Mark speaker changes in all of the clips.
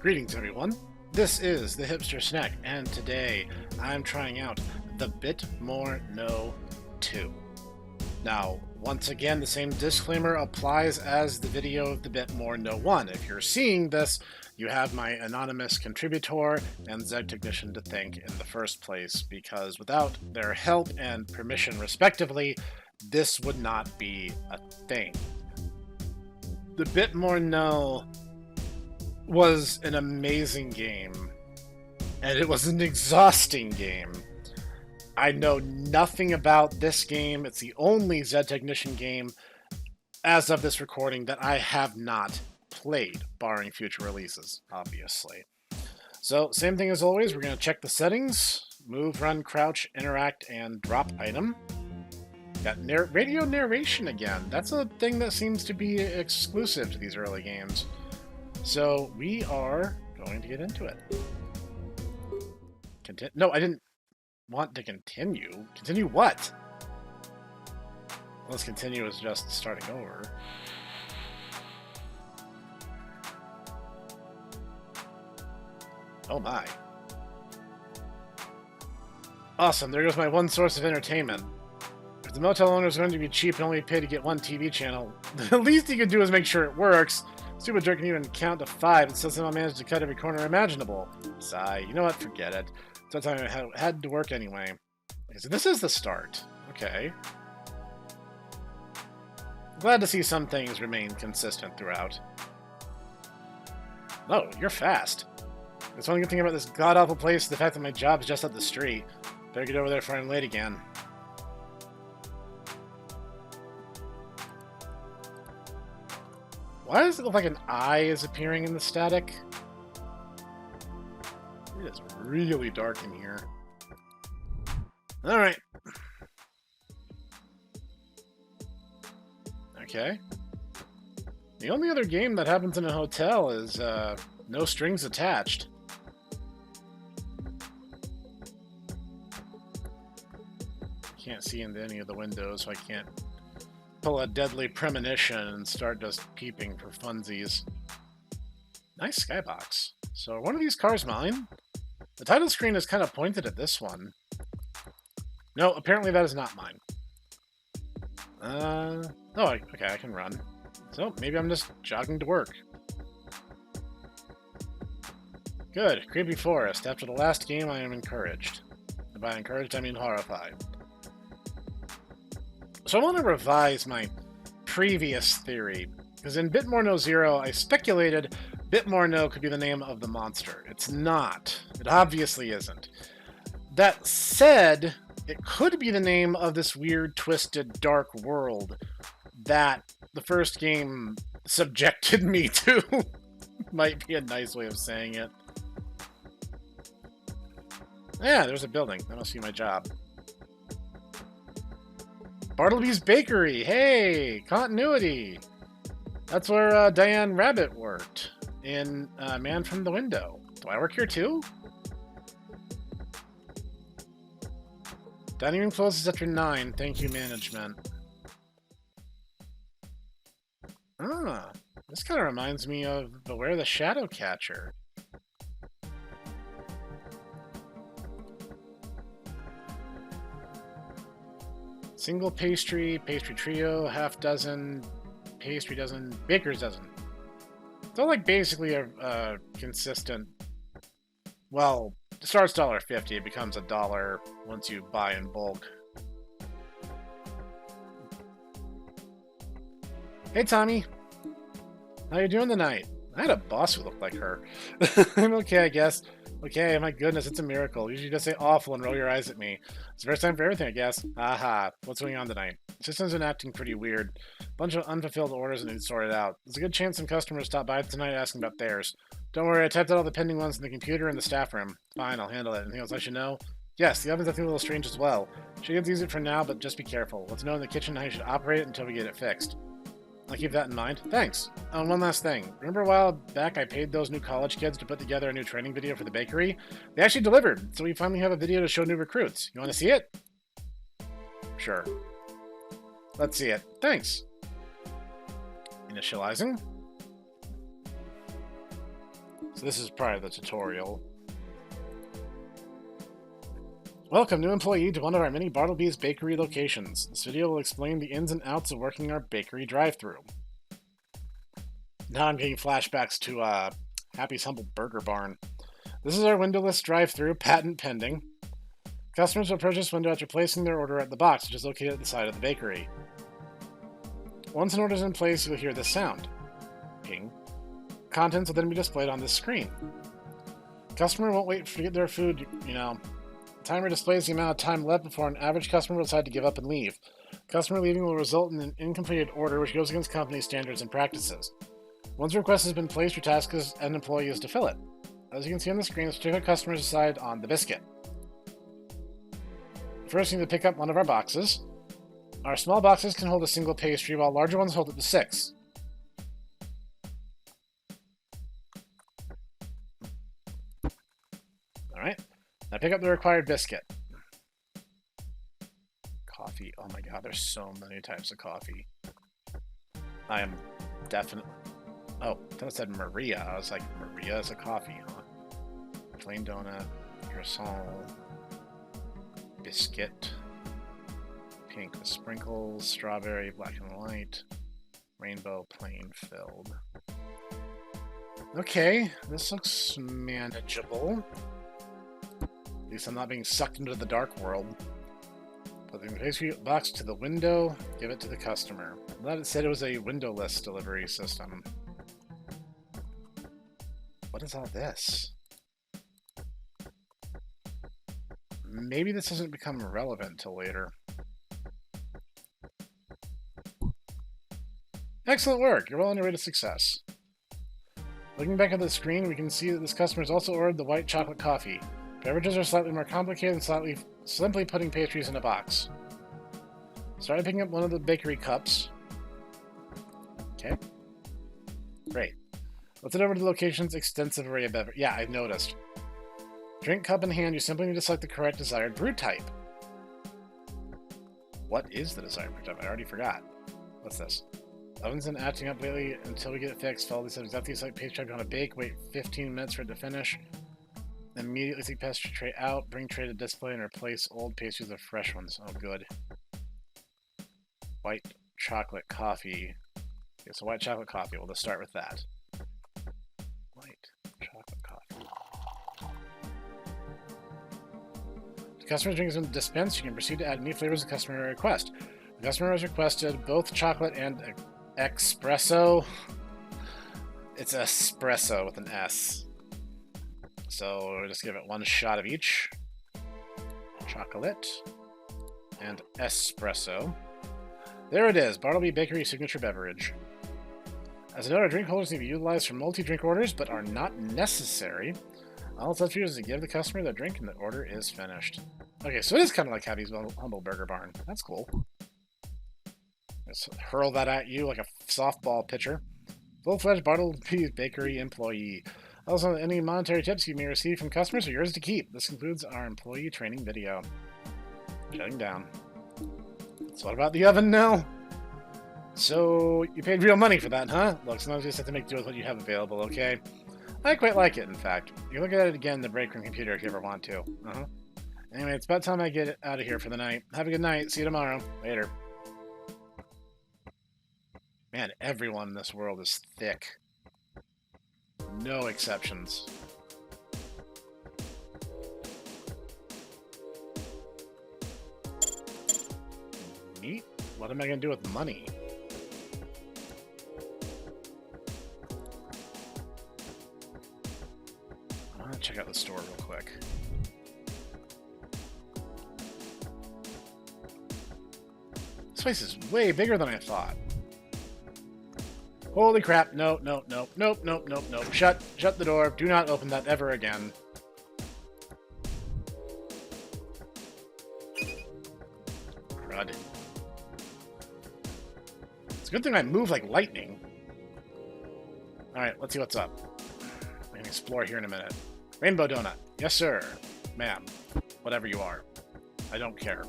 Speaker 1: Greetings, everyone. This is the Hipster Snek, and today I'm trying out the Bit More No 2. Now, once again, the same disclaimer applies as the video of the Bit More No 1. If you're seeing this, you have my anonymous contributor and Zeg Technician to thank in the first place, because without their help and permission, respectively, this would not be a thing. The Bit More No was an amazing game, and it was an exhausting game. I know nothing about this game. It's the only Zed Technician game, as of this recording, that I have not played, barring future releases, obviously. So, same thing as always, we're going to check the settings, move, run, crouch, interact, and drop item. Got radio narration again. That's a thing that seems to be exclusive to these early games. So we are going to get into it. No, I didn't want to continue. Continue what? Let's continue as just starting over. Oh my. Awesome, there goes my one source of entertainment. If the motel owner is going to be cheap and only pay to get one TV channel, the least he can do is make sure it works. Stupid jerk can even count to 5 and still somehow managed to cut every corner imaginable. Sigh. You know what? Forget it. That's how I had to work anyway. Okay, so this is the start. Okay. Glad to see some things remain consistent throughout. Oh, you're fast. That's one good thing about this god-awful place, the fact that my job's just up the street. Better get over there before I'm late again. Why does it look like an eye is appearing in the static? It is really dark in here. Alright. Okay. The only other game that happens in a hotel is No Strings Attached. Can't see into any of the windows, so I can't pull a deadly premonition and start just peeping for funsies. Nice skybox. So are one of these cars mine? The title screen is kind of pointed at this one. No, apparently that is not mine. Oh, okay, I can run. So maybe I'm just jogging to work. Good, creepy forest. After the last game, I am encouraged. And by encouraged, I mean horrified. So I want to revise my previous theory, because in Bit More No Zero, I speculated Bit More No could be the name of the monster. It's not. It obviously isn't. That said, it could be the name of this weird, twisted, dark world that the first game subjected me to. Might be a nice way of saying it. Yeah, there's a building. That must be my job. Bartleby's Bakery! Hey! Continuity! That's where Diane Rabbit worked in Man from the Window. Do I work here too? Dining room closes after 9. Thank you, management. Ah, this kind of reminds me of Beware the Shadow Catcher. Single pastry, pastry trio, half dozen, pastry dozen, baker's dozen. It's all like basically a consistent. Well, it starts $1.50, it becomes $1 once you buy in bulk. Hey Tommy, how you doing tonight? I had a boss who looked like her. I'm okay, I guess. Okay, my goodness, it's a miracle. Usually you just say awful and roll your eyes at me. It's the first time for everything, I guess. Aha, what's going on tonight? System's been acting pretty weird. Bunch of unfulfilled orders that need sorted out. There's a good chance some customers stop by tonight asking about theirs. Don't worry, I typed out all the pending ones in the computer in the staff room. Fine, I'll handle it. Anything else I should know? Yes, the oven's acting a little strange as well. Should use it for now, but just be careful. Let's know in the kitchen how you should operate it until we get it fixed. I'll keep that in mind. Thanks. Oh, and one last thing. Remember a while back I paid those new college kids to put together a new training video for the bakery? They actually delivered, so we finally have a video to show new recruits. You want to see it? Sure. Let's see it. Thanks. Initializing. This is probably the tutorial. Welcome, new employee, to one of our many Bartleby's bakery locations. This video will explain the ins and outs of working our bakery drive-thru. Now I'm getting flashbacks to Happy's Humble Burger Barn. This is our windowless drive-thru, patent pending. Customers will approach this window after placing their order at the box, which is located at the side of the bakery. Once an order is in place, you'll hear this sound. Ping. Contents will then be displayed on this screen. Customer won't wait to get their food, you know. The timer displays the amount of time left before an average customer will decide to give up and leave. Customer leaving will result in an incompleted order, which goes against company standards and practices. Once a request has been placed, your task as an employee is to fill it. As you can see on the screen, the particular customers decide on the biscuit. First, you need to pick up one of our boxes. Our small boxes can hold a single pastry, while larger ones hold up to 6. Alright, now pick up the required biscuit. Coffee, oh my god, there's so many types of coffee. I am definitely... Oh, I thought it said Maria. I was like, Maria is a coffee, huh? Plain donut, croissant, biscuit, pink with sprinkles, strawberry, black and white, rainbow, plain filled. Okay, this looks manageable. At least I'm not being sucked into the dark world. Put the pastry box to the window, give it to the customer. I thought it said it was a windowless delivery system. What is all this? Maybe this doesn't become relevant till later. Excellent work! You're well on your way to success. Looking back at the screen, we can see that this customer has also ordered the white chocolate coffee. Beverages are slightly more complicated than simply putting pastries in a box. Start picking up one of the bakery cups. Okay. Great. Let's head over to the location's extensive array of beverages. Yeah, I've noticed. Drink cup in hand, you simply need to select the correct desired brew type. What is the desired brew type? I already forgot. What's this? Oven's been acting up lately until we get it fixed. Follow these steps exactly like pastry type you want to bake. Wait 15 minutes for it to finish. Then immediately take pastry tray out. Bring tray to display and replace old pastries with fresh ones. Oh, good. White chocolate coffee. Okay, so white chocolate coffee. We'll just start with that. White chocolate coffee. The customer's drink has been dispensed. You can proceed to add any flavors the customer request. The customer has requested both chocolate and espresso. It's espresso with an S. So we'll just give it one shot of each. Chocolate and espresso. There it is, Bartleby Bakery signature beverage. As a note, our drink holders need to be utilized for multi-drink orders, but are not necessary. All it's left for you is to give the customer their drink and the order is finished. Okay, so it is kind of like Happy's Humble Burger Barn. That's cool. Just hurl that at you like a softball pitcher. Full-fledged Bartleby's Bakery employee. Also, any monetary tips you may receive from customers are yours to keep. This concludes our employee training video. Shutting down. So what about the oven now? So, you paid real money for that, huh? Look, sometimes you just have to make do with what you have available, okay? I quite like it, in fact. You can look at it again in the break room computer if you ever want to. Anyway, it's about time I get out of here for the night. Have a good night. See you tomorrow. Later. Man, everyone in this world is thick. No exceptions. Neat. What am I going to do with money? I want to check out the store real quick. This place is way bigger than I thought. Holy crap. No, no, no, nope, nope, nope, nope. Shut the door. Do not open that ever again. Crud. It's a good thing I move like lightning. Alright, let's see what's up. I can explore here in a minute. Rainbow donut. Yes, sir. Ma'am. Whatever you are. I don't care.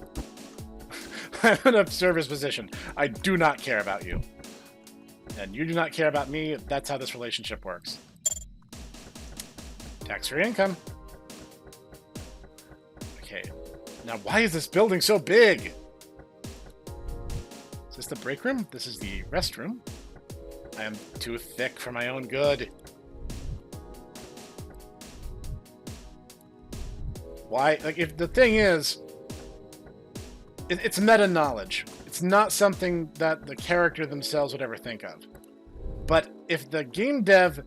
Speaker 1: I'm in a service position. I do not care about you. And you do not care about me. That's how this relationship works. Tax-free income. Okay. Now, why is this building so big? Is this the break room? This is the restroom. I am too thick for my own good. Why? Like, if the thing is, it's meta knowledge. It's not something that the character themselves would ever think of. But if the game dev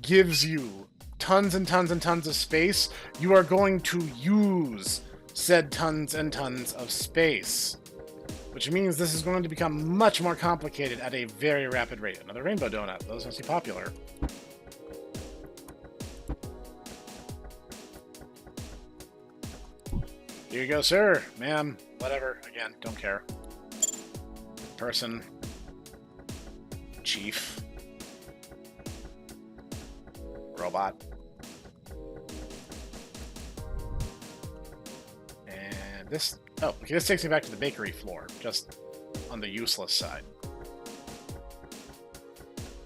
Speaker 1: gives you tons and tons and tons of space, you are going to use said tons and tons of space. Which means this is going to become much more complicated at a very rapid rate. Another rainbow donut. Those must be popular. Here you go, sir. Ma'am. Whatever. Again, don't care. Person. Chief. Robot. And this... Oh, okay, this takes me back to the bakery floor, just on the useless side.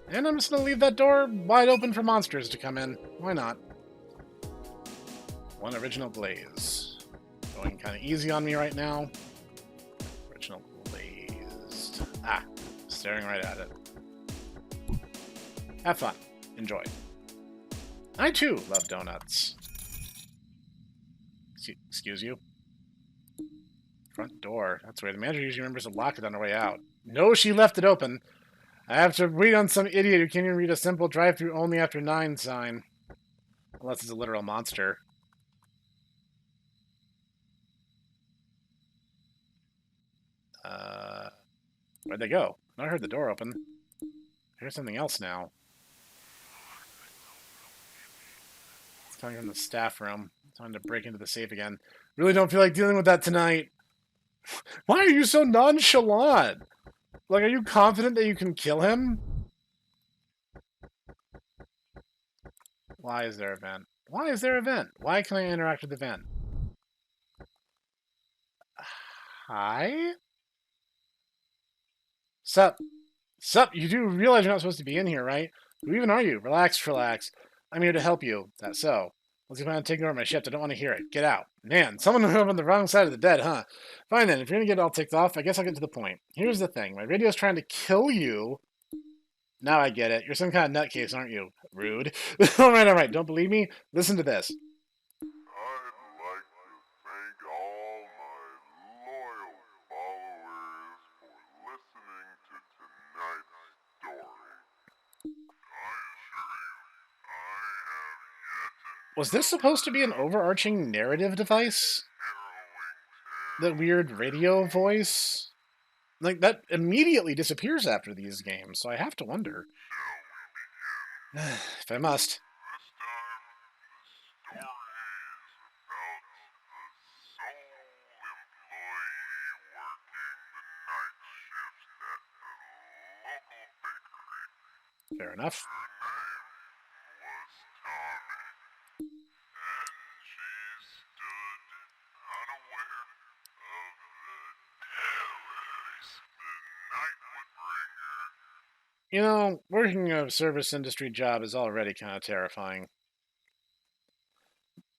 Speaker 1: And I'm just going to leave that door wide open for monsters to come in. Why not? One original glaze. Going kind of easy on me right now. Original glazed. Ah, staring right at it. Have fun. Enjoy. I, too, love donuts. Excuse you? Front door. That's weird. The manager usually remembers to lock it on her way out. No, she left it open. I have to wait on some idiot who can't even read a simple drive-through only after 9 sign. Unless it's a literal monster. Where'd they go? I heard the door open. Here's something else now. It's coming from the staff room. Time to break into the safe again. Really don't feel like dealing with that tonight. Why are you so nonchalant? Like, are you confident that you can kill him? Why is there a vent? Why is there a vent? Why can I interact with the vent? Hi? Sup? Sup? You do realize you're not supposed to be in here, right? Who even are you? Relax, relax. I'm here to help you. That's so. Let's see if I can take over my shift. I don't want to hear it. Get out. Man, someone went on the wrong side of the bed, huh? Fine then, if you're gonna get all ticked off, I guess I'll get to the point. Here's the thing. My radio's trying to kill you. Now I get it. You're some kind of nutcase, aren't you? Rude. Alright. Don't believe me? Listen to this.
Speaker 2: I'd like to thank all my loyal followers for listening to tonight's story. I assure you, I have yet
Speaker 1: Was this supposed to be an overarching narrative device? The weird radio voice? Like, that immediately disappears after these games, so I have to wonder. If I must. Fair enough. You know, working a service industry job is already kind of terrifying.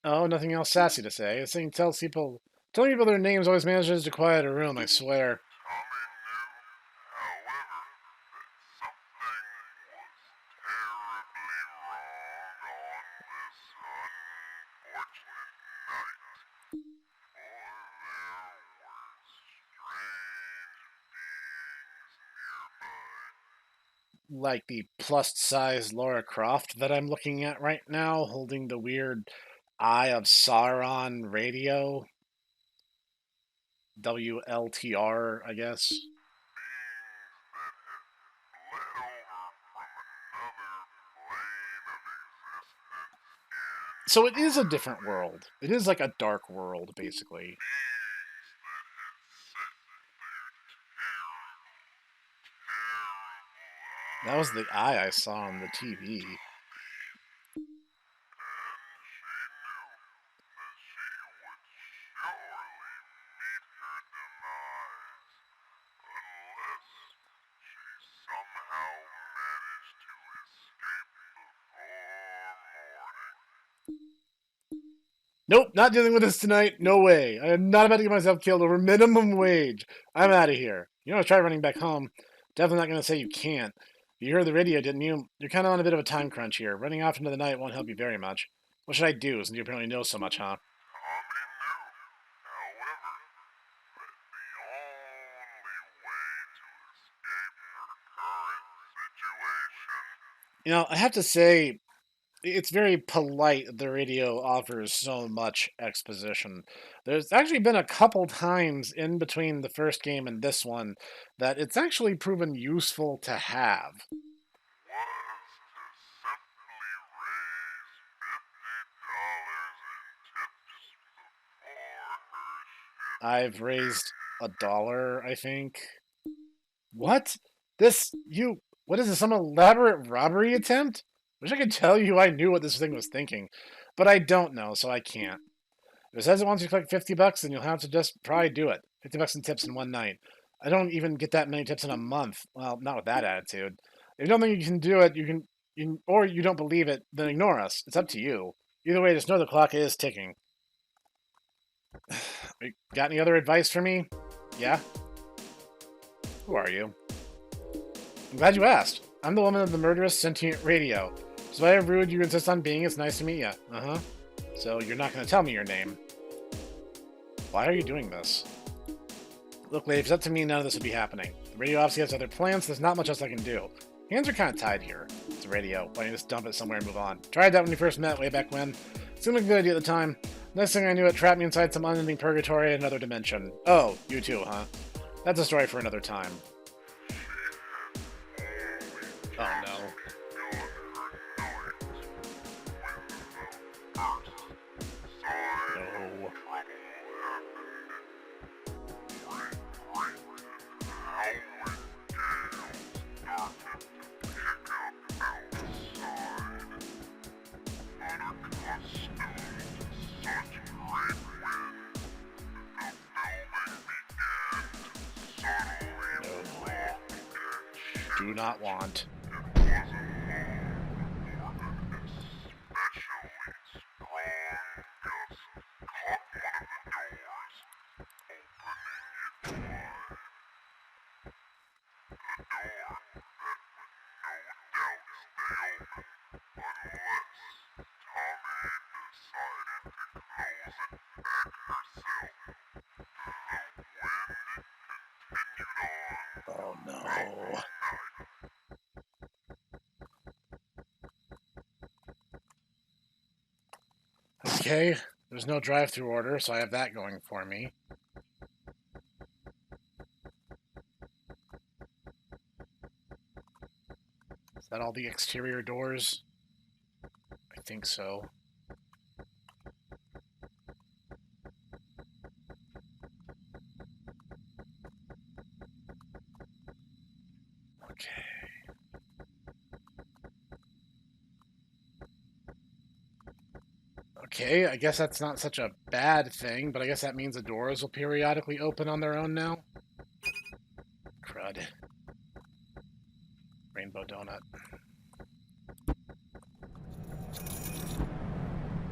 Speaker 1: Oh, nothing else sassy to say. This thing telling people their names always manages to quiet a room, I swear. Like the plus-size Laura Croft that I'm looking at right now, holding the weird Eye of Sauron radio. WLTR, I guess. So it is a different world. It is like a dark world, basically. That was the eye I saw on the TV. Nope, not dealing with this tonight. No way. I am not about to get myself killed over minimum wage. I'm out of here. You want to try running back home? Definitely not going to say you can't. You heard the radio, didn't you? You're kind of on a bit of a time crunch here. Running off into the night won't help you very much. What should I do, since you apparently know so much, huh? You know, I have to say, it's very polite that the radio offers so much exposition. There's actually been a couple times in between the first game and this one that it's actually proven useful to have. I've raised $1, I think. What? What is this, some elaborate robbery attempt? Wish I could tell you I knew what this thing was thinking, but I don't know, so I can't. If it says it wants you to collect $50, then you'll have to just probably do it. $50 in tips in one night. I don't even get that many tips in a month. Well, not with that attitude. If you don't think you can do it, or you don't believe it, then ignore us. It's up to you. Either way, just know the clock is ticking. Got any other advice for me? Yeah? Who are you? I'm glad you asked. I'm the woman of the murderous sentient radio. Despite how rude you insist on being, it's nice to meet you. Uh-huh. So you're not going to tell me your name. Why are you doing this? Look, lady, if it's up to me, none of this would be happening. The radio obviously has other plans, so there's not much else I can do. Hands are kind of tied here. It's a radio. Why don't you just dump it somewhere and move on? Tried that when we first met, way back when. Seemed like a good idea at the time. Next thing I knew, it trapped me inside some unending purgatory in another dimension. Oh, you too, huh? That's a story for another time. Oh no. No. Do not want. Oh no. Okay, there's no drive-through order, so I have that going for me. Is that all the exterior doors? I think so. Okay. Okay, I guess that's not such a bad thing, but I guess that means the doors will periodically open on their own now. Crud. Rainbow donut.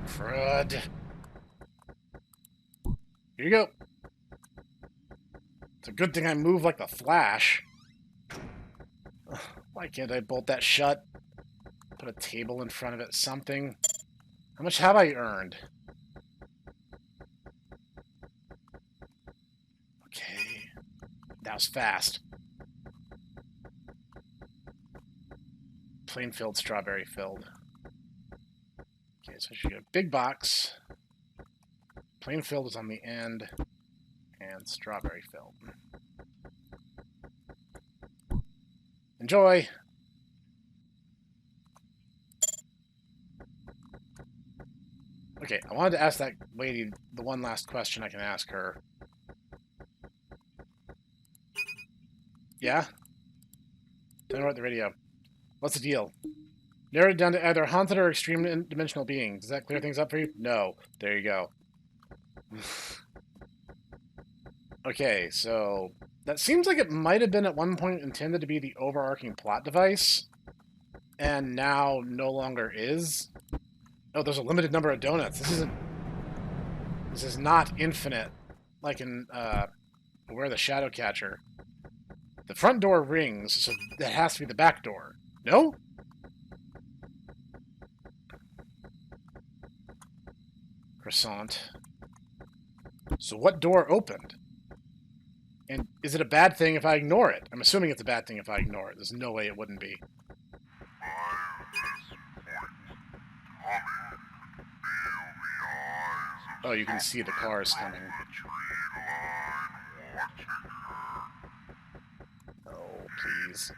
Speaker 1: Crud. Here you go. It's a good thing I move like the Flash. Why can't I bolt that shut? Put a table in front of it, something. How much have I earned? Okay. That was fast. Plain filled, strawberry filled. Okay, so I should get a big box. Plain filled is on the end. And strawberry filled. Enjoy! Okay, I wanted to ask that lady the one last question I can ask her. Yeah? Tell me about the radio. What's the deal? Narrowed it down to either haunted or extreme dimensional being. Does that clear things up for you? No. There you go. Okay, so that seems like it might have been at one point intended to be the overarching plot device, and now no longer is. Oh, there's a limited number of donuts. This isn't... This is not infinite, like in Where the Shadow Catcher. The front door rings, so that has to be the back door. No? Croissant. So what door opened? And is it a bad thing if I ignore it? I'm assuming it's a bad thing if I ignore it. There's no way it wouldn't be. Oh, you can see the cars coming. Oh, please.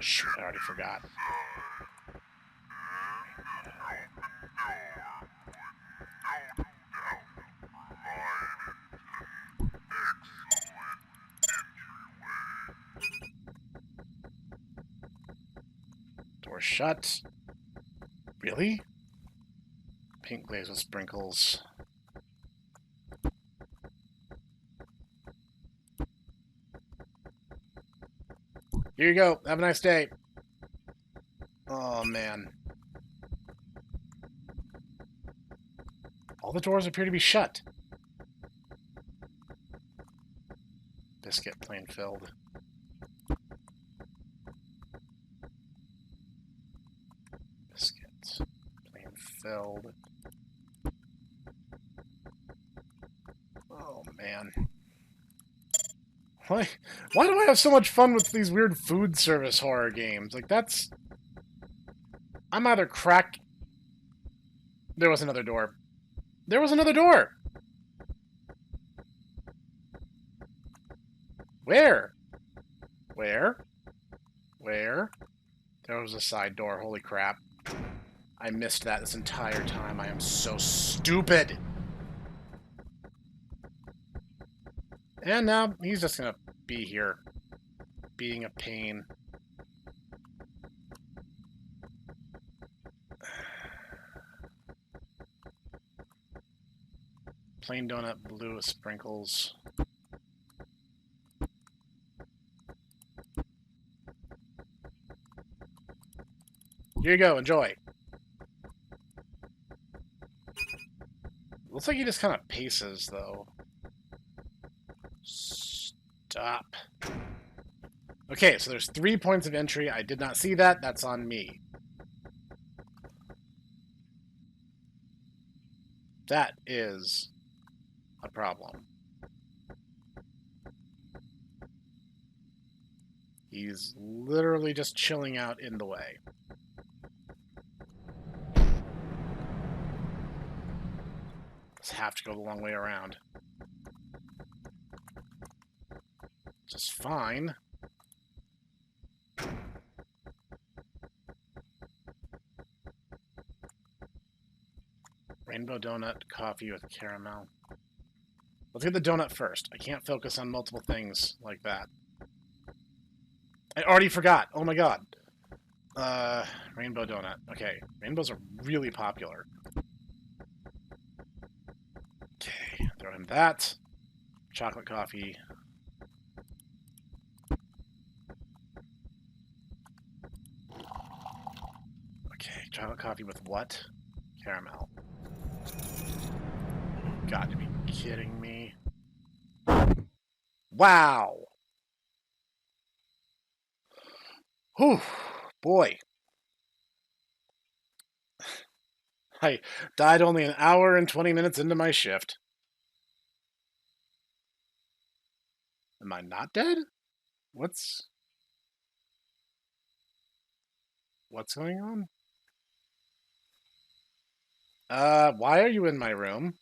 Speaker 1: Shoot, I already forgot. Door shut. Really? Pink glaze with sprinkles. Here you go. Have a nice day. Oh, man. All the doors appear to be shut. Biscuit plain filled. Biscuit plain filled. Oh, man. Why do I have so much fun with these weird food service horror games? Like, that's... I'm either crack... There was another door. There was another door! Where? Where? Where? There was a side door. Holy crap. I missed that this entire time. I am so stupid! And now he's just gonna be here, being a pain. Plain donut, blue with sprinkles. Here you go, enjoy. Looks like he just kind of paces, though. Stop. Okay, so there's 3 points of entry. I did not see that. That's on me. That is a problem. He's literally just chilling out in the way. Just have to go the long way around. Just fine. Rainbow donut, coffee with caramel. Let's get the donut first. I can't focus on multiple things like that. I already forgot. Oh my god. Rainbow donut. Okay, rainbows are really popular. Okay, throw him that. Chocolate coffee. Okay, chocolate coffee with what? Caramel. Got to be kidding me. Wow! Whew, boy. I died only an hour and 20 minutes into my shift. Am I not dead? What's going on? Why are you in my room?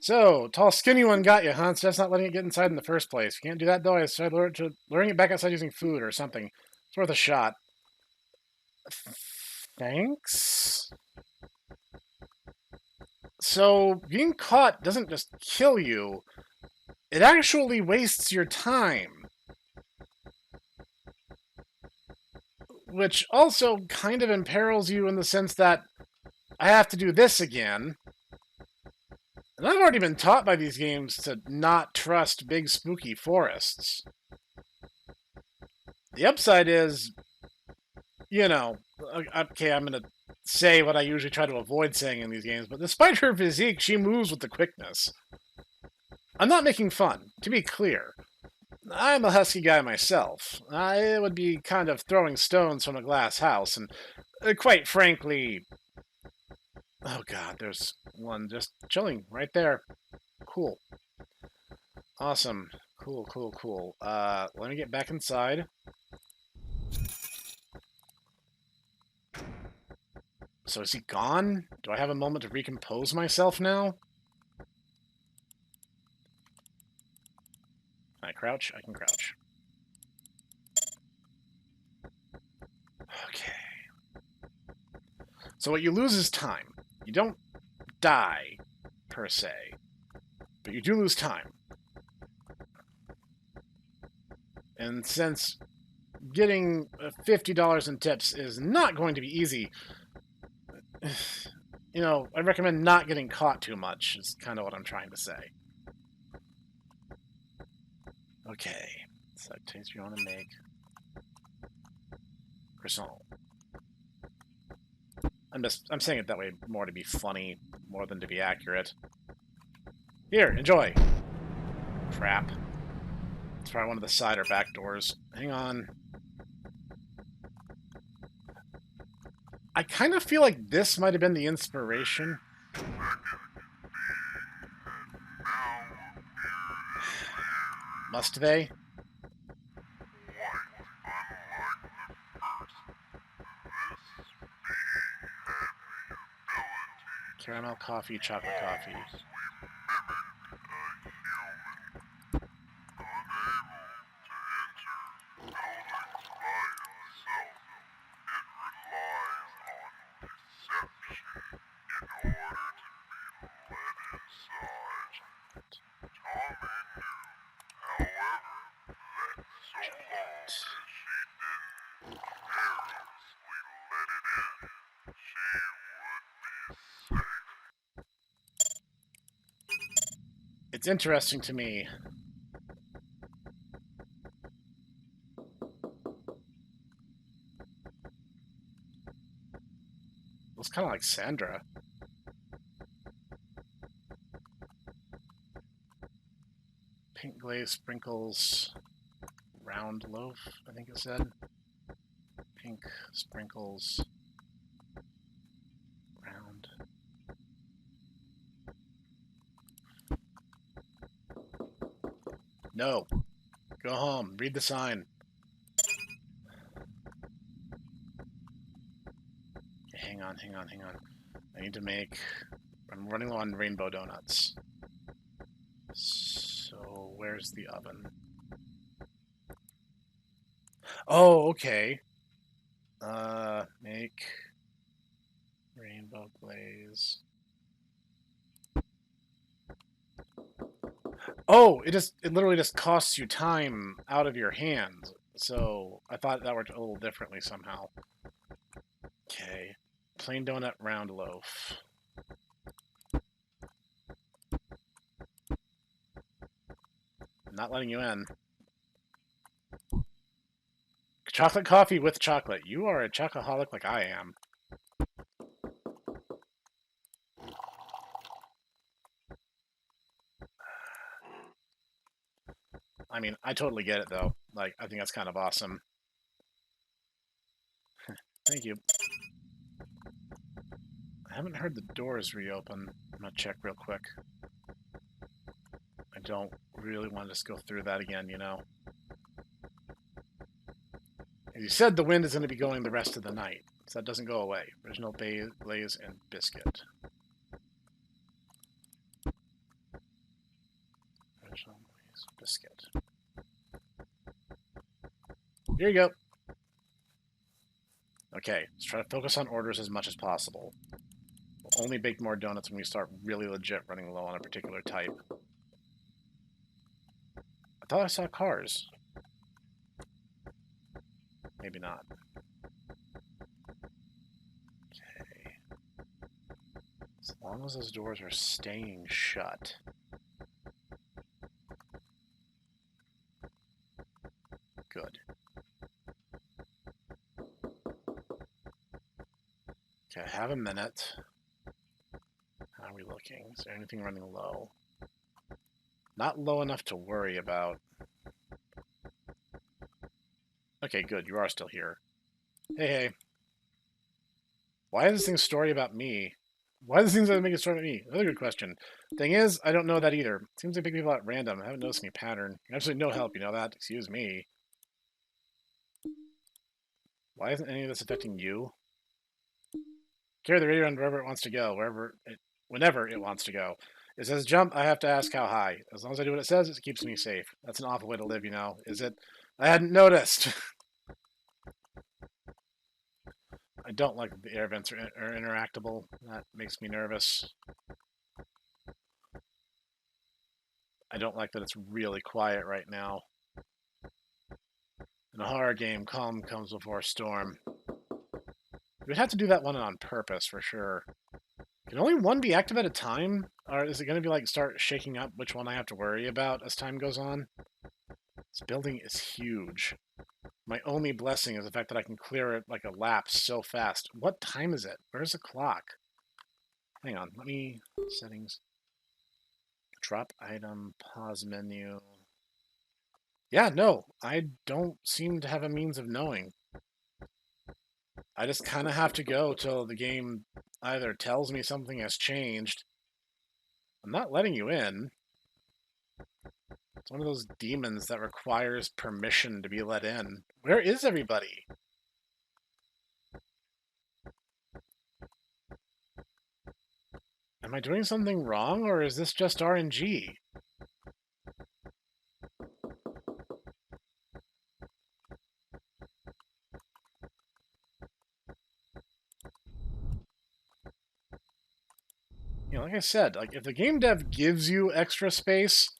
Speaker 1: So, tall, skinny one got you, huh? So that's not letting it get inside in the first place. If you can't do that, though, I started luring it back outside using food or something. It's worth a shot. Thanks? So, being caught doesn't just kill you. It actually wastes your time. Which also kind of imperils you in the sense that I have to do this again. And I've already been taught by these games to not trust big spooky forests. The upside is, okay, I'm going to say what I usually try to avoid saying in these games, but despite her physique, she moves with the quickness. I'm not making fun, to be clear. I'm a husky guy myself. I would be kind of throwing stones from a glass house, and quite frankly... Oh god, there's one just chilling right there. Cool. Awesome. Cool, cool, cool. Let me get back inside. So is he gone? Do I have a moment to recompose myself now? Can I crouch? I can crouch. Okay. So what you lose is time. You don't die, per se. But you do lose time. And since getting $50 in tips is not going to be easy, I recommend not getting caught too much, is kind of what I'm trying to say. Okay. So taste you want to make. Croissant. I'm saying it that way more to be funny, more than to be accurate. Here, enjoy. Crap. Let's try one of the side or back doors. Hang on. I kind of feel like this might have been the inspiration. Must they? Caramel coffee, chocolate coffee. It's interesting to me. Looks kind of like Sandra. Pink glaze sprinkles, round loaf, I think it said. Pink sprinkles, round. No. Go home. Read the sign. Okay, hang on. I need to make... I'm running low on rainbow donuts. So, where's the oven? Oh, okay. Make rainbow glaze. Oh, it literally just costs you time out of your hands. So, I thought that worked a little differently somehow. Okay. Plain donut, round loaf. I'm not letting you in. Chocolate coffee with chocolate. You are a chocoholic like I am. I mean, I totally get it, though. Like, I think that's kind of awesome. Thank you. I haven't heard the doors reopen. I'm gonna check real quick. I don't really want to just go through that again, As you said, the wind is going to be going the rest of the night, so that doesn't go away. Original glaze and biscuit. Original glaze, biscuit. Here you go. Okay, let's try to focus on orders as much as possible. We'll only bake more donuts when we start really legit running low on a particular type. I thought I saw cars. Maybe not. Okay. As long as those doors are staying shut. Good. Okay, I have a minute. How are we looking? Is there anything running low? Not low enough to worry about. Okay, good. You are still here. Hey, hey. Why is this thing story about me? Why are these things that make a story about me? Another good question. Thing is, I don't know that either. Seems like pick people at random. I haven't noticed any pattern. Absolutely no help, you know that? Excuse me. Why isn't any of this affecting you? Carry the radio on wherever it wants to go, whenever it wants to go. It says jump, I have to ask how high. As long as I do what it says, it keeps me safe. That's an awful way to live, you know. Is it? I hadn't noticed. I don't like the air vents are interactable. That makes me nervous. I don't like that it's really quiet right now. In a horror game, calm comes before storm. We'd have to do that one on purpose for sure. Can only one be active at a time? Or is it going to be like start shaking up which one I have to worry about as time goes on? This building is huge. My only blessing is the fact that I can clear it like a lapse so fast. What time is it? Where's the clock? Hang on, let me... Settings. Drop item, pause menu. Yeah, no, I don't seem to have a means of knowing. I just kind of have to go till the game either tells me something has changed. I'm not letting you in. It's one of those demons that requires permission to be let in. Where is everybody? Am I doing something wrong, or is this just RNG? You know, like I said, like if the game dev gives you extra space,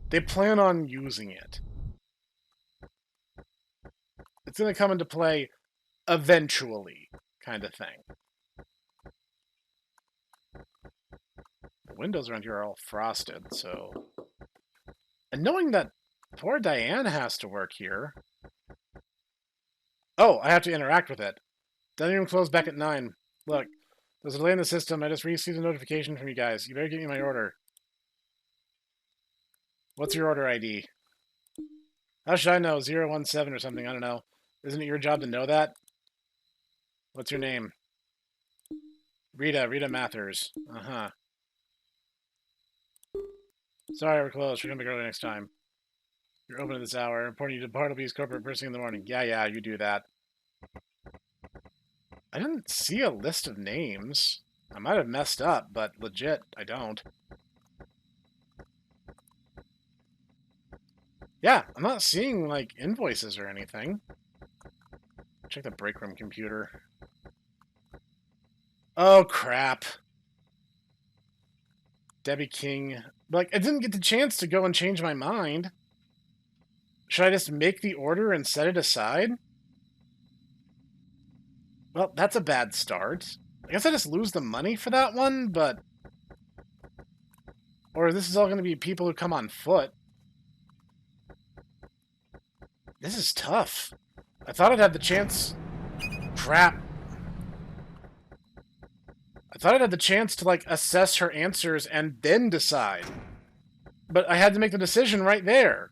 Speaker 1: they plan on using it. It's going to come into play eventually, kind of thing. The windows around here are all frosted, so... And knowing that poor Diane has to work here... Oh, I have to interact with it. Dining room closed back at 9. Look, there's a delay in the system. I just received a notification from you guys. You better give me my order. What's your order ID? How should I know? 017 or something, I don't know. Isn't it your job to know that? What's your name? Rita Mathers. Uh-huh. Sorry, we're closed. We're gonna be early next time. You're open at this hour. Reporting you to Bartleby's corporate first thing in the morning. Yeah, you do that. I didn't see a list of names. I might have messed up, but legit, I don't. Yeah, I'm not seeing, like, invoices or anything. Check the break room computer. Oh, crap. Debbie King. Like, I didn't get the chance to go and change my mind. Should I just make the order and set it aside? Well, that's a bad start. I guess I just lose the money for that one, but... Or this is all going to be people who come on foot. This is tough. I thought I'd have the chance... Crap. I thought I'd have the chance to, like, assess her answers and then decide. But I had to make the decision right there.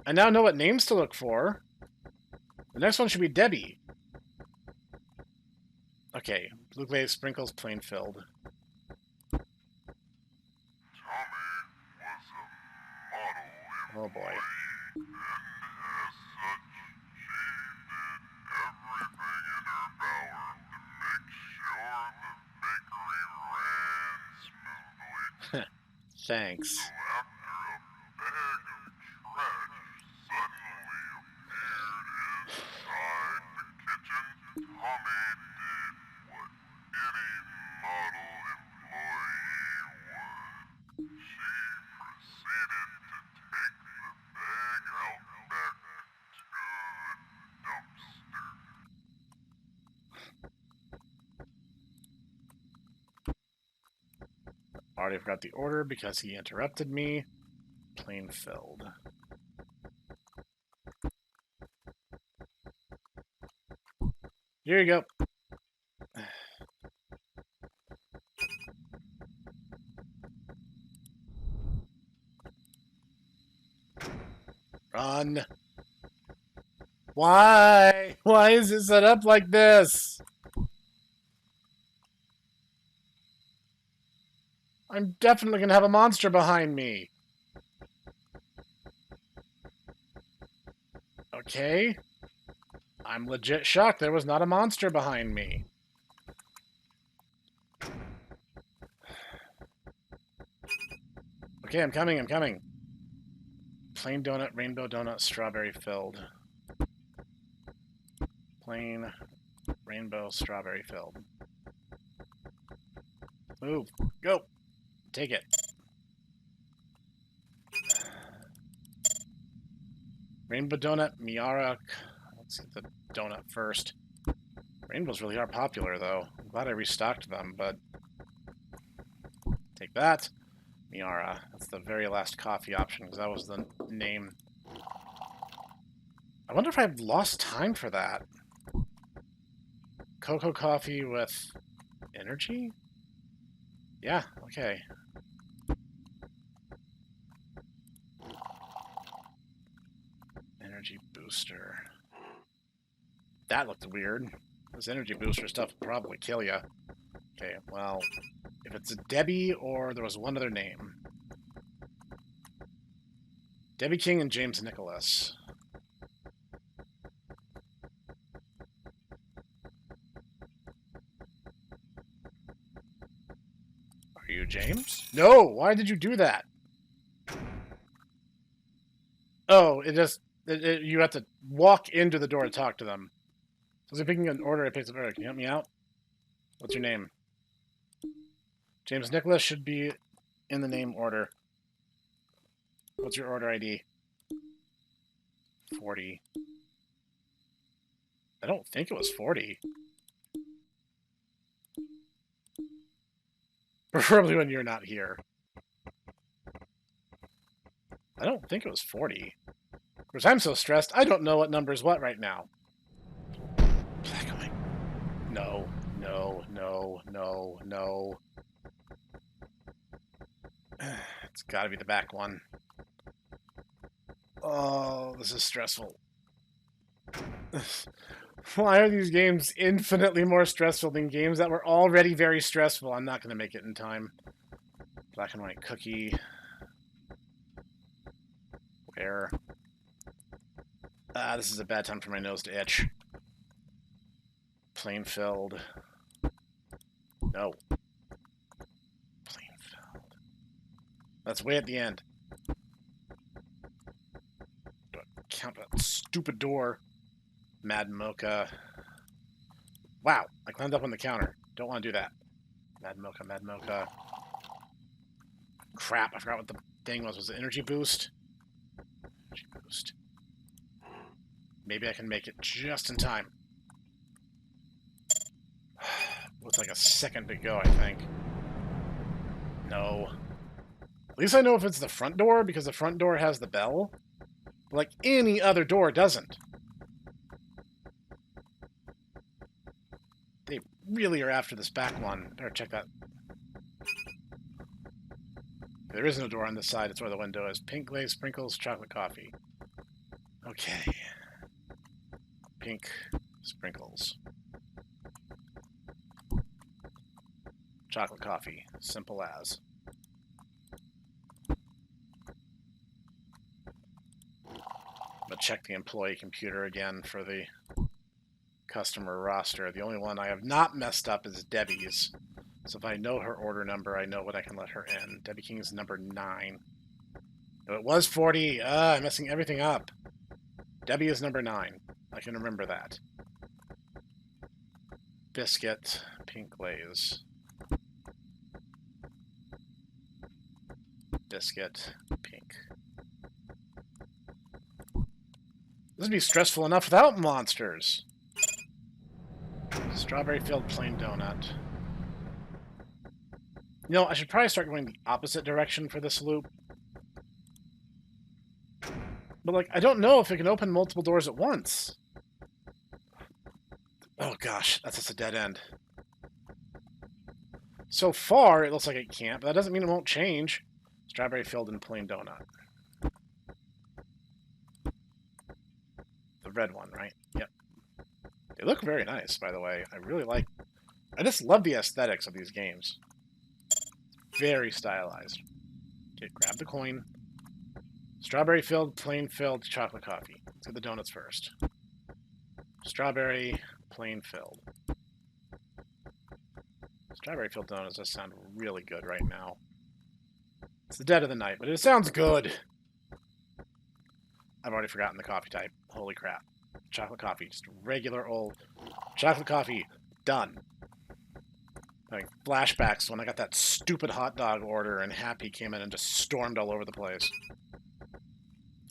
Speaker 1: I now know what names to look for. The next one should be Debbie. Okay, blue glaze, sprinkles, plain filled. Oh boy. Thanks. Already forgot the order because he interrupted me. Plain filled. Here you go. Run. Why? Why is it set up like this? I'm definitely gonna have a monster behind me. Okay. I'm legit shocked there was not a monster behind me. Okay, I'm coming, I'm coming. Plain donut, rainbow donut, strawberry filled. Plain, rainbow, strawberry filled. Move. Go. Take it. Rainbow donut, Miara. Let's get the donut first. Rainbows really are popular, though. I'm glad I restocked them, but... Take that. Miara. That's the very last coffee option, because that was the name. I wonder if I've lost time for that. Cocoa coffee with energy? Yeah, okay. Energy booster. That looked weird. This energy booster stuff will probably kill you. Okay, well, if it's a Debbie or there was one other name. Debbie King and James Nicholas. Are you James? No! Why did you do that? Oh, you have to walk into the door to talk to them. So if picking an order, it picks up. Can you help me out? What's your name? James Nicholas should be in the name order. What's your order ID? 40. I don't think it was 40. Preferably when you're not here. I don't think it was 40. Of course, I'm so stressed, I don't know what number is what right now. Black and white. No, no, no, no, no. It's gotta be the back one. Oh, this is stressful. Why are these games infinitely more stressful than games that were already very stressful? I'm not going to make it in time. Black and white cookie. Where? This is a bad time for my nose to itch. Plain filled. No. Plain filled. That's way at the end. Do I count that stupid door? Mad Mocha. Wow, I climbed up on the counter. Don't want to do that. Mad Mocha, Mad Mocha. Crap, I forgot what the thing was. Was it energy boost? Energy boost. Maybe I can make it just in time. With like a second to go, I think. No. At least I know if it's the front door, because the front door has the bell. Like any other door doesn't. They really are after this back one. Better check that. There is no door on this side. It's where the window is. Pink glaze, sprinkles, chocolate coffee. Okay. Pink sprinkles. Chocolate coffee. Simple as. But check the employee computer again for the customer roster. The only one I have not messed up is Debbie's. So if I know her order number, I know what I can let her in. Debbie King is number 9. No, it was 40. I'm messing everything up. Debbie is number 9. I can remember that. Biscuit, pink glaze. Biscuit, pink. This would be stressful enough without monsters. Strawberry-filled plain donut. You know, I should probably start going the opposite direction for this loop. But, like, I don't know if it can open multiple doors at once. Oh, gosh, that's just a dead end. So far, it looks like it can't, but that doesn't mean it won't change. Strawberry-filled and plain donut. red one, right? Yep. They look very nice, by the way. I just love the aesthetics of these games. Very stylized. Okay, grab the coin. Strawberry filled, plain filled, chocolate coffee. Let's get the donuts first. Strawberry, plain filled. Strawberry filled donuts does sound really good right now. It's the dead of the night, but it sounds good. I've already forgotten the coffee type. Holy crap. Chocolate coffee. Just regular old chocolate coffee. Done. Like flashbacks when I got that stupid hot dog order and Happy came in and just stormed all over the place.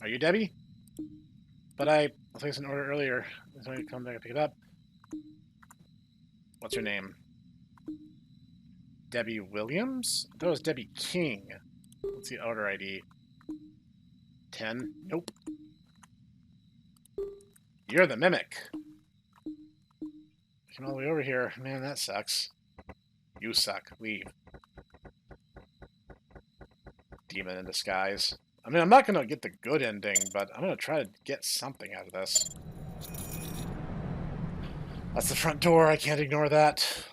Speaker 1: Are you Debbie? But I placed an order earlier. So I come back and pick it up. What's your name? Debbie Williams? I thought it was Debbie King. What's the order ID? 10? Nope. You're the mimic. Came all the way over here. Man, that sucks. You suck. Leave. Demon in disguise. I mean, I'm not going to get the good ending, but I'm going to try to get something out of this. That's the front door. I can't ignore that.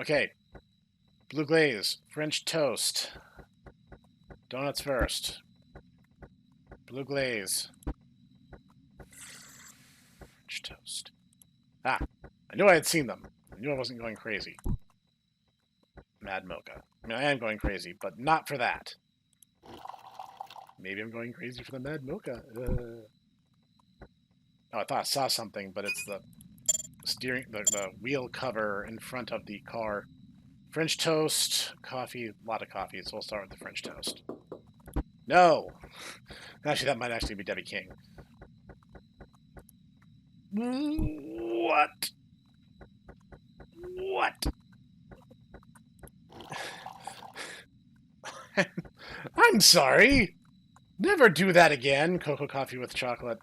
Speaker 1: Okay. Blue glaze. French toast. Donuts first. Blue glaze. French toast. Ah. I knew I had seen them. I knew I wasn't going crazy. Mad mocha. I mean, I am going crazy, but not for that. Maybe I'm going crazy for the mad mocha. Oh, I thought I saw something, but it's the steering, the wheel cover in front of the car. French toast, coffee, a lot of coffee, so we'll start with the French toast. No! Actually, that might actually be Debbie King. What? What? I'm sorry! Never do that again. Cocoa coffee with chocolate.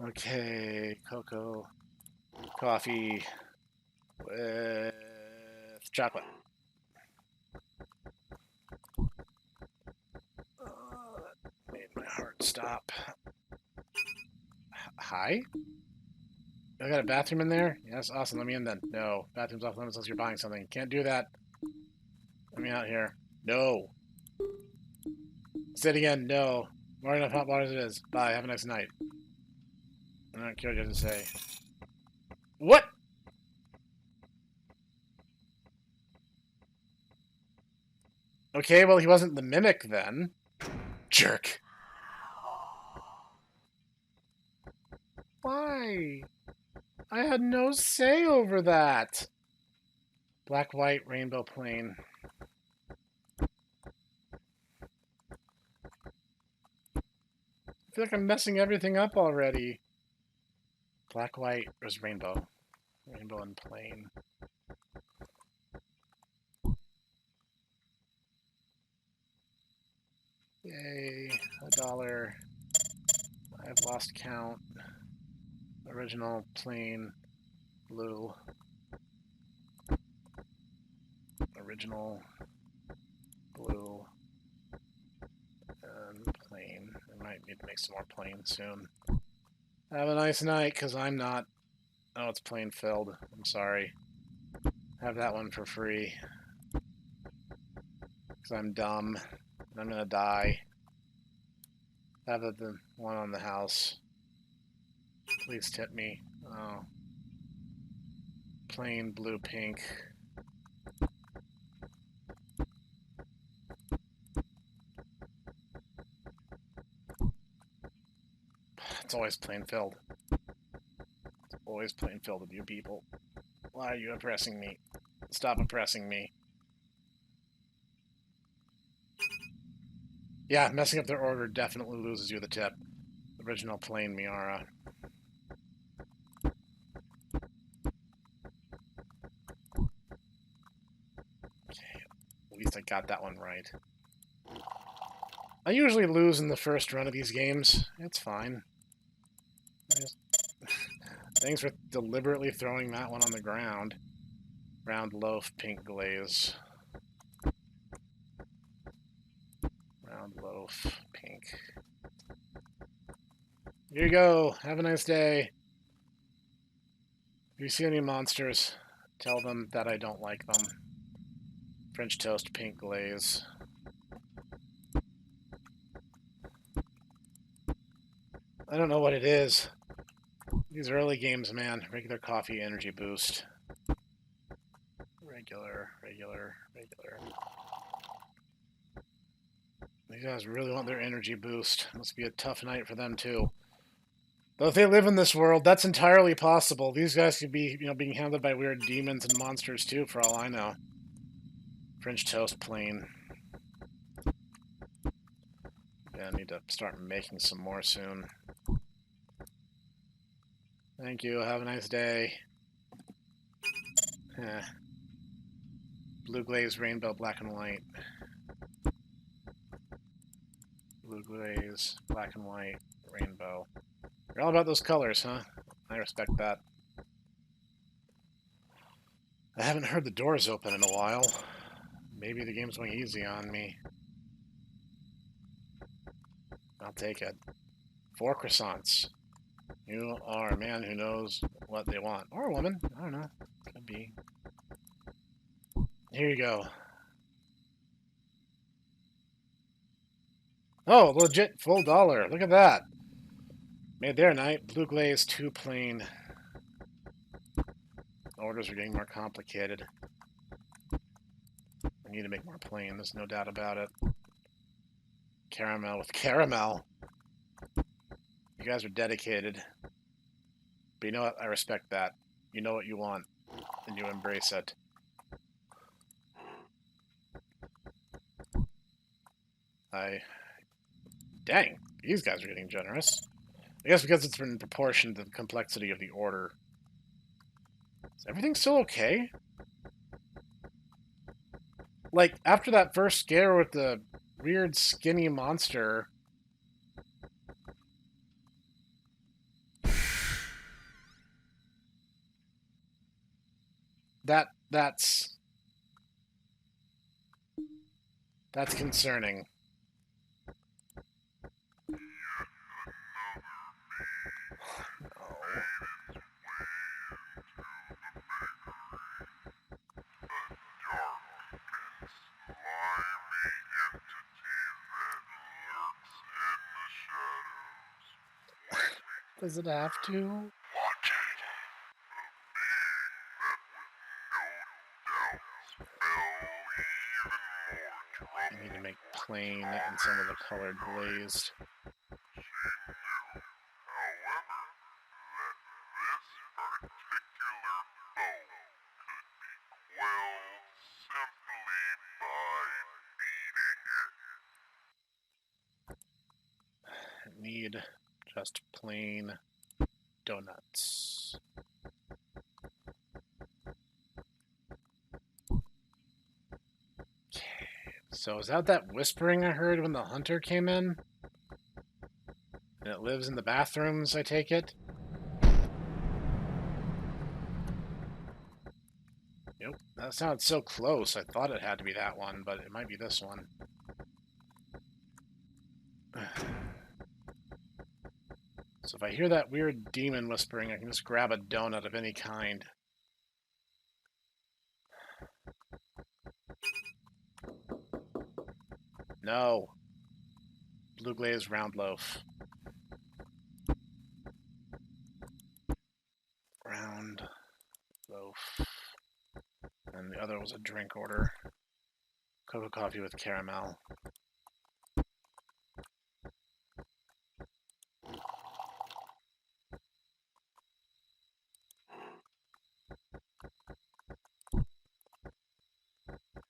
Speaker 1: Okay, cocoa coffee with chocolate. Made my heart stop. Hi? I got a bathroom in there? Yes, awesome. Let me in then. No, bathroom's off limits unless you're buying something. Can't do that. Let me out here. No. Say it again. No. More enough hot water as it is. Bye. Have a nice night. I don't care what you have to say. What? Okay, well, he wasn't the mimic then. Jerk. Why? I had no say over that. Black, white, rainbow, plain. I feel like I'm messing everything up already. Black, white, there's rainbow. Rainbow and plain. Yay, $1. I've lost count. Original, plain, blue. Original, blue, and plain. I might need to make some more plain soon. Have a nice night, because I'm not... Oh, it's plain filled. I'm sorry. Have that one for free. Because I'm dumb. And I'm gonna die. Have the one on the house. Please tip me. Oh. Plain, blue, pink. It's always plain filled. It's always plain filled with you people. Why are you oppressing me? Stop oppressing me. Yeah, messing up their order definitely loses you the tip. Original plain Miara. Okay, at least I got that one right. I usually lose in the first run of these games. It's fine. Thanks for deliberately throwing that one on the ground. Round loaf, pink glaze. Round loaf, pink. Here you go. Have a nice day. If you see any monsters, tell them that I don't like them. French toast, pink glaze. I don't know what it is. These early games, man. Regular coffee, energy boost. Regular. These guys really want their energy boost. Must be a tough night for them, too. Though if they live in this world, that's entirely possible. These guys could be, being handled by weird demons and monsters, too, for all I know. French toast, plain. Yeah, I need to start making some more soon. Thank you. Have a nice day. Blue glaze, rainbow, black and white. Blue glaze, black and white, rainbow. You're all about those colors, huh? I respect that. I haven't heard the doors open in a while. Maybe the game's going easy on me. I'll take it. 4 croissants. You are a man who knows what they want. Or a woman. I don't know. Could be. Here you go. Oh, legit full dollar. Look at that. Made their night. Blue glaze, 2 plain. Orders are getting more complicated. I need to make more plain. There's no doubt about it. Caramel with caramel. You guys are dedicated. But you know what? I respect that. You know what you want, and you embrace it. Dang, these guys are getting generous. I guess because it's in proportion to the complexity of the order. Is everything still okay? Like, after that first scare with the weird skinny monster... That's concerning. Does it have to? I need to make plain and some of the colored glazed. I need just plain donuts. So is that whispering I heard when the hunter came in? And it lives in the bathrooms, I take it? Nope, that sounded so close. I thought it had to be that one, but it might be this one. So if I hear that weird demon whispering, I can just grab a donut of any kind. No. Blue glaze round loaf. Round loaf. And the other was a drink order. Cocoa coffee with caramel.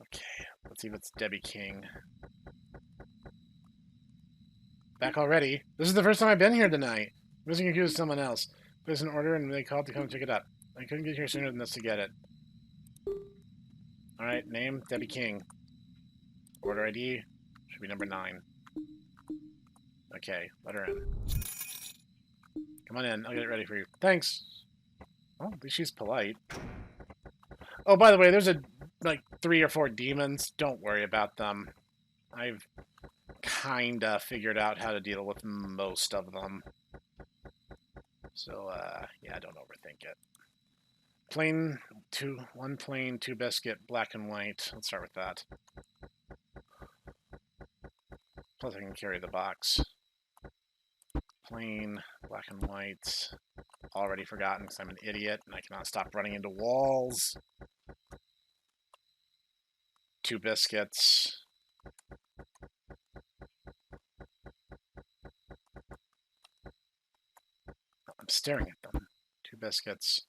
Speaker 1: Okay, let's see if it's Debbie King. Back already? This is the first time I've been here tonight. I was confused with someone else. There's an order and they called to come pick it up. I couldn't get here sooner than this to get it. Alright, name, Debbie King. Order ID should be number 9. Okay, let her in. Come on in, I'll get it ready for you. Thanks! Oh, at least she's polite. Oh, by the way, there's like 3 or 4 demons. Don't worry about them. I've kinda figured out how to deal with most of them. So, yeah, don't overthink it. One plain, two biscuit, black and white. Let's start with that. Plus I can carry the box. Plain, black and white. Already forgotten because I'm an idiot and I cannot stop running into walls. Two biscuits. I'm staring at them. Two biscuits.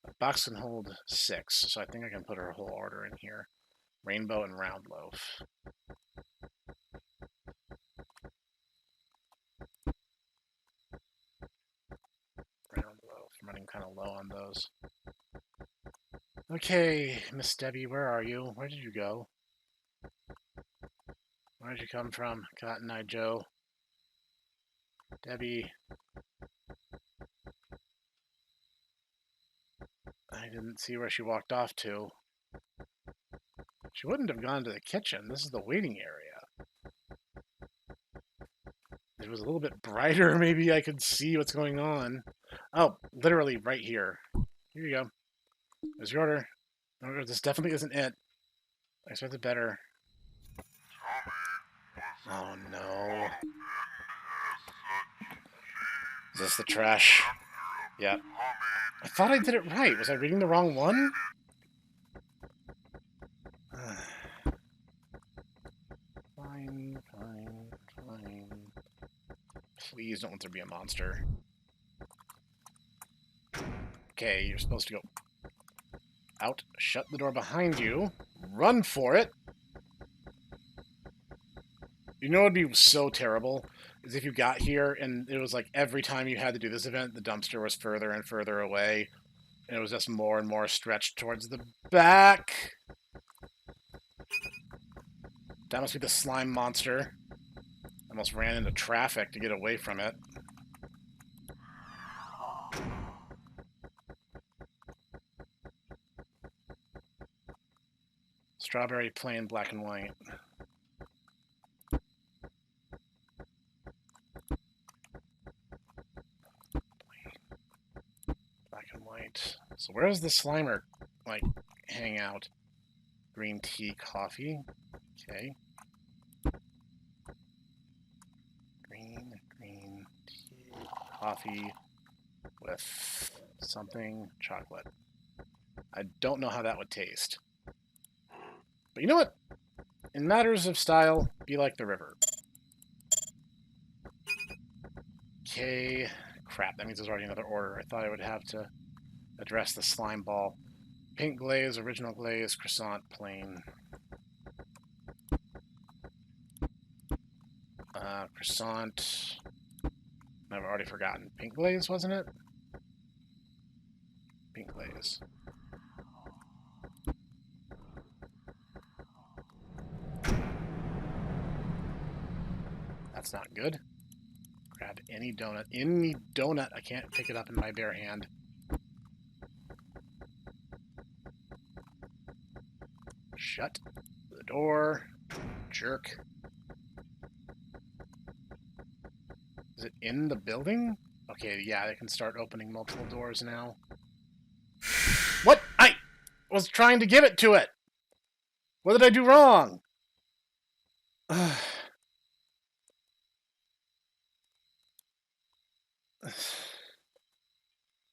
Speaker 1: A box can hold 6, so I think I can put her whole order in here. Rainbow and round loaf. Round loaf. I'm running kind of low on those. Okay, Miss Debbie, where are you? Where did you go? Where did you come from? Cotton Eye Joe. Debbie. I didn't see where she walked off to. She wouldn't have gone to the kitchen. This is the waiting area. If it was a little bit brighter, maybe I could see what's going on. Oh, literally right here. Here you go. There's your order. Oh, this definitely isn't it. I expected better. Oh no. Is this the trash? Yeah. I thought I did it right. Was I reading the wrong one? Fine. Please don't let there be a monster. Okay, you're supposed to go out, shut the door behind you, run for it. You know what would be so terrible? Is if you got here and it was like every time you had to do this event, the dumpster was further and further away, and it was just more and more stretched towards the back. That must be the slime monster. I almost ran into traffic to get away from it. Strawberry, plain, black and white. Black and white. So where's the Slimer, like, hang out? Green tea, coffee. Okay. Green tea, coffee with something, chocolate. I don't know how that would taste. But you know what? In matters of style, be like the river. Okay. Crap, that means there's already another order. I thought I would have to address the slime ball. Pink glaze, original glaze, croissant, plain. Croissant. I've already forgotten. Pink glaze, wasn't it? Pink glaze. That's not good. Grab any donut. Any donut. I can't pick it up in my bare hand. Shut the door. Jerk. Is it in the building? Okay, yeah, they can start opening multiple doors now. What? I was trying to give it to it! What did I do wrong?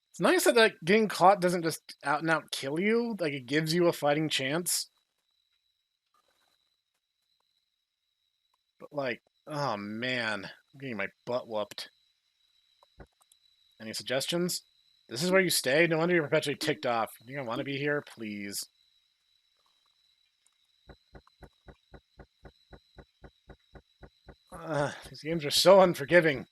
Speaker 1: It's nice that like, getting caught doesn't just out and out kill you. Like, it gives you a fighting chance. But, like, oh man. I'm getting my butt whooped. Any suggestions? This is where you stay? No wonder you're perpetually ticked off. You don't want to be here? Please. These games are so unforgiving.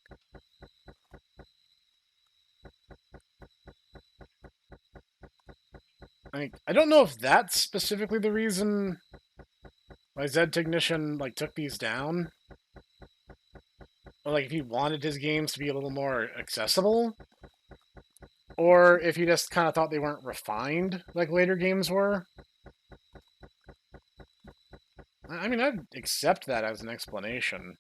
Speaker 1: I don't know if that's specifically the reason why Zed Technician like took these down. Or like if he wanted his games to be a little more accessible. Or if he just kind of thought they weren't refined like later games were. I mean, I'd accept that as an explanation.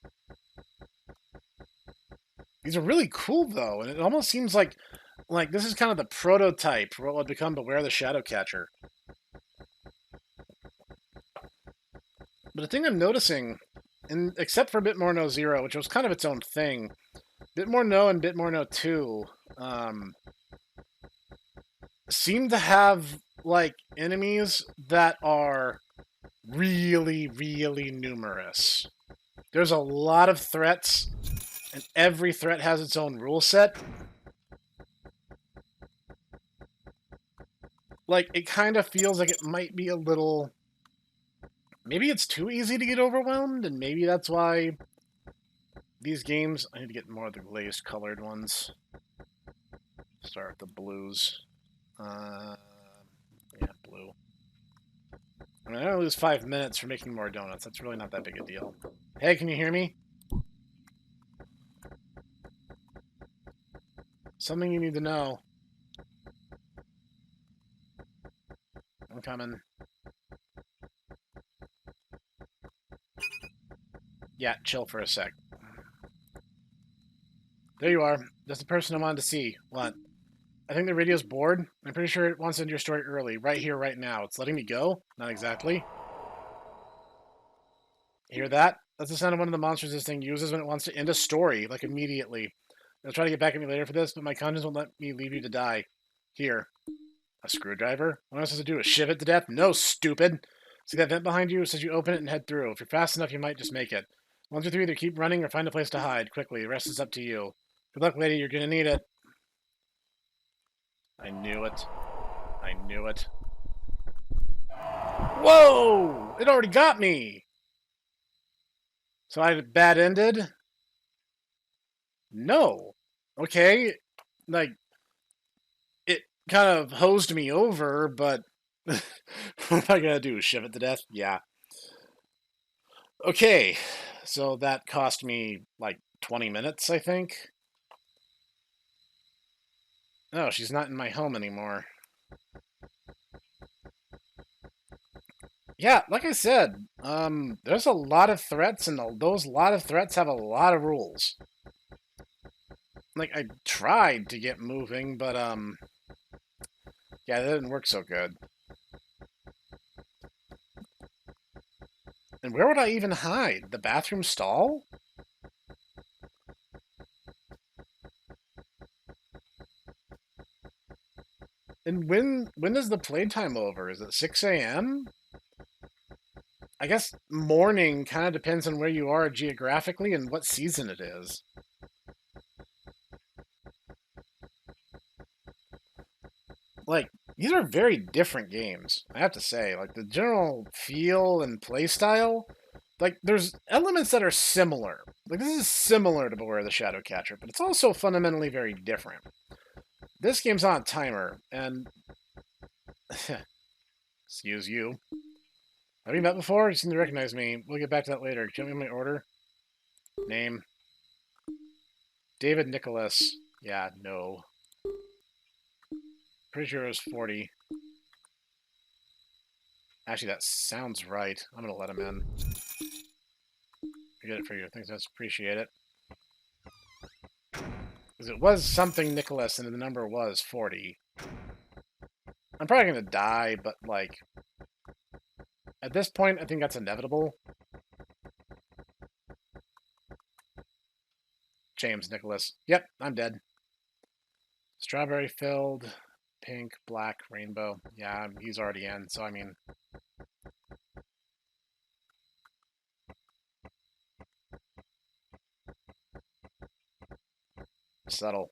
Speaker 1: These are really cool, though, and it almost seems like this is kind of the prototype for what would become Beware the Shadowcatcher. But the thing I'm noticing, and except for Bit More No Zero, which was kind of its own thing, Bit More No and Bit More No 2 seem to have like enemies that are really, really numerous. There's a lot of threats, and every threat has its own rule set. Like, it kind of feels like it might be a little... Maybe it's too easy to get overwhelmed, and maybe that's why these games... I need to get more of the glazed colored ones. Start with the blues. Yeah, blue. I mean, I only lose 5 minutes for making more donuts. That's really not that big a deal. Hey, can you hear me? Something you need to know. I'm coming. Yeah, chill for a sec. There you are. That's the person I wanted to see. What? I think the radio's bored. I'm pretty sure it wants to end your story early. Right here, right now. It's letting me go? Not exactly. Hear that? That's the sound of one of the monsters this thing uses when it wants to end a story, like immediately. They'll try to get back at me later for this, but my conscience won't let me leave you to die. Here. A screwdriver? What am I supposed to do? Shiv it to death? No, stupid! See that vent behind you? It says you open it and head through. If you're fast enough, you might just make it. Once you're through, either keep running or find a place to hide, quickly. The rest is up to you. Good luck, lady. You're gonna need it. I knew it. I knew it. Whoa! It already got me! So I bad ended? No. Okay. Like, it kind of hosed me over, but what am I gonna do? Shiv it to death? Yeah. Okay. So that cost me like 20 minutes, I think. Oh, she's not in my home anymore. Yeah, like I said, there's a lot of threats, and those lot of threats have a lot of rules. Like, I tried to get moving, but, yeah, that didn't work so good. And where would I even hide? The bathroom stall? And when is the playtime over? Is it 6 a.m.? I guess morning kind of depends on where you are geographically and what season it is. Like, these are very different games, I have to say. Like, the general feel and play style, like, there's elements that are similar. Like, this is similar to Beware the Shadowcatcher, but it's also fundamentally very different. This game's on a timer, and... Excuse you. Have you met before? You seem to recognize me. We'll get back to that later. Can you give me my order? Name? David Nicholas. Yeah, no. Pretty sure it was 40. Actually, that sounds right. I'm gonna let him in. I get it for you. Thanks, I appreciate it. Because it was something Nicholas, and the number was 40. I'm probably gonna die, but, like... At this point, I think that's inevitable. James Nicholas. Yep, I'm dead. Strawberry filled, pink, black, rainbow. Yeah, he's already in, so I mean... Subtle.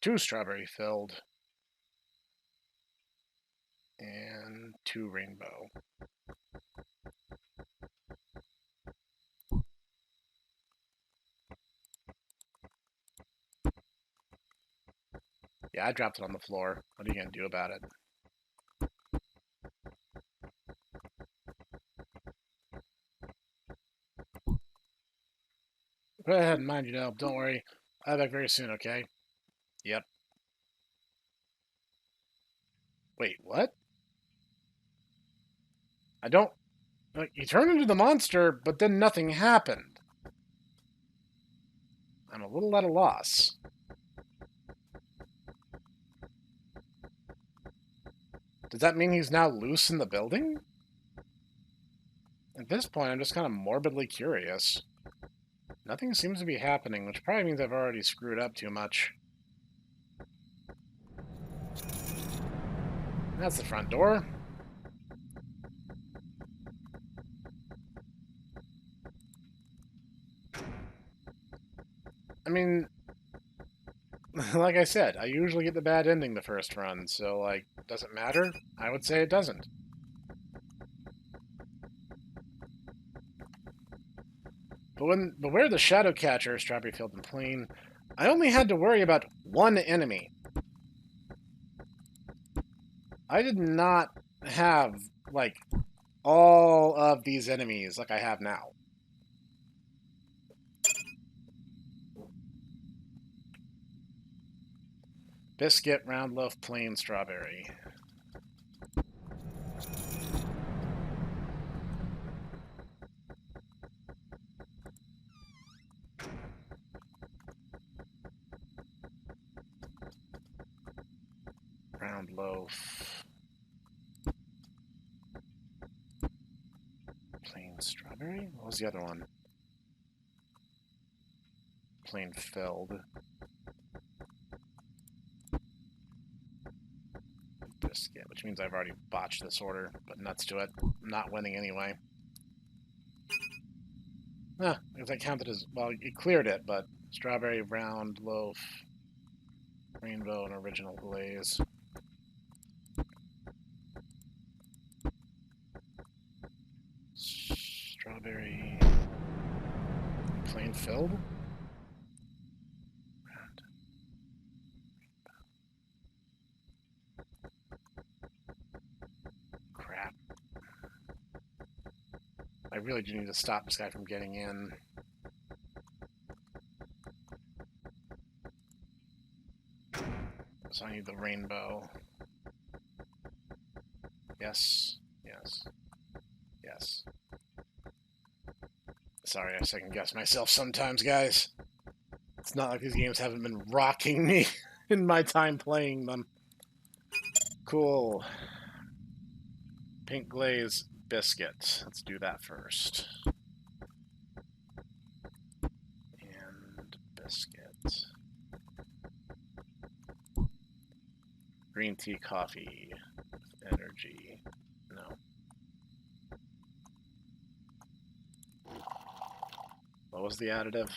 Speaker 1: Two strawberry filled. And two rainbow. Yeah, I dropped it on the floor. What are you gonna do about it? Go ahead and mind you know. Don't worry. I'll be back very soon, okay? Yep. Wait, what? I don't... Like, he turned into the monster, but then nothing happened. I'm a little at a loss. Does that mean he's now loose in the building? At this point, I'm just kind of morbidly curious. Nothing seems to be happening, which probably means I've already screwed up too much. That's the front door. I mean, like I said, I usually get the bad ending the first run, so, like, does it matter? I would say it doesn't. But where the Shadow Catcher, Strawberry Field and Plain, I only had to worry about one enemy. I did not have, like, all of these enemies like I have now. Biscuit, round loaf, plain, strawberry. Round loaf. Plain strawberry? What was the other one? Plain filled. Biscuit, which means I've already botched this order, but nuts to it. I'm not winning anyway. Because I counted as, well, it cleared it, but strawberry, round, loaf, rainbow, and original glaze. Strawberry, plain filled? Round. Crap. I really do need to stop this guy from getting in. So I need the rainbow. Yes. Yes. Yes. Sorry, I second guess myself sometimes, guys. It's not like these games haven't been rocking me in my time playing them. Cool. Pink glaze biscuit. Let's do that first. And biscuit. Green tea, coffee, energy. No. What was the additive?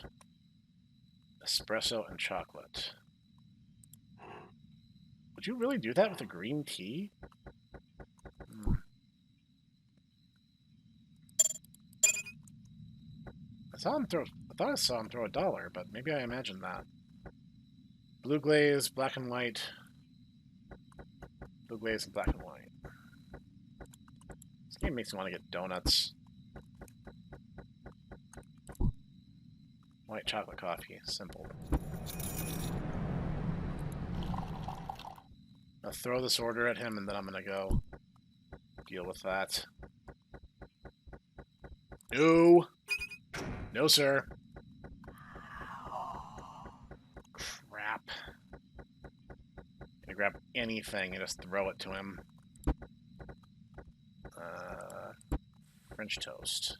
Speaker 1: Espresso and chocolate. Would you really do that with a green tea? I thought I saw him throw $1, but maybe I imagined that. Blue glaze, black and white. Blue glaze and black and white. This game makes me want to get donuts. White chocolate coffee, simple. I'll throw this order at him and then I'm gonna go deal with that. No! No, sir. Crap. I grab anything and just throw it to him. French toast.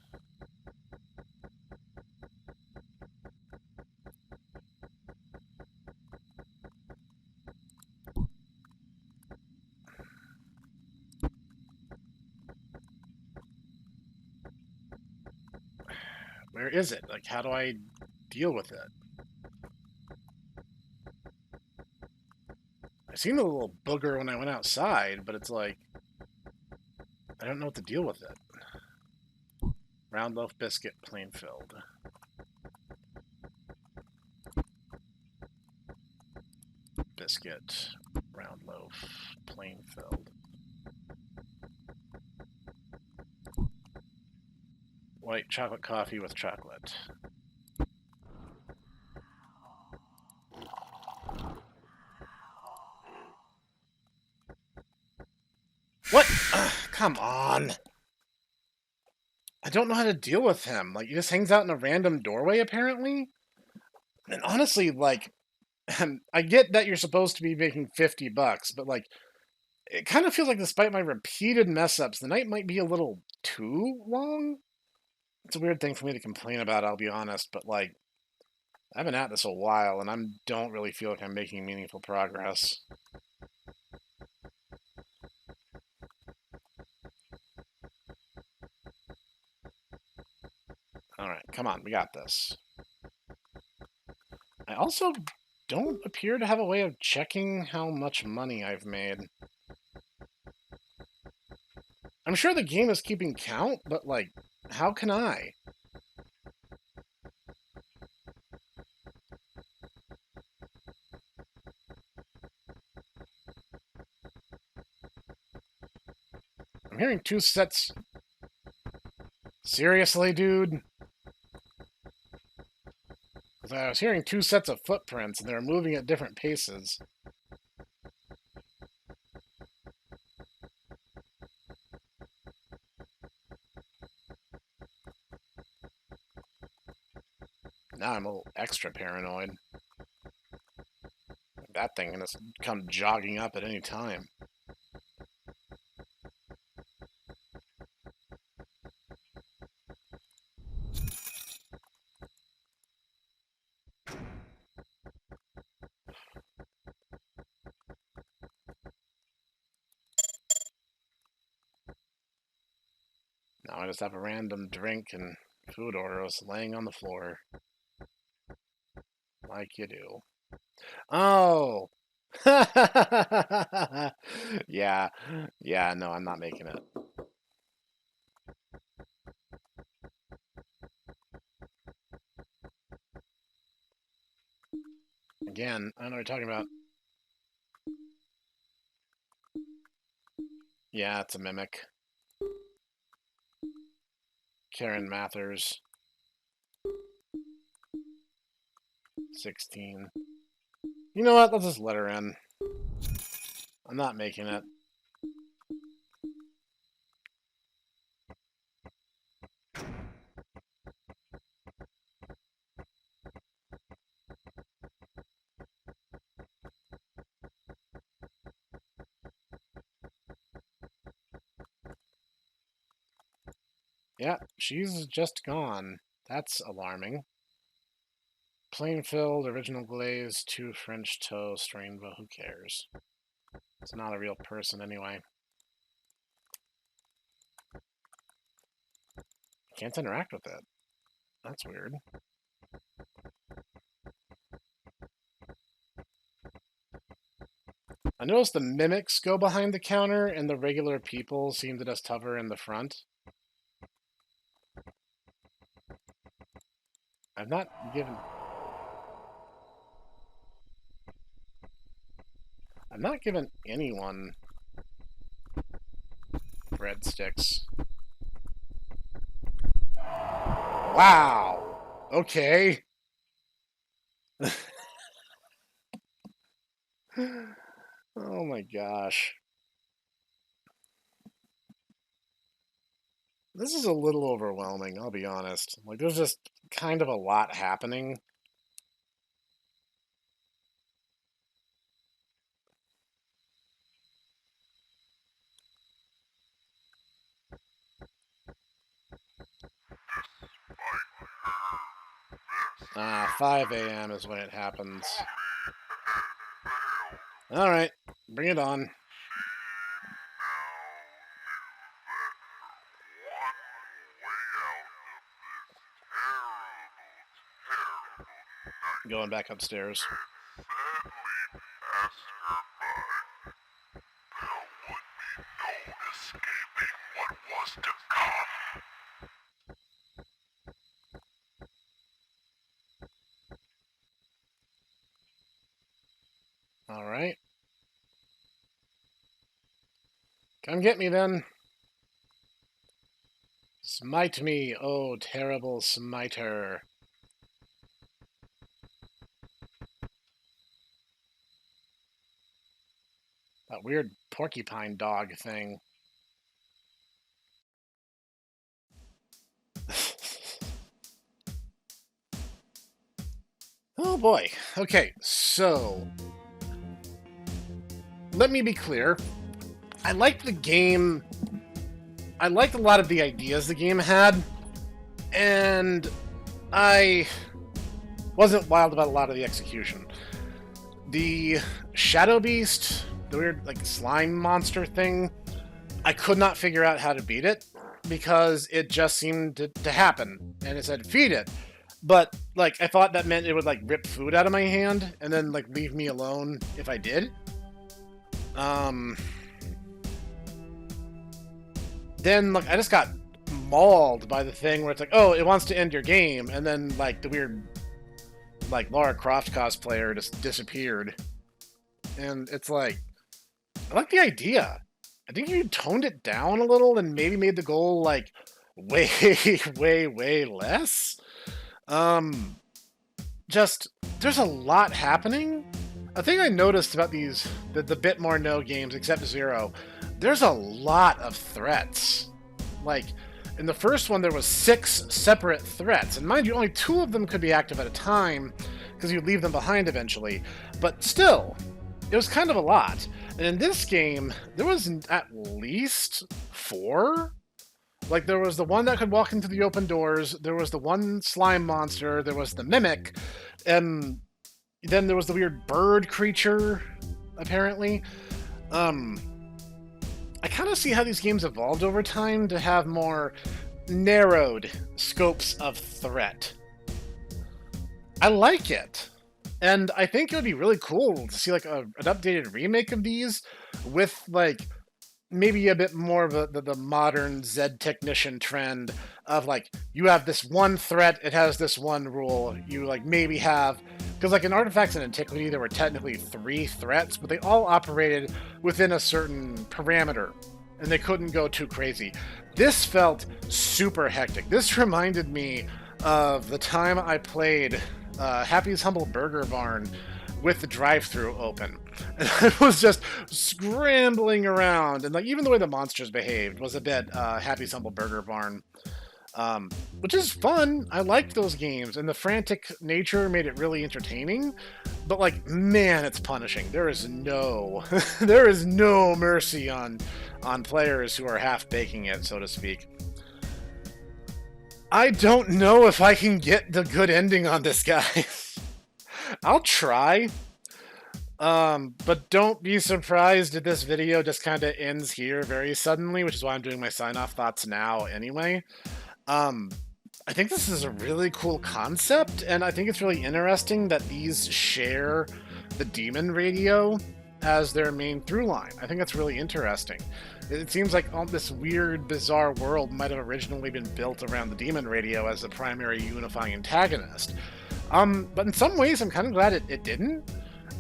Speaker 1: Where is it? Like, how do I deal with it? I seen the little booger when I went outside, but it's like, I don't know what to deal with it. Round loaf biscuit, plain filled. Biscuit, round loaf, plain filled. White chocolate coffee with chocolate. Come on. I don't know how to deal with him. Like, he just hangs out in a random doorway, apparently. And honestly, like, I get that you're supposed to be making $50, but like, it kind of feels like despite my repeated mess ups, the night might be a little too long. It's a weird thing for me to complain about, I'll be honest, but like, I've been at this a while and I don't really feel like I'm making meaningful progress. Alright, come on, we got this. I also don't appear to have a way of checking how much money I've made. I'm sure the game is keeping count, but like, how can I? I'm hearing two sets. Seriously, dude? I was hearing two sets of footprints and they were moving at different paces. Now I'm a little extra paranoid. That thing can just come jogging up at any time. Now I just have a random drink and food orders laying on the floor. Like you do. Oh! Yeah. Yeah, no, I'm not making it. Again, I don't know what you're talking about. Yeah, it's a mimic. Karen Mathers. 16. You know what? Let's just let her in. I'm not making it. Yeah, she's just gone. That's alarming. Plain filled, original glaze, 2 French toast, rainbow. Who cares? It's not a real person anyway. Can't interact with it. That's weird. I noticed the mimics go behind the counter and the regular people seem to just hover in the front. I've not given... I've not given anyone breadsticks. Wow! Okay. Oh my gosh. This is a little overwhelming, I'll be honest. Like, there's just kind of a lot happening. Ah, 5 a.m. is when it happens. Alright, bring it on. Going back upstairs. Alright. Come get me then. Smite me, oh terrible smiter. That weird porcupine dog thing. Oh boy. Okay, so let me be clear. I liked the game. I liked a lot of the ideas the game had, and I wasn't wild about a lot of the execution. The Shadow Beast, the weird like slime monster thing, I could not figure out how to beat it because it just seemed to happen, and it said feed it. But like I thought that meant it would like rip food out of my hand and then like leave me alone if I did. Um, then like I just got mauled by the thing where it's like, oh, it wants to end your game, and then like the weird like Lara Croft cosplayer just disappeared, and it's like I like the idea. I think you toned it down a little and maybe made the goal like way, way less. Um, just there's a lot happening. A thing I noticed about the bit more no games, except Zero, there's a lot of threats. Like in the first one, there was 6 separate threats, and mind you, only 2 of them could be active at a time because you'd leave them behind eventually. But still, it was kind of a lot. And in this game, there was at least 4. Like there was the one that could walk into the open doors, there was the one slime monster, there was the mimic, and then there was the weird bird creature, apparently. Um, I kind of see how these games evolved over time to have more narrowed scopes of threat. I like it. And I think it would be really cool to see like an updated remake of these with like maybe a bit more of the modern Zed technician trend of like you have this one threat, it has this one rule. You like maybe have because like in Artifacts and Antiquity there were technically 3 threats, but they all operated within a certain parameter and they couldn't go too crazy. This felt super hectic. This reminded me of the time I played Happy's Humble Burger Barn with the drive-through open. And I was just scrambling around, and like even the way the monsters behaved was a bit Happy's Humble Burger Barn, which is fun. I liked those games, and the frantic nature made it really entertaining. But like, man, it's punishing. There is no, there is no mercy on players who are half baking it, so to speak. I don't know if I can get the good ending on this, guy. I'll try. But don't be surprised if this video just kind of ends here very suddenly, which is why I'm doing my sign-off thoughts now anyway. Um, I think this is a really cool concept, and I think it's really interesting that these share the demon radio as their main through line. I think that's really interesting. It seems like this weird, bizarre world might have originally been built around the demon radio as the primary unifying antagonist. But in some ways, I'm kind of glad it didn't.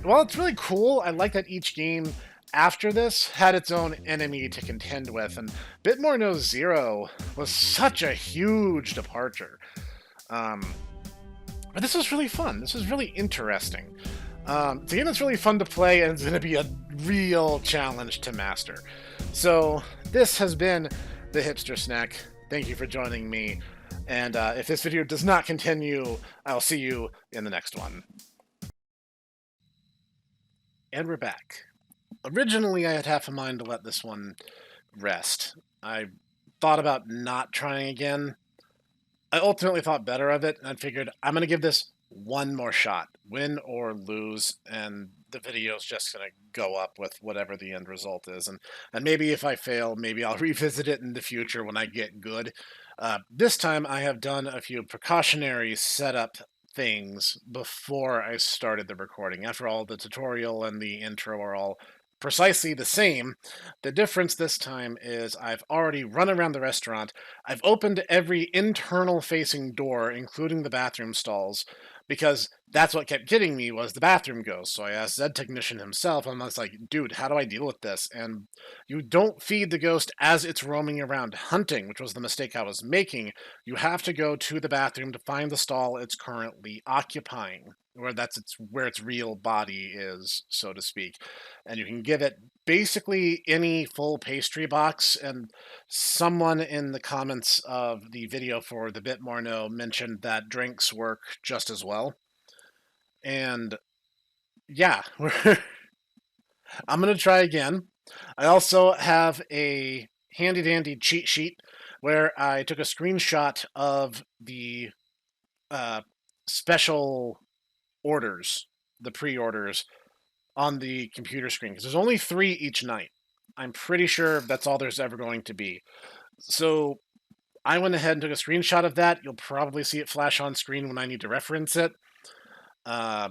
Speaker 1: Well, it's really cool. I like that each game after this had its own enemy to contend with, and Bit More No Zero was such a huge departure. Um, but this was really fun. This was really interesting. It's a game that's really fun to play, and it's going to be a real challenge to master. So, this has been the Hipster Snack. Thank you for joining me. And if this video does not continue, I'll see you in the next one. And we're back. Originally, I had half a mind to let this one rest. I thought about not trying again. I ultimately thought better of it, and I figured I'm going to give this one more shot, win or lose, and the video's just going to go up with whatever the end result is. And maybe if I fail, maybe I'll revisit it in the future when I get good. This time, I have done a few precautionary setup things before I started the recording. After all, the tutorial and the intro are all precisely the same. The difference this time is I've already run around the restaurant. I've opened every internal facing door, including the bathroom stalls, because that's what kept getting me was the bathroom ghost. So I asked Zed Technician himself, and I was like, dude, how do I deal with this? And you don't feed the ghost as it's roaming around hunting, which was the mistake I was making. You have to go to the bathroom to find the stall it's currently occupying, where its real body is, so to speak. And you can give it basically any full pastry box. And someone in the comments of the video for the Bit More No mentioned that drinks work just as well. And yeah, I'm gonna try again. I also have a handy dandy cheat sheet where I took a screenshot of the uh, special orders, the pre-orders on the computer screen because there's only 3 each night. I'm pretty sure that's all there's ever going to be. So I went ahead and took a screenshot of that. You'll probably see it flash on screen when I need to reference it. Uh,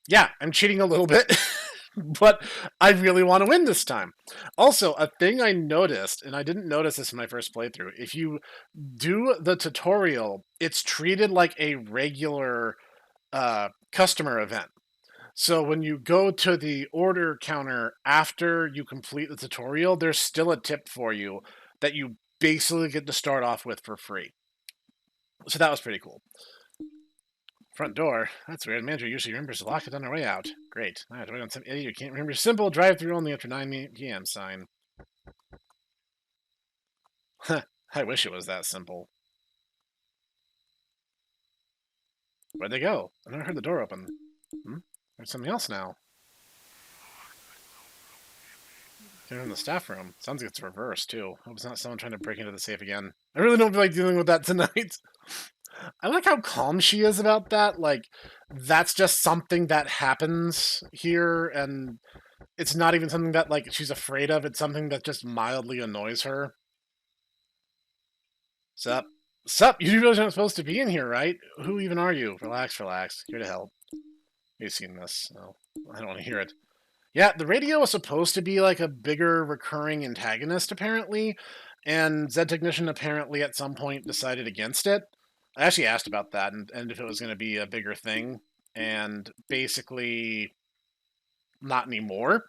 Speaker 1: yeah, I'm cheating a little bit, but I really want to win this time. Also, a thing I noticed, and I didn't notice this in my first playthrough, if you do the tutorial, it's treated like a regular customer event. So when you go to the order counter after you complete the tutorial, there's still a tip for you that you basically get to start off with for free. So that was pretty cool. Front door. That's weird. Manager usually remembers to lock it on our way out. Great. I have to wait on some idiot who can't remember simple drive-through only after 9 p.m. sign. I wish it was that simple. Where'd they go? I never heard the door open. There's something else now. They're in the staff room. Sounds like it's reversed, too. Hope it's not someone trying to break into the safe again. I really don't feel like dealing with that tonight. I like how calm she is about that. Like, that's just something that happens here, and it's not even something that, like, she's afraid of. It's something that just mildly annoys her. Sup? Sup? You really aren't supposed to be in here, right? Who even are you? Relax, relax. Here to help. You've seen this. No, I don't want to hear it. Yeah, the radio was supposed to be like a bigger recurring antagonist, apparently, and Zed Technician apparently at some point decided against it. I actually asked about that and if it was going to be a bigger thing, and basically not anymore.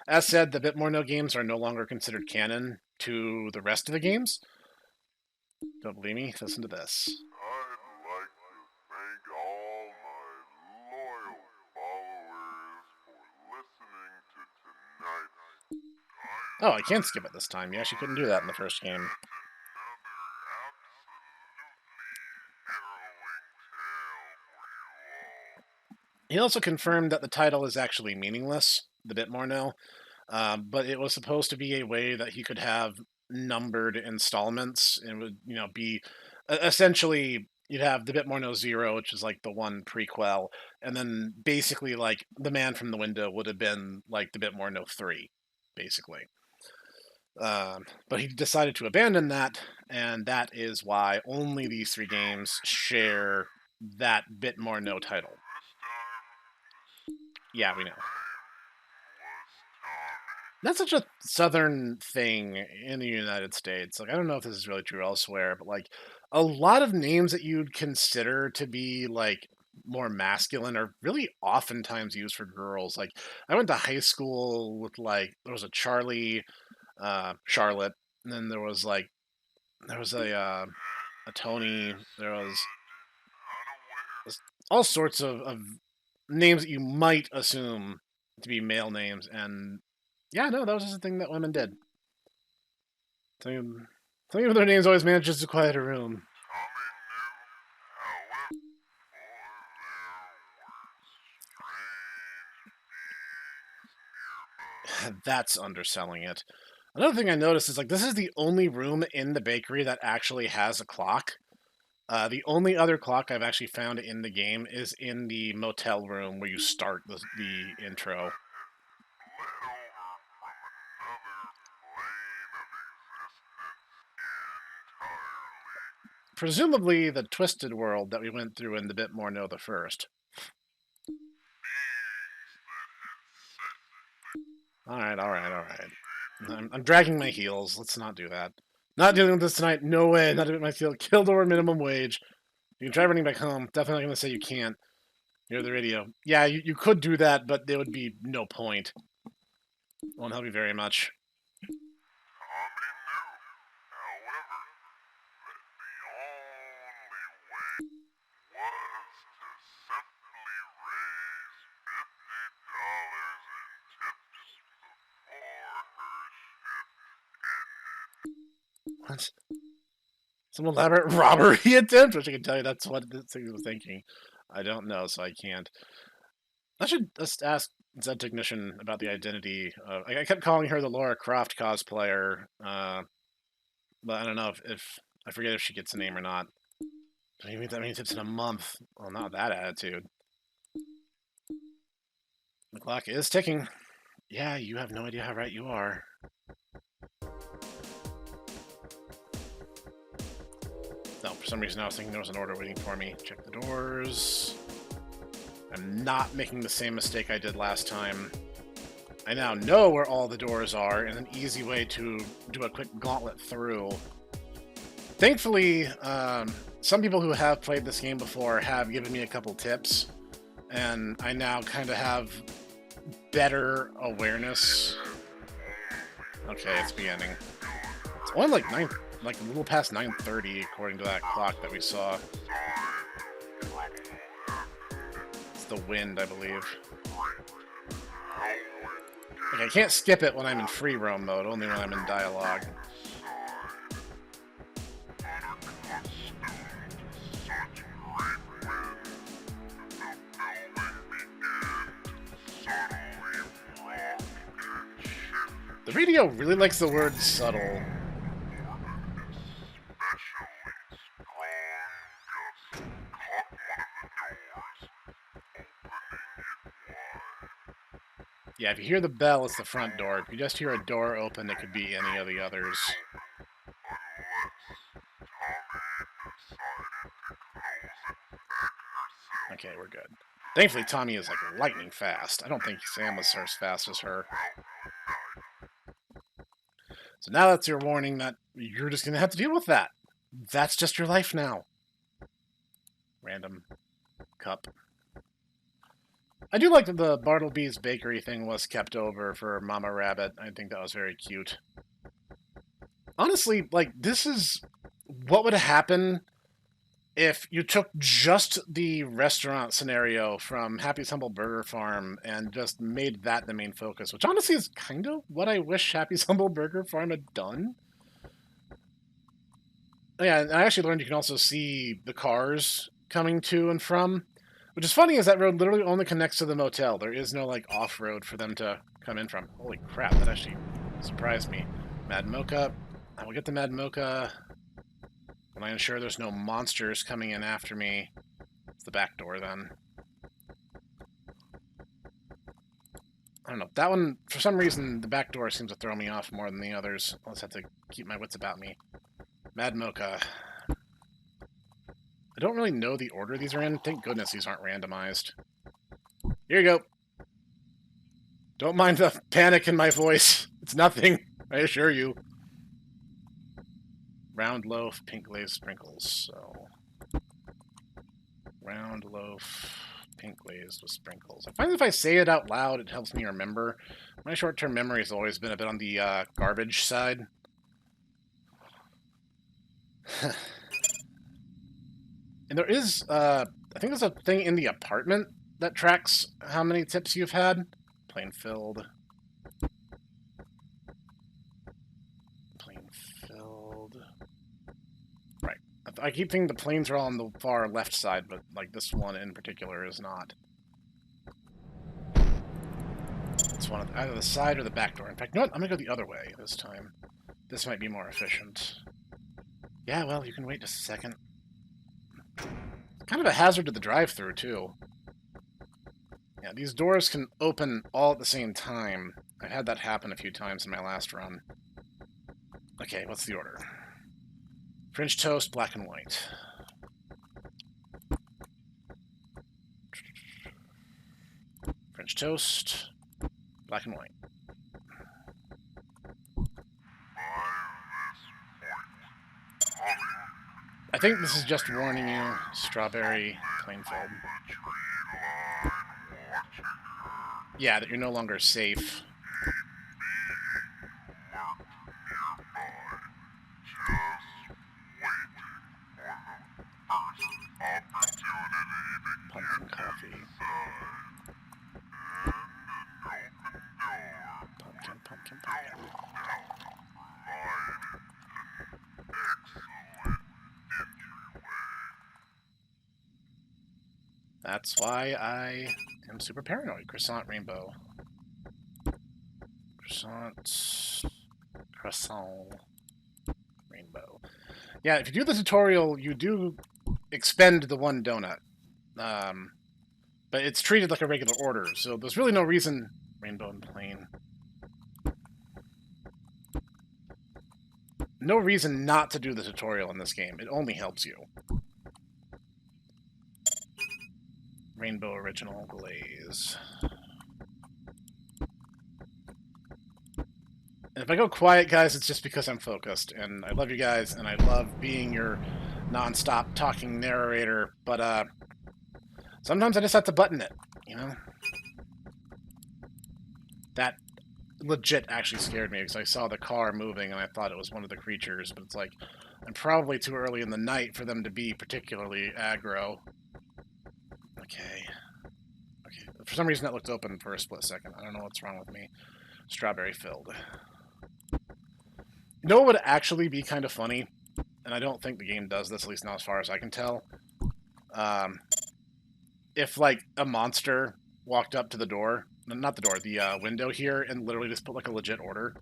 Speaker 1: As said, the Bit More No games are no longer considered canon to the rest of the games. Don't believe me? Listen to this.
Speaker 2: I'd like to thank all my loyal followers for listening to tonight's
Speaker 1: Oh, I can skip it this time. You actually couldn't do that in the first game.
Speaker 2: another absolutely harrowing tale for you all.
Speaker 1: He also confirmed that the title is actually meaningless, the Bit More No, but it was supposed to be a way that he could have numbered installments and would, be essentially you'd have the Bit More No Zero, which is like the one prequel, and then basically like the Man from the Window would have been like the Bit More No 3, basically. But he decided to abandon that, and that is why only these 3 games share that Bit More No title. Yeah, we know. That's such a southern thing in the United States. Like, I don't know if this is really true elsewhere, but like a lot of names that you'd consider to be like more masculine are really oftentimes used for girls. Like, I went to high school with like there was a Charlie, Charlotte, and then there was a Tony. There was all sorts of names that you might assume to be male names, and yeah, no, that was just a thing that women did. Some of their names always manages to quiet a room. That's underselling it. Another thing I noticed is like this is the only room in the bakery that actually has a clock. The only other clock I've actually found in the game is in the motel room where you start the intro. Presumably the twisted world that we went through in the Bit More No the first. Alright, alright, alright. I'm dragging my heels. Let's not do that. Not dealing with this tonight. No way. Not doing my feel killed over minimum wage. You can try running back home. Definitely not going to say you can't. Hear the radio. Yeah, you could do that, but there would be no point. Won't help you very much. What? Some elaborate robbery attempt? Which I can tell you that's what this thing was thinking. I don't know, so I can't. I should just ask Zed Technician about the identity. I kept calling her the Laura Croft cosplayer, but I don't know if I forget if she gets a name or not. Do you mean that many tips in a month? Well, not that attitude. The clock is ticking. Yeah, you have no idea how right you are. No, for some reason I was thinking there was an order waiting for me. Check the doors. I'm not making the same mistake I did last time. I now know where all the doors are and an easy way to do a quick gauntlet through. Thankfully, some people who have played this game before have given me a couple tips, and I now kind of have better awareness. Okay, it's beginning. It's only like a little past 9:30 according to that clock that we saw. It's the wind, I believe. Like, I can't skip it when I'm in free roam mode, only when I'm in dialogue. The radio really likes the word subtle. Yeah, if you hear the bell, it's the front door. If you just hear a door open, it could be any of the others. Okay, we're good. Thankfully, Tommy is like lightning fast. I don't think Sam was as fast as her. So now that's your warning that you're just going to have to deal with that. That's just your life now. Random cup. I do like that the Bartleby's Bakery thing was kept over for Mama Rabbit. I think that was very cute. Honestly, like, this is what would happen if you took just the restaurant scenario from Happy's Humble Burger Farm and just made that the main focus, which honestly is kind of what I wish Happy's Humble Burger Farm had done. Yeah, and I actually learned you can also see the cars coming to and from, which is funny is that road literally only connects to the motel. There is no, like, off-road for them to come in from. Holy crap, that actually surprised me. Mad Mocha. I will get the Mad Mocha when I ensure there's no monsters coming in after me. It's the back door, then. I don't know. That one, for some reason, the back door seems to throw me off more than the others. I'll just have to keep my wits about me. Mad Mocha. I don't really know the order these are in. Thank goodness these aren't randomized. Here you go. Don't mind the panic in my voice. It's nothing, I assure you. Round loaf, pink glazed sprinkles. So, round loaf, pink glazed with sprinkles. I find that if I say it out loud, it helps me remember. My short-term memory has always been a bit on the garbage side. And there is, I think there's a thing in the apartment that tracks how many tips you've had. Plain filled. Plain filled. Right. I keep thinking the planes are all on the far left side, but like this one in particular is not. It's one of either the side or the back door. In fact, you know what? I'm gonna go the other way this time. This might be more efficient. Yeah, well, you can wait just a second. Kind of a hazard to the drive-thru too. Yeah, these doors can open all at the same time. I've had that happen a few times in my last run. Okay, what's the order? French toast, black and white. French toast, black and white. I think this is just warning you. Strawberry, plain filled. Yeah, that you're no longer safe. Pumpkin coffee. Pumpkin. That's why I am super paranoid. Croissant rainbow. Croissant rainbow. Yeah, if you do the tutorial, you do expend the one donut. But it's treated like a regular order, so there's really no reason... Rainbow and plain. No reason not to do the tutorial in this game. It only helps you. Rainbow original glaze. And if I go quiet, guys, it's just because I'm focused. And I love you guys, and I love being your non-stop talking narrator. But, sometimes I just have to button it, you know? That legit actually scared me because I saw the car moving and I thought it was one of the creatures, but it's like, I'm probably too early in the night for them to be particularly aggro. Okay. For some reason that looked open for a split second. I don't know what's wrong with me. Strawberry filled. You know what would actually be kind of funny? And I don't think the game does this, at least not as far as I can tell. If, like, a monster walked up to the door, not the door, the window here, and literally just put, like, a legit order.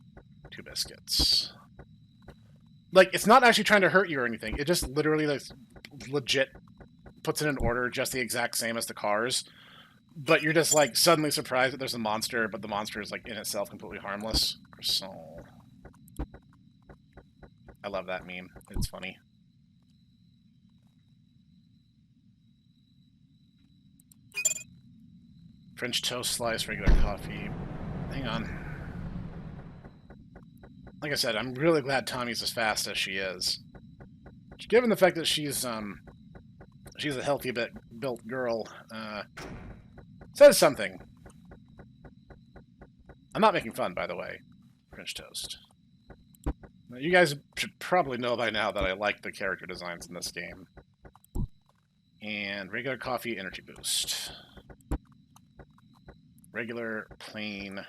Speaker 1: 2 biscuits. Like, it's not actually trying to hurt you or anything. It just literally, like, legit puts in an order just the exact same as the cars. But you're just, like, suddenly surprised that there's a monster, but the monster is, like, in itself completely harmless. Croissant. I love that meme. It's funny. French toast slice, regular coffee. Hang on. Like I said, I'm really glad Tommy's as fast as she is. Given the fact that she's a healthy built girl, says something. I'm not making fun, by the way. French toast. You guys should probably know by now that I like the character designs in this game. And regular coffee, energy boost. Regular, plain,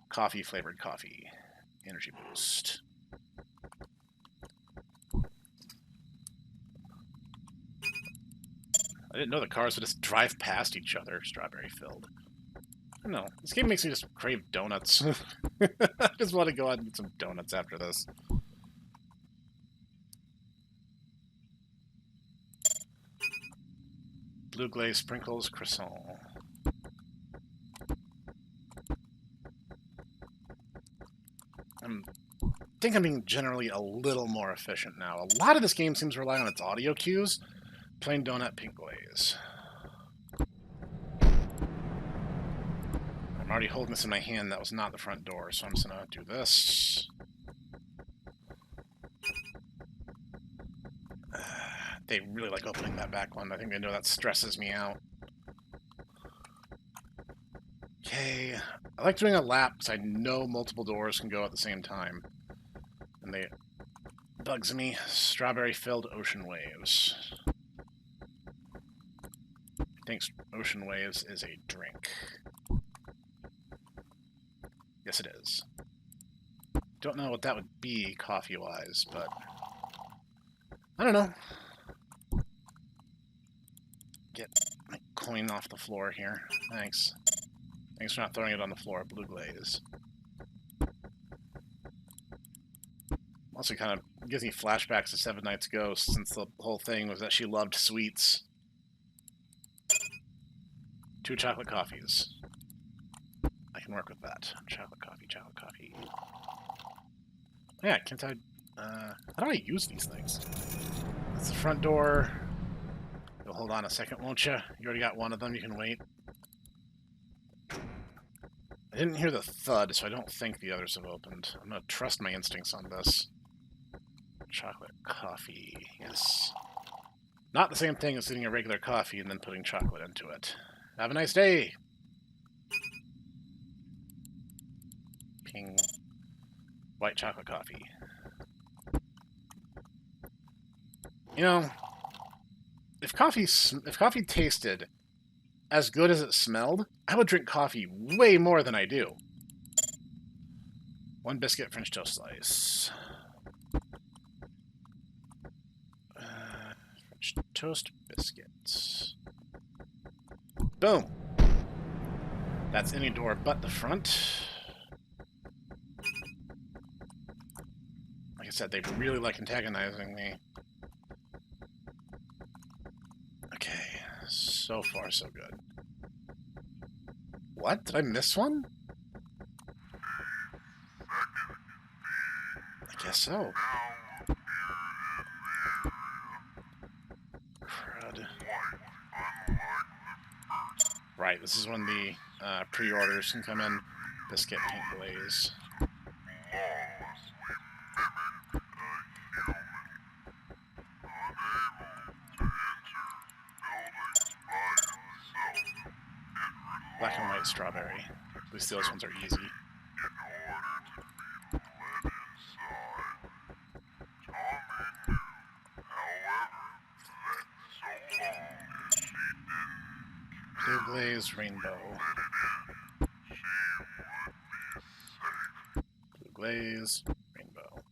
Speaker 1: coffee-flavored coffee, energy boost. I didn't know the cars would just drive past each other, strawberry filled. I don't know. This game makes me just crave donuts. I just want to go out and get some donuts after this. Blue glaze sprinkles, croissant. I think I'm being generally a little more efficient now. A lot of this game seems to rely on its audio cues. Plain donut, pink glaze. I'm already holding this in my hand. That was not the front door, so I'm just gonna do this. They really like opening that back one. I think they know that stresses me out. Okay. I like doing a lap because I know multiple doors can go at the same time. And they... bugs me. Strawberry-filled ocean waves. I think ocean waves is a drink. Yes, it is. Don't know what that would be coffee-wise, but... I don't know. Get my coin off the floor here. Thanks. Thanks for not throwing it on the floor. Blue glaze. Also kind of gives me flashbacks to Seven Nights Ghost, since the whole thing was that she loved sweets. 2 chocolate coffees. I can work with that. Chocolate coffee, chocolate coffee. Yeah, can't I... how do I use these things? That's the front door. You'll hold on a second, won't you? You already got one of them, you can wait. I didn't hear the thud, so I don't think the others have opened. I'm gonna trust my instincts on this. Chocolate coffee, yes. Not the same thing as getting a regular coffee and then putting chocolate into it. Have a nice day! Ping. White chocolate coffee. You know, if coffee tasted as good as it smelled, I would drink coffee way more than I do. 1 biscuit French toast slice. French toast biscuits. Boom! That's any door but the front. Like I said, they really like antagonizing me. Okay, so far so good. What? Did I miss one? I guess so. Crud. Right, this is when the pre-orders can come in. Biscuit paint glaze. Black and white strawberry. At least those ones are easy. Blue glaze rainbow. Blue glaze rainbow.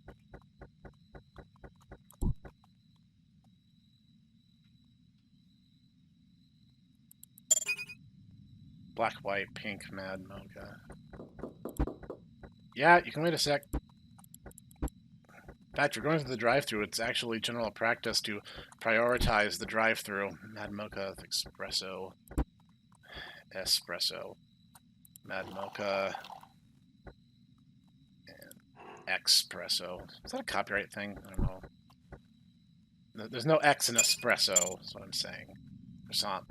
Speaker 1: Black, white, pink, mad mocha. Yeah, you can wait a sec. In fact, you're going to the drive-thru. It's actually general practice to prioritize the drive-thru. Mad mocha with espresso. Espresso. Mad mocha. And espresso. Is that a copyright thing? I don't know. There's no X in espresso, is what I'm saying. Croissant.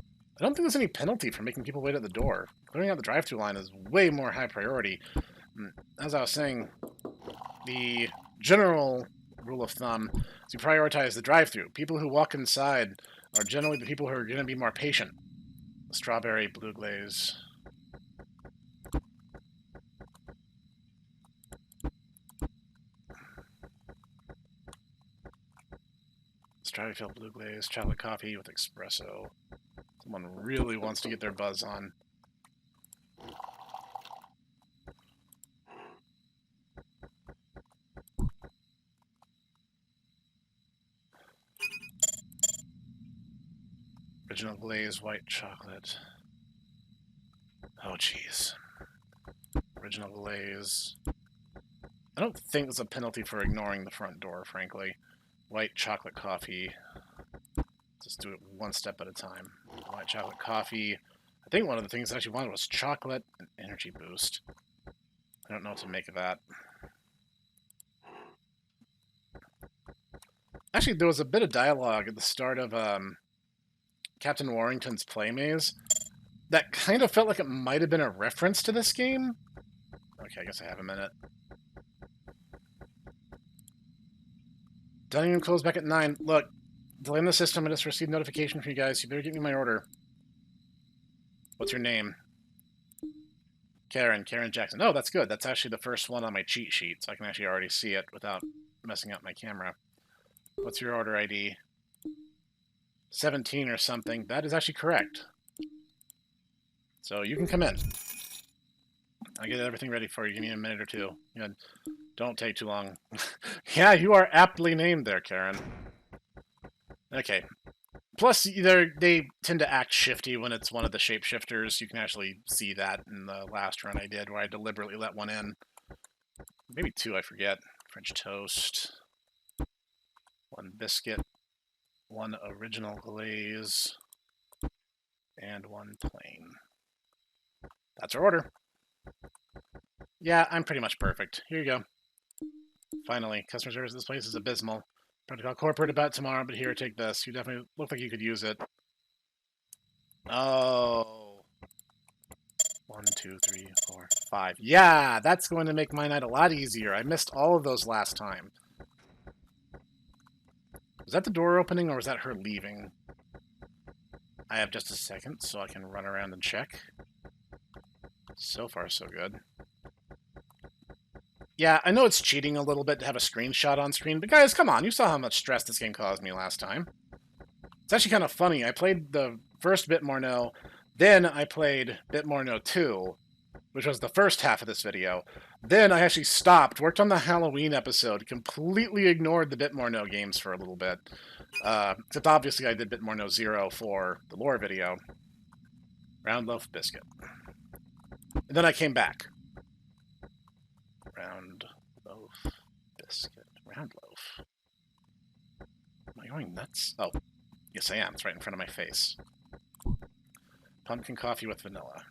Speaker 1: I don't think there's any penalty for making people wait at the door. Clearing out the drive-thru line is way more high priority. As I was saying, the general rule of thumb is you prioritize the drive-thru. People who walk inside are generally the people who are going to be more patient. Strawberry, blue glaze. Strawberry filled blue glaze, chocolate coffee with espresso. Someone really wants to get their buzz on. Original glaze, white chocolate. Oh, jeez. Original glaze. I don't think there's a penalty for ignoring the front door, frankly. White chocolate coffee. Just do it one step at a time. White chocolate coffee. I think one of the things I actually wanted was chocolate and energy boost. I don't know what to make of that. Actually, there was a bit of dialogue at the start of Captain Warrington's Play Maze that kind of felt like it might have been a reference to this game. Okay, I guess I have a minute. Dining room closed back at 9. Look, delaying the system. I just received notification from you guys. You better get me my order. What's your name? Karen Jackson. Oh, that's good. That's actually the first one on my cheat sheet, so I can actually already see it without messing up my camera. What's your order ID? 17 or something. That is actually correct. So you can come in. I'll get everything ready for you. Give me a minute or two. Don't take too long. Yeah, you are aptly named there, Karen. Okay. Plus, they tend to act shifty when it's one of the shapeshifters. You can actually see that in the last run I did, where I deliberately let one in. Maybe two, I forget. French toast. One biscuit. One original glaze. And one plain. That's our order. Yeah, I'm pretty much perfect. Here you go. Finally, customer service at this place is abysmal. Protocol corporate about tomorrow, but here, take this. You definitely look like you could use it. Oh. 1, 2, 3, 4, 5. Yeah, that's going to make my night a lot easier. I missed all of those last time. Was that the door opening, or was that her leaving? I have just a second, so I can run around and check. So far, so good. Yeah, I know it's cheating a little bit to have a screenshot on screen, but guys, come on, you saw how much stress this game caused me last time. It's actually kind of funny. I played the first Bit More No, then I played Bit More No 2, which was the first half of this video. Then I actually stopped, worked on the Halloween episode, completely ignored the Bit More No games for a little bit. Except obviously I did Bit More No 0 for the lore video. Round loaf biscuit. And then I came back. Round loaf biscuit. Round loaf. Am I going nuts? Oh, yes I am. It's right in front of my face. Pumpkin coffee with vanilla.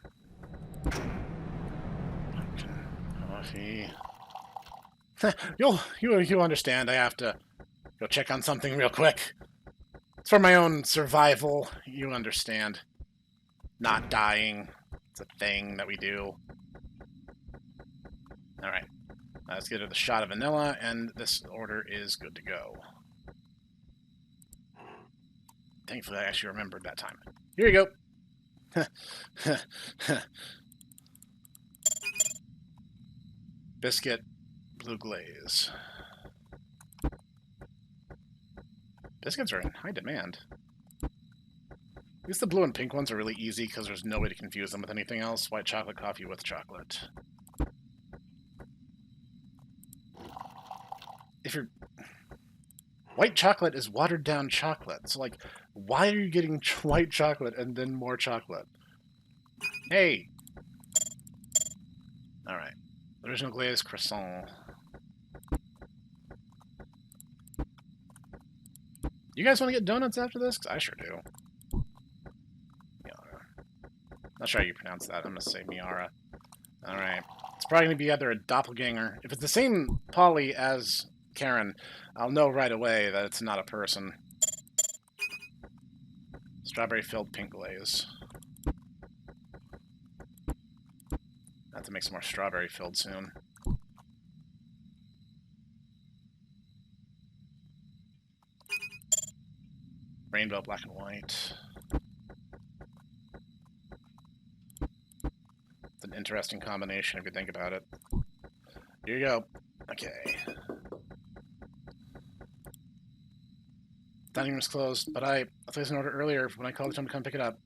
Speaker 1: Pumpkin coffee. You understand. I have to go check on something real quick. It's for my own survival. You understand. Not dying. It's a thing that we do. All right. Let's get to the shot of vanilla, and this order is good to go. Thankfully, I actually remembered that time. Here you go. Biscuit, blue glaze. Biscuits are in high demand. At least the blue and pink ones are really easy because there's no way to confuse them with anything else. White chocolate coffee with chocolate. If you're... White chocolate is watered down chocolate. So, like, why are you getting white chocolate and then more chocolate? Hey! Alright. Original glazed croissant. You guys want to get donuts after this? 'Cause I sure do. Miara. Not sure how you pronounce that. I'm going to say Miara. Alright. It's probably going to be either a doppelganger. If it's the same Polly as Karen, I'll know right away that it's not a person. Strawberry-filled pink glaze. I have to make some more strawberry-filled soon. Rainbow, black and white. It's an interesting combination if you think about it. Here you go. Okay. Dining room's closed, but I placed an order earlier when I called the time to come pick it up.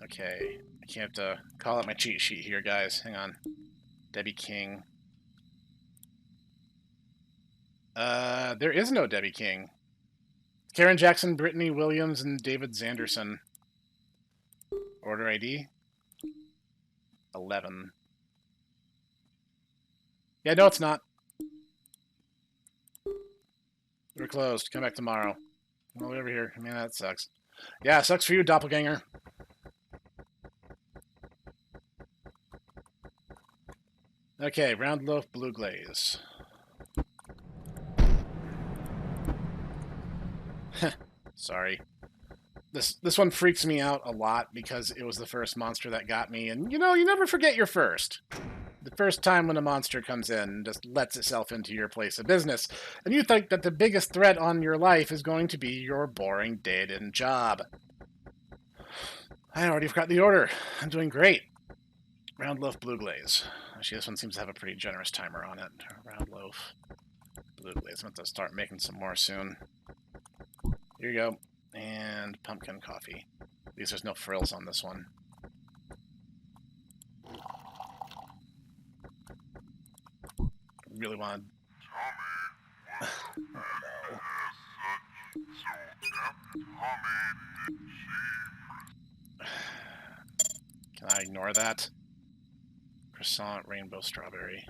Speaker 1: Okay. I can't have to call out my cheat sheet here, guys. Hang on. Debbie King. There is no Debbie King. Karen Jackson, Brittany Williams, and David Zanderson. Order ID? 11. Yeah, no, it's not. We're closed. Come back tomorrow. Well, over here. I mean, that sucks. Yeah, sucks for you, doppelganger. Okay, round loaf, blue glaze. Sorry. This one freaks me out a lot because it was the first monster that got me, and you know, you never forget your first. The first time when a monster comes in and just lets itself into your place of business, and you think that the biggest threat on your life is going to be your boring dead-end job. I already forgot the order. I'm doing great. Round loaf, blue glaze. Actually, this one seems to have a pretty generous timer on it. Round loaf, blue glaze. I'm going to start making some more soon. Here you go. And pumpkin coffee. At least there's no frills on this one. Really want to... Oh, no. Can I ignore that? Croissant, rainbow, strawberry.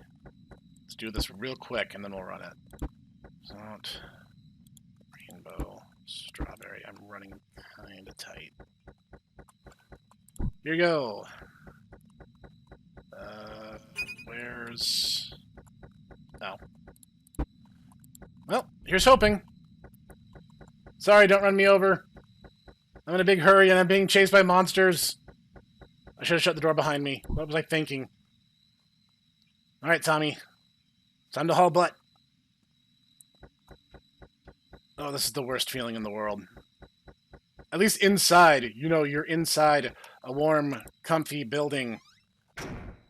Speaker 1: Let's do this real quick and then we'll run it. Croissant, rainbow, strawberry. I'm running kind of tight. Here you go. Where's... Oh. Well, here's hoping. Sorry, don't run me over. I'm in a big hurry and I'm being chased by monsters. I should have shut the door behind me. What was I thinking? Alright, Tommy. Time to haul butt. Oh, this is the worst feeling in the world. At least inside. You know, you're inside a warm, comfy building.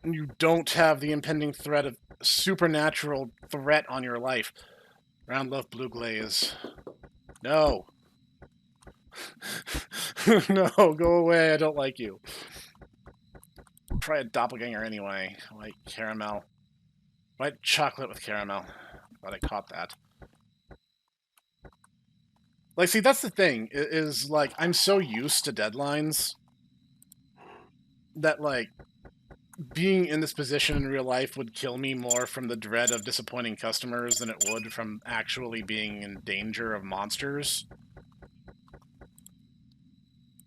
Speaker 1: And you don't have the impending threat of supernatural threat on your life. Round loaf, blue glaze. No. No, go away. I don't like you. Try a doppelganger anyway. White caramel. White chocolate with caramel. Glad I caught that. Like, see, that's the thing, is, like, I'm so used to deadlines that, like, being in this position in real life would kill me more from the dread of disappointing customers than it would from actually being in danger of monsters.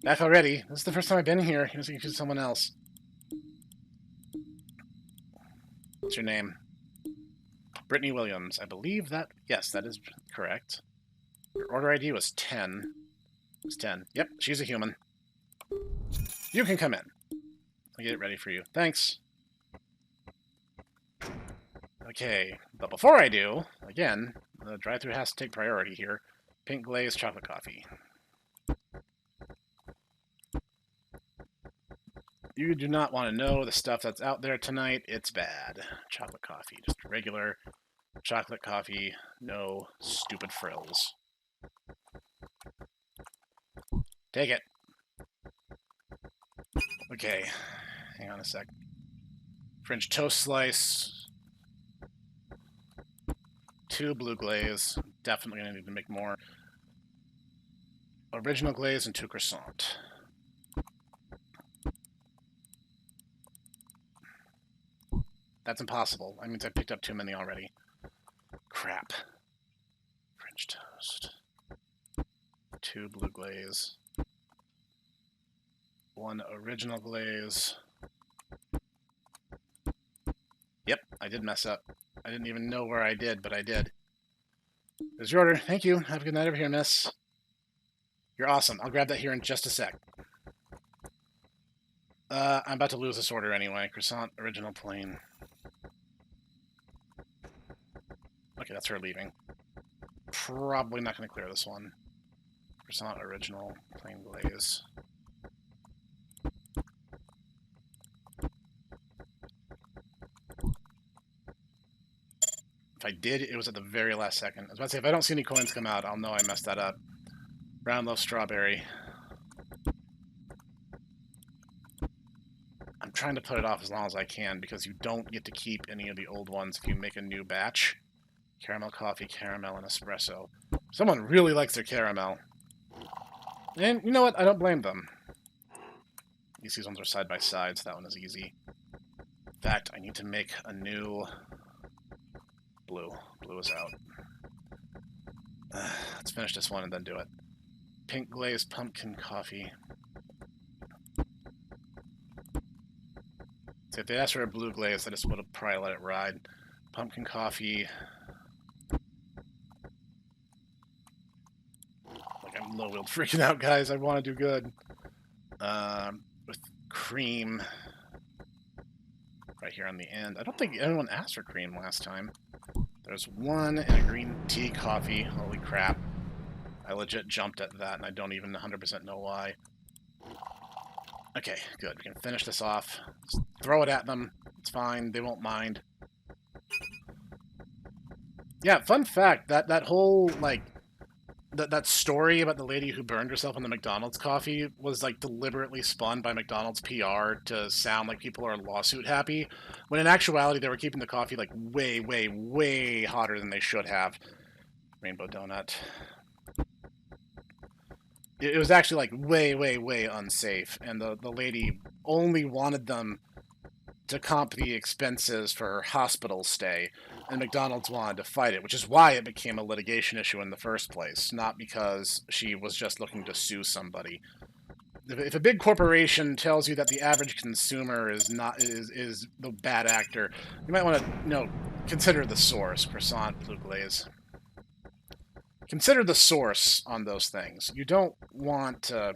Speaker 1: Back already. This is the first time I've been here. He was confused with someone else. What's your name? Brittany Williams. I believe that... Yes, that is correct. Your order ID was 10. It's 10. Yep, she's a human. You can come in. I'll get it ready for you. Thanks. Okay, but before I do, again, the drive-thru has to take priority here. Pink glazed chocolate coffee. You do not want to know the stuff that's out there tonight. It's bad. Chocolate coffee. Just regular chocolate coffee. No stupid frills. Take it. Okay. Hang on a sec. French toast slice. 2 blue glaze. Definitely gonna need to make more. Original glaze and 2 croissant. That's impossible. That means I picked up too many already. Crap. French toast. 2 blue glaze. 1 original glaze. Yep, I did mess up. I didn't even know where I did, but I did. There's your order. Thank you. Have a good night over here, miss. You're awesome. I'll grab that here in just a sec. I'm about to lose this order anyway. Croissant, original, plain. Okay, that's her leaving. Probably not going to clear this one. Croissant, original, plain glaze. If I did, it was at the very last second. I was about to say, if I don't see any coins come out, I'll know I messed that up. Brown loaf strawberry. I'm trying to put it off as long as I can because you don't get to keep any of the old ones if you make a new batch. Caramel coffee, caramel, and espresso. Someone really likes their caramel. And you know what? I don't blame them. These ones are side by side, so that one is easy. In fact, I need to make a new blue. Blue is out. Let's finish this one and then do it. Pink glazed pumpkin coffee. So if they asked for a blue glaze, I just would have probably let it ride. Pumpkin coffee. Like, I'm low-wheeled freaking out, guys. I want to do good. With cream. Right here on the end. I don't think anyone asked for cream last time. There's 1 in a green tea coffee. Holy crap. I legit jumped at that, and I don't even 100% know why. Okay, good. We can finish this off. Just throw it at them. It's fine. They won't mind. Yeah, fun fact, that whole, like, that story about the lady who burned herself on the McDonald's coffee was, like, deliberately spun by McDonald's PR to sound like people are lawsuit happy, when in actuality they were keeping the coffee, like, way, way, way hotter than they should have. Rainbow donut. It was actually, like, way, way, way unsafe, and the lady only wanted them to comp the expenses for her hospital stay, and McDonald's wanted to fight it, which is why it became a litigation issue in the first place, not because she was just looking to sue somebody. If a big corporation tells you that the average consumer is the bad actor, you might want to, consider the source. Croissant, blue glaze. Consider the source on those things. You don't want to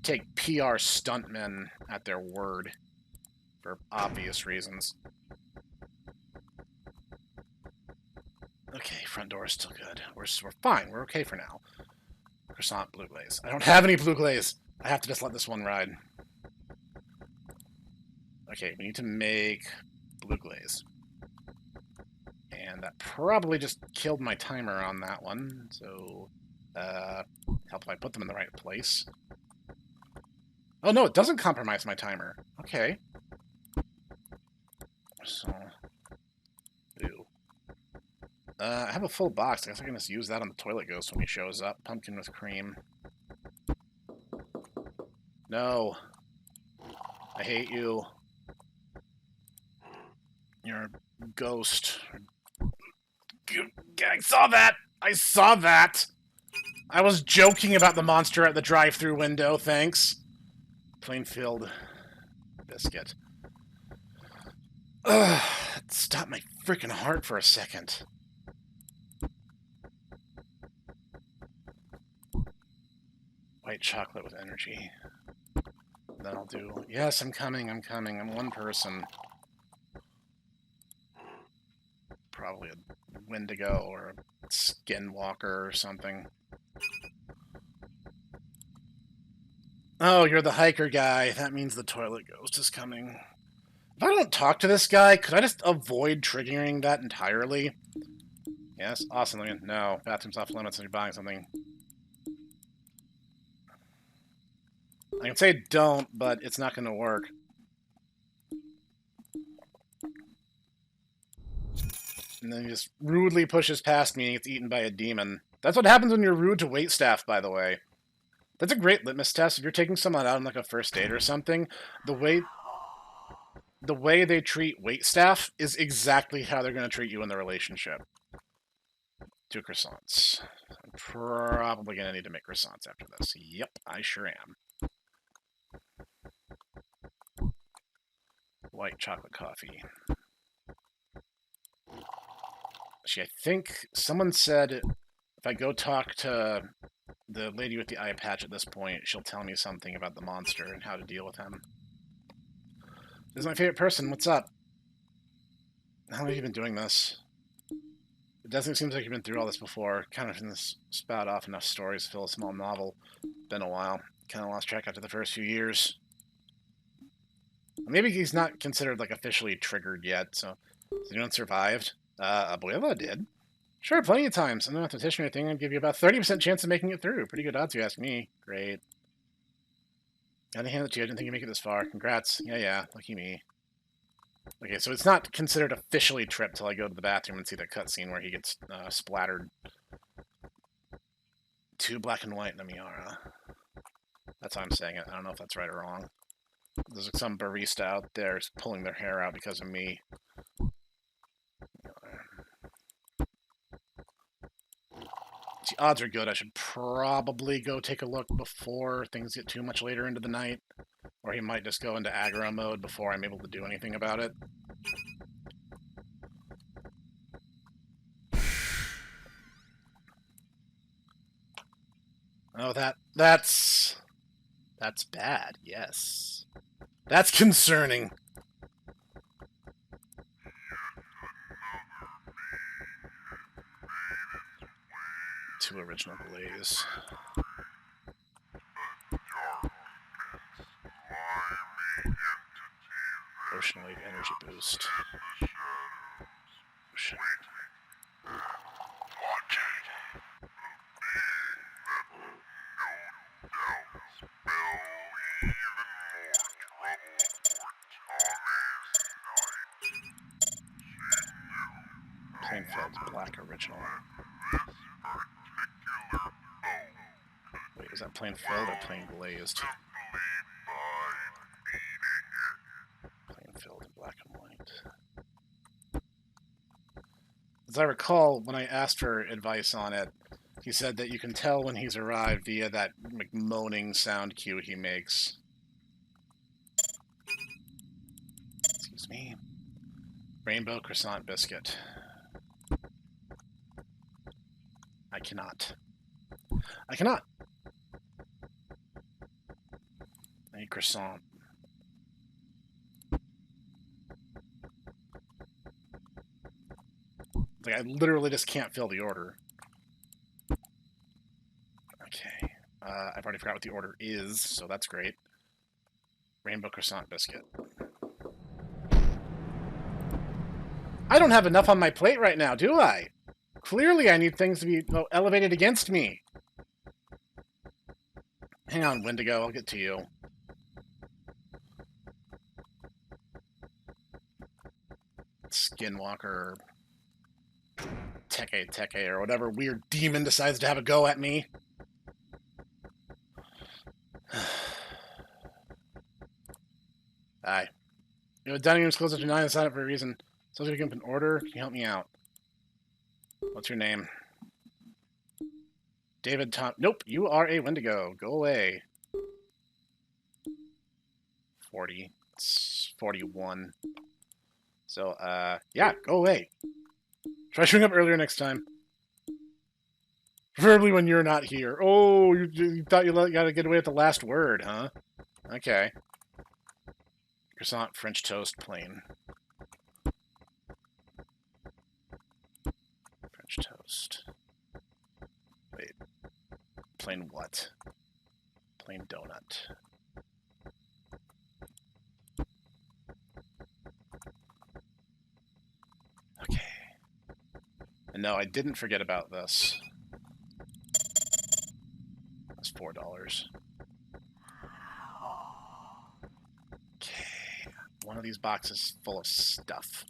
Speaker 1: take PR stuntmen at their word for obvious reasons. Okay, front door is still good. We're fine. We're okay for now. Croissant, blue glaze. I don't have any blue glaze. I have to just let this one ride. Okay, we need to make blue glaze. And that probably just killed my timer on that one. So, help if I put them in the right place. Oh no, it doesn't compromise my timer. Okay. croissant. Ew. I have a full box. I guess I can just use that on the toilet ghost when he shows up. Pumpkin with cream. No. I hate you. You're a ghost. I saw that! I saw that! I was joking about the monster at the drive-thru window, thanks. Plainfield biscuit. Ugh, stop my freaking heart for a second. White chocolate with energy. Then I'll do... Yes, I'm coming, I'm coming. I'm one person. Probably a Wendigo or a Skinwalker or something. Oh, you're the hiker guy. That means the toilet ghost is coming. If I don't talk to this guy, could I just avoid triggering that entirely? Yes? Awesome. No. Bathroom's off limits when you're buying something. I can say don't, but it's not going to work. And then he just rudely pushes past me and gets eaten by a demon. That's what happens when you're rude to waitstaff, by the way. That's a great litmus test. If you're taking someone out on like a first date or something, the way they treat waitstaff is exactly how they're going to treat you in the relationship. 2 croissants. I'm probably going to need to make croissants after this. Yep, I sure am. White chocolate coffee. Actually, I think someone said if I go talk to the lady with the eye patch at this point, she'll tell me something about the monster and how to deal with him. This is my favorite person. What's up? How long have you been doing this? It definitely seems like you've been through all this before. Kind of in this spout off enough stories to fill a small novel. Been a while. Kind of lost track after the first few years. Maybe he's not considered like officially triggered yet, so has anyone survived? Abuela did. Sure, plenty of times. I'm not mathematician or anything. I'd give you about 30% chance of making it through. Pretty good odds, if you ask me. Great. Gotta hand it to you. I didn't think you'd make it this far. Congrats. Yeah. Lucky me. Okay, so it's not considered officially tripped till I go to the bathroom and see the cutscene where he gets splattered. 2 black and white in a Miara. That's how I'm saying it. I don't know if that's right or wrong. There's some barista out there pulling their hair out because of me. The odds are good. I should probably go take a look before things get too much later into the night. Or he might just go into aggro mode before I'm able to do anything about it. Oh, that's bad, yes. That's concerning. 2 original glaze. Ocean Wave energy boost. Ocean. Plainfield's black original. Wait, is that plain filled or plain glazed? Plain filled in black and white. As I recall, when I asked for advice on it, he said that you can tell when he's arrived via that like, moaning sound cue he makes. Excuse me. Rainbow croissant biscuit. I cannot. I need croissant. Like, I literally just can't fill the order. Okay. I've already forgot what the order is, so that's great. Rainbow croissant biscuit. I don't have enough on my plate right now, do I? Clearly I need things to be elevated against me. Hang on, Wendigo, I'll get to you. Skinwalker, Teke, or whatever weird demon decides to have a go at me. Hi. You know, dining room's closed after 9 and sign up for a reason. So if you can an order, can you help me out? What's your name? David Tom. Nope, you are a Wendigo. Go away. 40. It's 41. So, yeah, go away. Try showing up earlier next time. Preferably when you're not here. Oh, you thought you gotta get away with the last word, huh? Okay. Croissant, French toast, plain. French toast. Wait. Plain what? Plain donut. Okay. And no, I didn't forget about this. That's $4. Okay. One of these boxes full of stuff.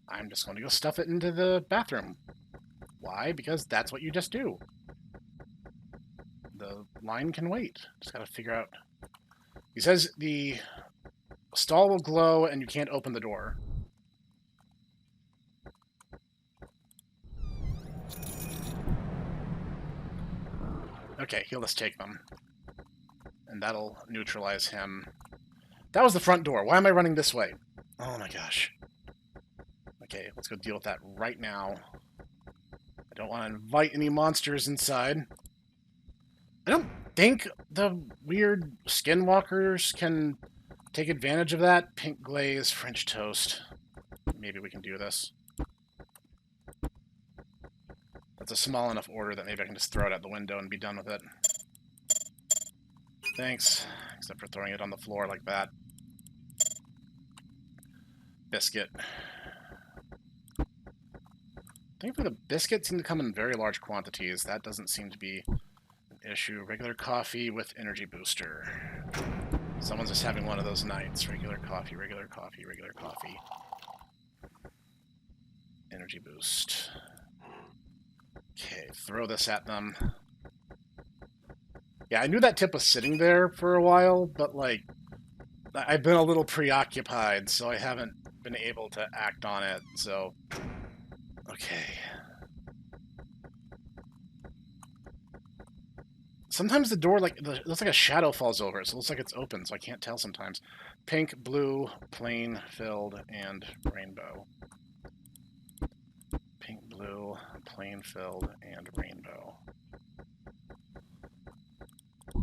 Speaker 1: I'm just going to go stuff it into the bathroom. Why? Because that's what you just do. The line can wait. Just gotta figure out. He says the stall will glow and you can't open the door. Okay, he'll just take them. And that'll neutralize him. That was the front door. Why am I running this way? Oh my gosh. Okay, let's go deal with that right now. I don't want to invite any monsters inside. I don't think the weird skinwalkers can take advantage of that. Pink glaze, French toast. Maybe we can do this. That's a small enough order that maybe I can just throw it out the window and be done with it. Thanks. Except for throwing it on the floor like that. Biscuit. Thankfully, the biscuits seem to come in very large quantities. That doesn't seem to be an issue. Regular coffee with energy booster. Someone's just having one of those nights. Regular coffee, regular coffee, regular coffee. Energy boost. Okay, throw this at them. Yeah, I knew that tip was sitting there for a while, but, like, I've been a little preoccupied, so I haven't been able to act on it, so... Okay. Sometimes the door, like, it looks like a shadow falls over it, so it looks like it's open, so I can't tell sometimes. Pink, blue, plain, filled, and rainbow. Pink, blue, plain, filled, and rainbow.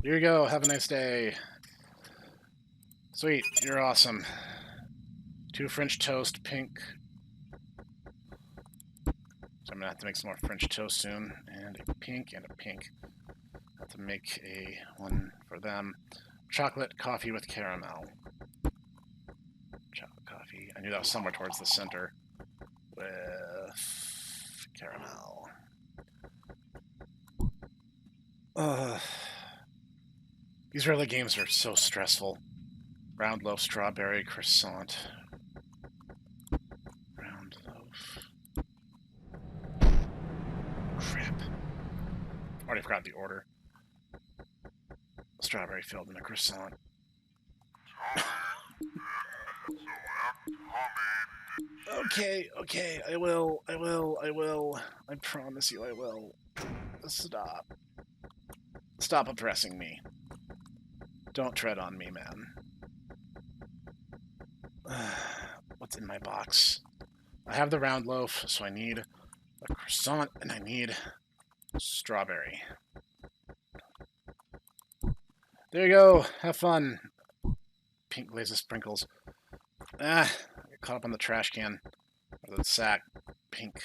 Speaker 1: Here you go. Have a nice day. Sweet. You're awesome. 2 French toast, pink. So I'm going to have to make some more French toast soon. And a pink and a pink. I have to make one for them. Chocolate coffee with caramel. Chocolate coffee. I knew that was somewhere towards the center. With caramel. These early games are so stressful. Round loaf, strawberry, croissant. Round loaf. Crap. Already forgot the order. Strawberry filled in a croissant. Okay, I will. I promise you I will. Stop. Stop oppressing me. Don't tread on me, man. What's in my box? I have the round loaf, so I need a croissant, and I need strawberry. There you go. Have fun. Pink glaze of sprinkles. I got caught up on the trash can. Or the sack. Pink.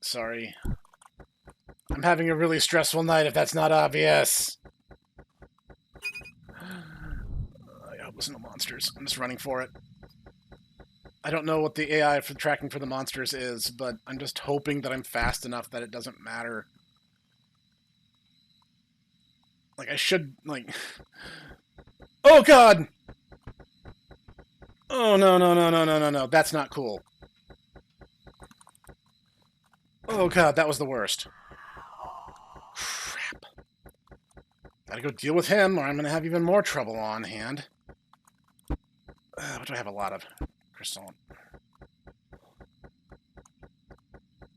Speaker 1: Sorry. I'm having a really stressful night if that's not obvious. I hope there's no monsters. I'm just running for it. I don't know what the AI for tracking for the monsters is, but I'm just hoping that I'm fast enough that it doesn't matter. Like, I should, like... Oh, God! Oh, no, no, no, no, no, no, no. That's not cool. Oh, God, that was the worst. Crap. Gotta go deal with him, or I'm gonna have even more trouble on hand. What do I have a lot of? Croissant.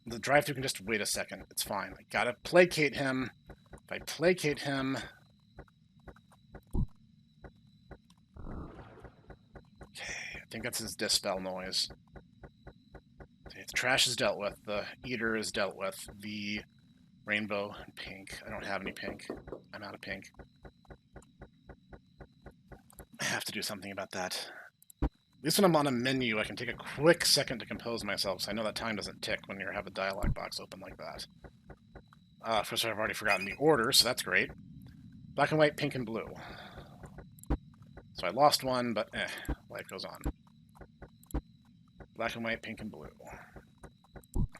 Speaker 1: The drive-thru can just wait a second. It's fine. I gotta placate him. If I placate him... Okay, I think that's his dispel noise. Okay, the trash is dealt with. The eater is dealt with. The rainbow and pink. I don't have any pink. I'm out of pink. I have to do something about that. At least when I'm on a menu, I can take a quick second to compose myself, so I know that time doesn't tick when you have a dialog box open like that. First, I've already forgotten the order, so that's great. Black and white, pink and blue. So I lost one, but life goes on. Black and white, pink and blue.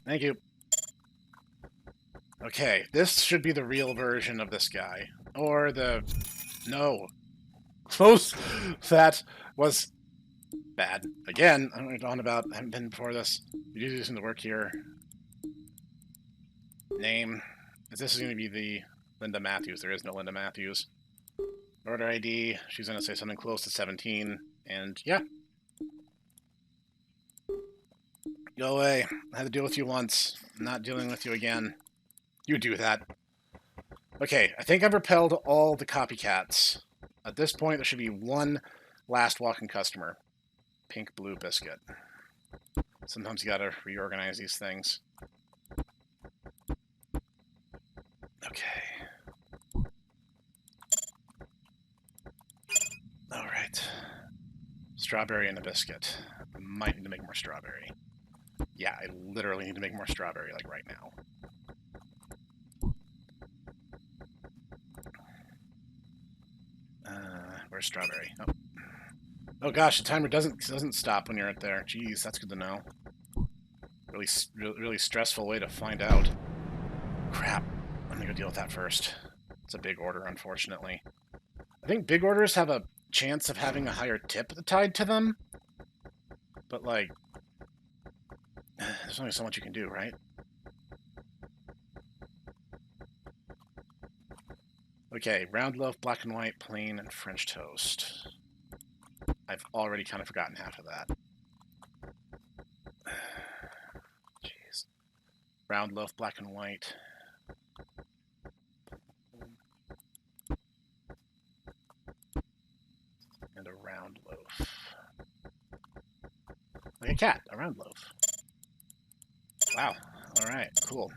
Speaker 1: Thank you. Okay, this should be the real version of this guy. Or the... No. Close. That was... bad. Again, I don't know what you're talking about. I haven't been before this. You do some of the work here. Name. This is going to be the Linda Matthews. There is no Linda Matthews. Order ID. She's going to say something close to 17. And yeah. Go away. I had to deal with you once. I'm not dealing with you again. You do that. Okay, I think I've repelled all the copycats. At this point, there should be one last walking customer. Pink blue biscuit. Sometimes you gotta reorganize these things. Okay. Alright. Strawberry and a biscuit. I might need to make more strawberry. Yeah, I literally need to make more strawberry, like right now. Where's strawberry? Oh. Oh gosh, the timer doesn't stop when you're at there. Jeez, that's good to know. Really stressful way to find out. Crap. I'm gonna go deal with that first. It's a big order, unfortunately. I think big orders have a chance of having a higher tip tied to them. But, like... there's only so much you can do, right? Okay, round loaf, black and white, plain, and French toast. I've already kind of forgotten half of that. Jeez. Round loaf, black and white. And a round loaf. Like a cat, a round loaf. Wow. Alright, cool.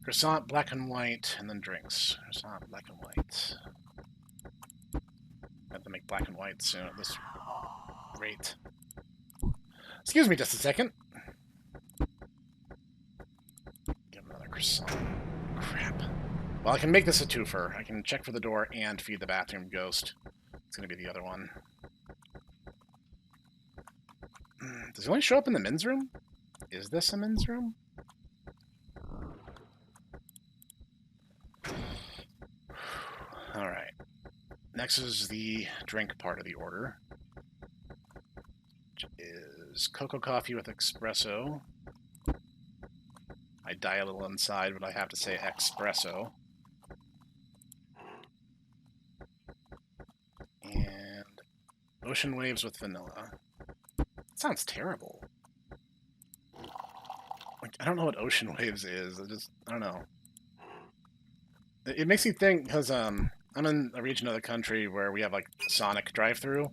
Speaker 1: Croissant, black and white, and then drinks. Croissant, black and white. I have to make black and white soon at this rate. Excuse me just a second. Give him another croissant. Crap. Well, I can make this a twofer. I can check for the door and feed the bathroom ghost. It's going to be the other one. Does he only show up in the men's room? Is this a men's room? Alright. Next is the drink part of the order. Which is cocoa coffee with espresso. I die a little inside, but I have to say espresso. And ocean waves with vanilla. That sounds terrible. Like, I don't know what ocean waves is. I don't know. It makes me think, because I'm in a region of the country where we have, like, Sonic drive-thru,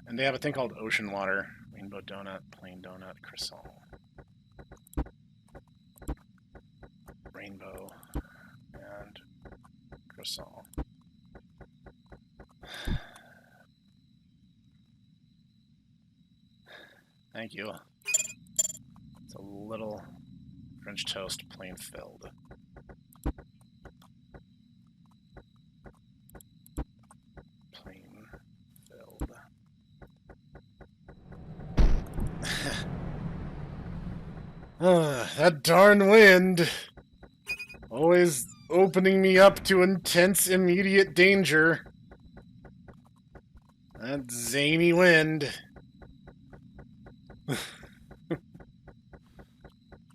Speaker 1: and they have a thing called ocean water. Rainbow donut, plain donut, croissant. Rainbow and croissant. Thank you. It's a little French toast, plain filled. Plain filled. That darn wind. Always opening me up to intense, immediate danger. That zany wind.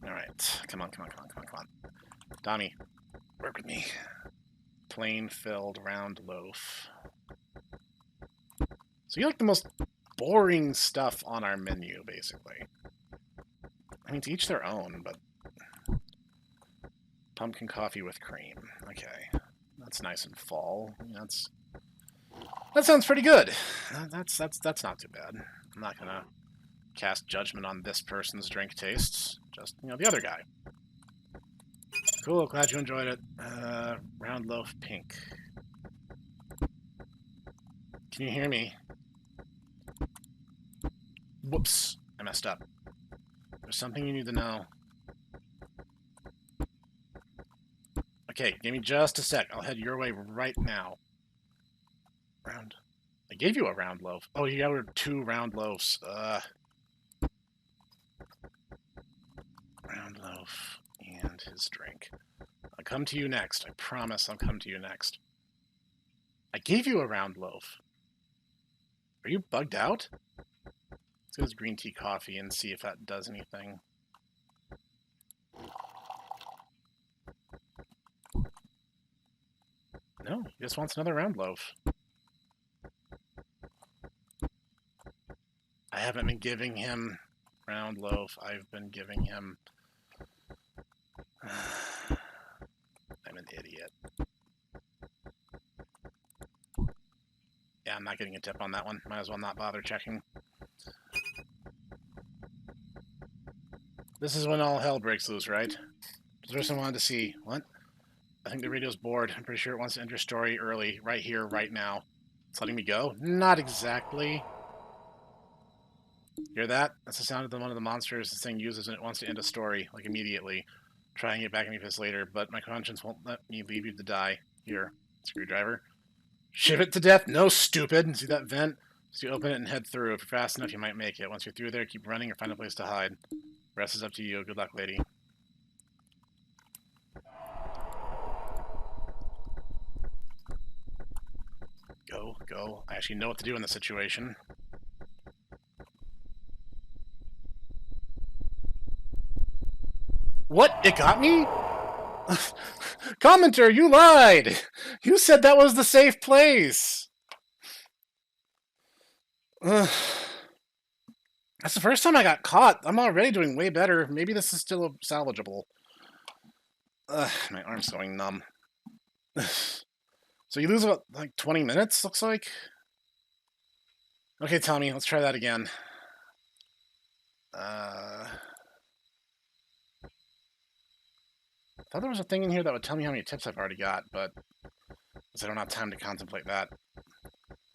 Speaker 1: Alright. Come on, come on, come on, come on, come on. Donnie, work with me. Plain filled round loaf. So you like the most boring stuff on our menu, basically. I mean, to each their own, but... Pumpkin coffee with cream. Okay. That's nice and fall. That sounds pretty good. That's not too bad. I'm not gonna cast judgment on this person's drink tastes. Just, the other guy. Cool, glad you enjoyed it. Round loaf pink. Can you hear me? Whoops, I messed up. There's something you need to know. Okay, give me just a sec. I'll head your way right now. Round. I gave you a round loaf. Oh, you got 2 round loaves. Round loaf and his drink. I'll come to you next. I promise I'll come to you next. I gave you a round loaf. Are you bugged out? Let's go to green tea coffee and see if that does anything. No, he just wants another round loaf. I haven't been giving him round loaf. I've been giving him... I'm an idiot. Yeah, I'm not getting a tip on that one. Might as well not bother checking. This is when all hell breaks loose, right? The person wanted to see. What? I think the radio's bored. I'm pretty sure it wants to enter story early. Right here, right now. It's letting me go? Not exactly. Hear that? That's the sound of one of the monsters this thing uses when it wants to end a story, like immediately. Try and get back in this later, but my conscience won't let me leave you to die. Here, screwdriver. Ship it to death? No, stupid! See that vent? So you open it and head through. If you're fast enough, you might make it. Once you're through there, keep running or find a place to hide. The rest is up to you. Good luck, lady. Go, go. I actually know what to do in this situation. What? It got me? Commenter, you lied! You said that was the safe place! That's the first time I got caught. I'm already doing way better. Maybe this is still salvageable. My arm's going numb. So you lose about, 20 minutes, looks like? Okay, Tommy, let's try that again. I thought there was a thing in here that would tell me how many tips I've already got, but I don't have time to contemplate that.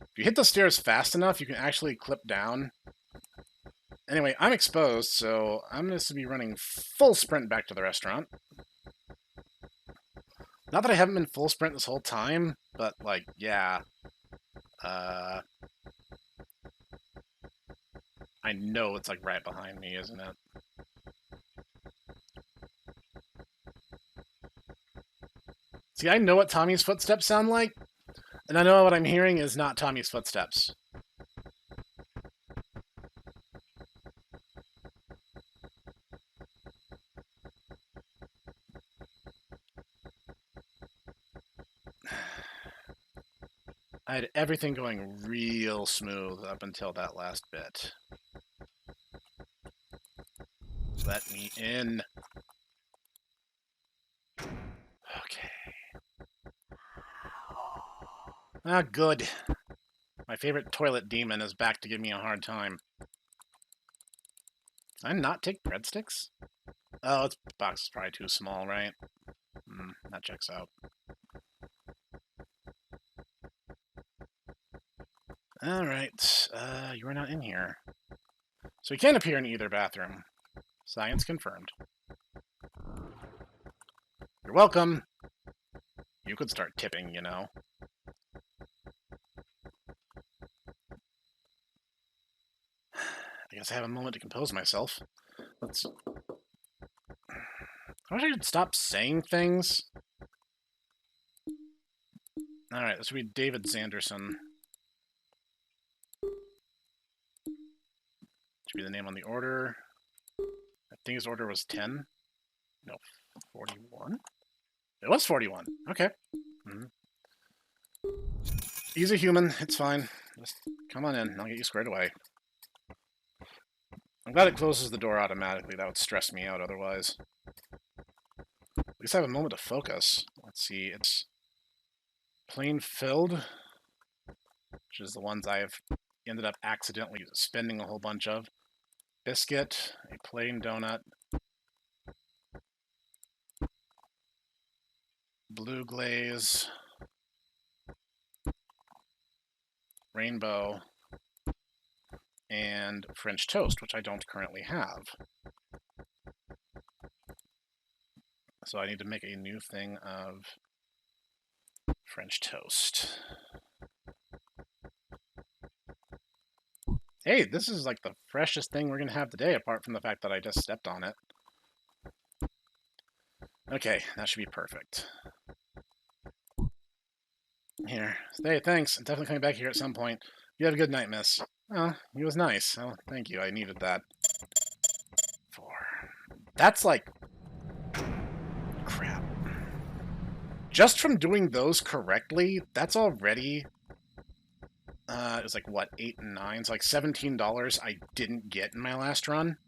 Speaker 1: If you hit the stairs fast enough, you can actually clip down. Anyway, I'm exposed, so I'm going to be running full sprint back to the restaurant. Not that I haven't been full sprint this whole time, but, yeah. I know it's, right behind me, isn't it? See, I know what Tommy's footsteps sound like, and I know what I'm hearing is not Tommy's footsteps. I had everything going real smooth up until that last bit. Let me in. Okay. Ah, good. My favorite toilet demon is back to give me a hard time. Did I not take breadsticks? Oh, this box is probably too small, right? That checks out. Alright, you are not in here. So you can't appear in either bathroom. Science confirmed. You're welcome. You could start tipping, you know. I guess I have a moment to compose myself. I wish I could stop saying things. Alright, this would be David Sanderson. Should be the name on the order. I think his order was 10. No, 41? It was 41. Okay. He's a human. It's fine. Just come on in. I'll get you squared away. I'm glad it closes the door automatically. That would stress me out otherwise. At least I have a moment to focus. Let's see. It's plain filled, which is the ones I've ended up accidentally spending a whole bunch of. Biscuit, a plain donut, blue glaze, rainbow, and French toast, which I don't currently have. So I need to make a new thing of French toast. Hey, this is like the freshest thing we're going to have today, apart from the fact that I just stepped on it. Okay, that should be perfect. Here. Hey, thanks. I'm definitely coming back here at some point. You have a good night, miss. Oh, he was nice. Oh, thank you. I needed that. 4. That's like... crap. Just from doing those correctly, that's already... it was like, what, 8 and 9? It's like $17 I didn't get in my last run.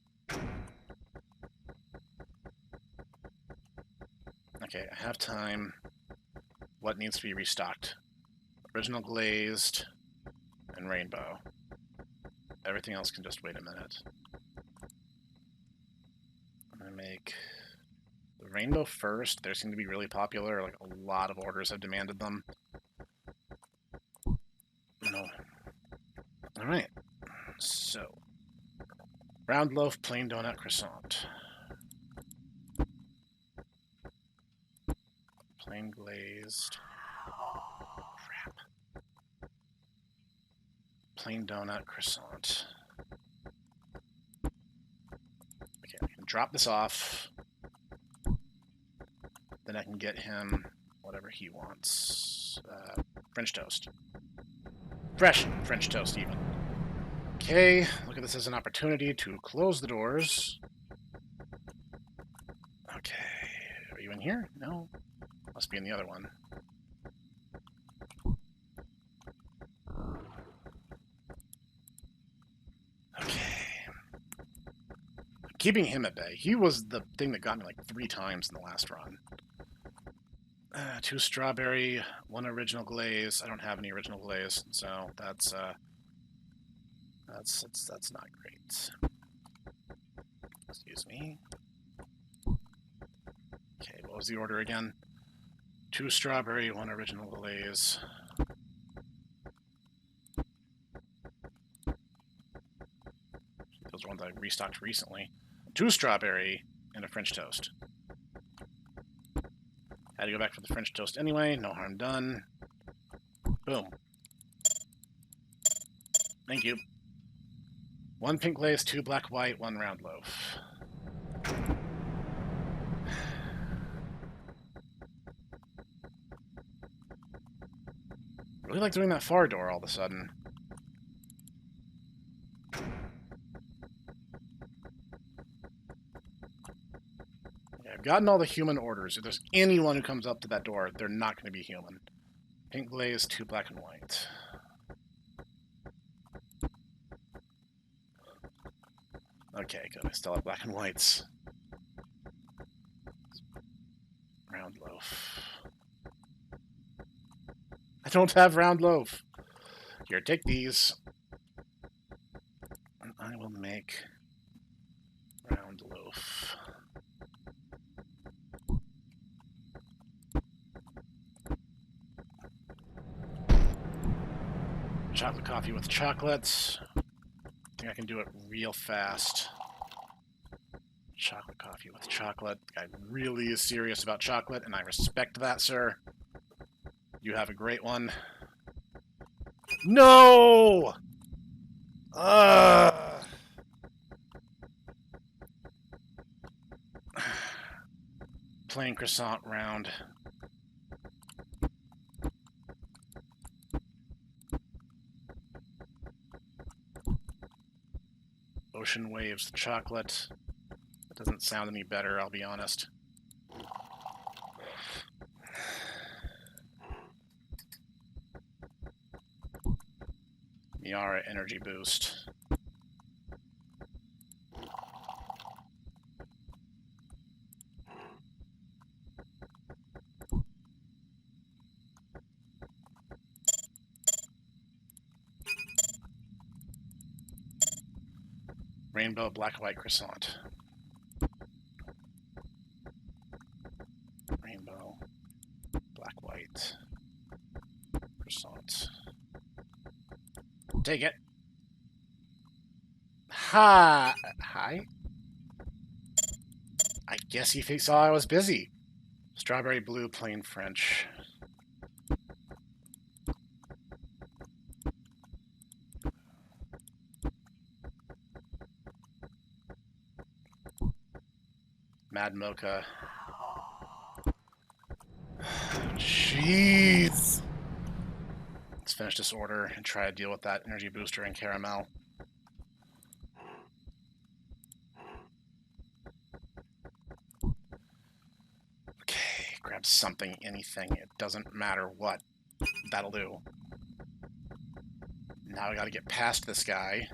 Speaker 1: Okay, I have time. What needs to be restocked? Original glazed and rainbow. Everything else can just wait a minute. I'm gonna make the rainbow first. They seem to be really popular. Like, a lot of orders have demanded them. No. Alright. So. Round loaf, plain donut, croissant. Plain glazed. Crap. Plain donut, croissant. Okay, I can drop this off. Then I can get him whatever he wants. French toast. Fresh French toast, even. Okay, look at this as an opportunity to close the doors. Okay, are you in here? No. Must be in the other one. Okay. Keeping him at bay. He was the thing that got me like 3 times in the last run. 2 strawberry, 1 original glaze. I don't have any original glaze, so that's not great. Excuse me. Okay, what was the order again? 2 strawberry, 1 original glaze. Those are ones I restocked recently. 2 strawberry and a French toast. Had to go back for the French toast anyway. No harm done. Boom. Thank you. 1 pink glaze, 2 black white, 1 round loaf. Really like doing that far door all of a sudden. Okay, I've gotten all the human orders. If there's anyone who comes up to that door, they're not going to be human. Pink glaze, 2 black and white. Okay, good. I still have black and whites. Round loaf. I don't have round loaf. Here, take these. And I will make round loaf. Chocolate coffee with chocolates. I think I can do it real fast. Chocolate coffee with chocolate. The guy really is serious about chocolate, and I respect that, sir. You have a great one. No! Plain croissant round. Ocean waves, chocolate. That doesn't sound any better, I'll be honest. Miara energy boost. Rainbow black white croissant. Rainbow black white croissant. Take it. Hi. I guess he saw I was busy. Strawberry blue plain French. Mad mocha. Jeez. Let's finish this order and try to deal with that energy booster and caramel. Okay, grab something, anything. It doesn't matter what. That'll do. Now I gotta get past this guy.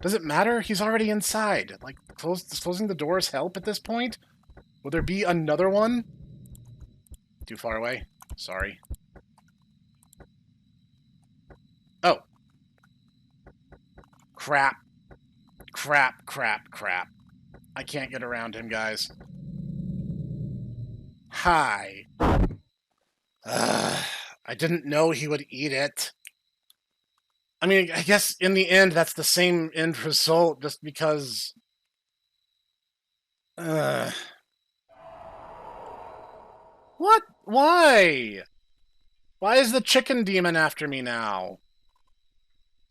Speaker 1: Does it matter? He's already inside. Like, closing the doors help at this point? Will there be another one? Too far away? Sorry. Oh. Crap. Crap. I can't get around him, guys. Hi. I didn't know he would eat it. I mean, I guess in the end, that's the same end result, just because... What? Why? Why is the chicken demon after me now?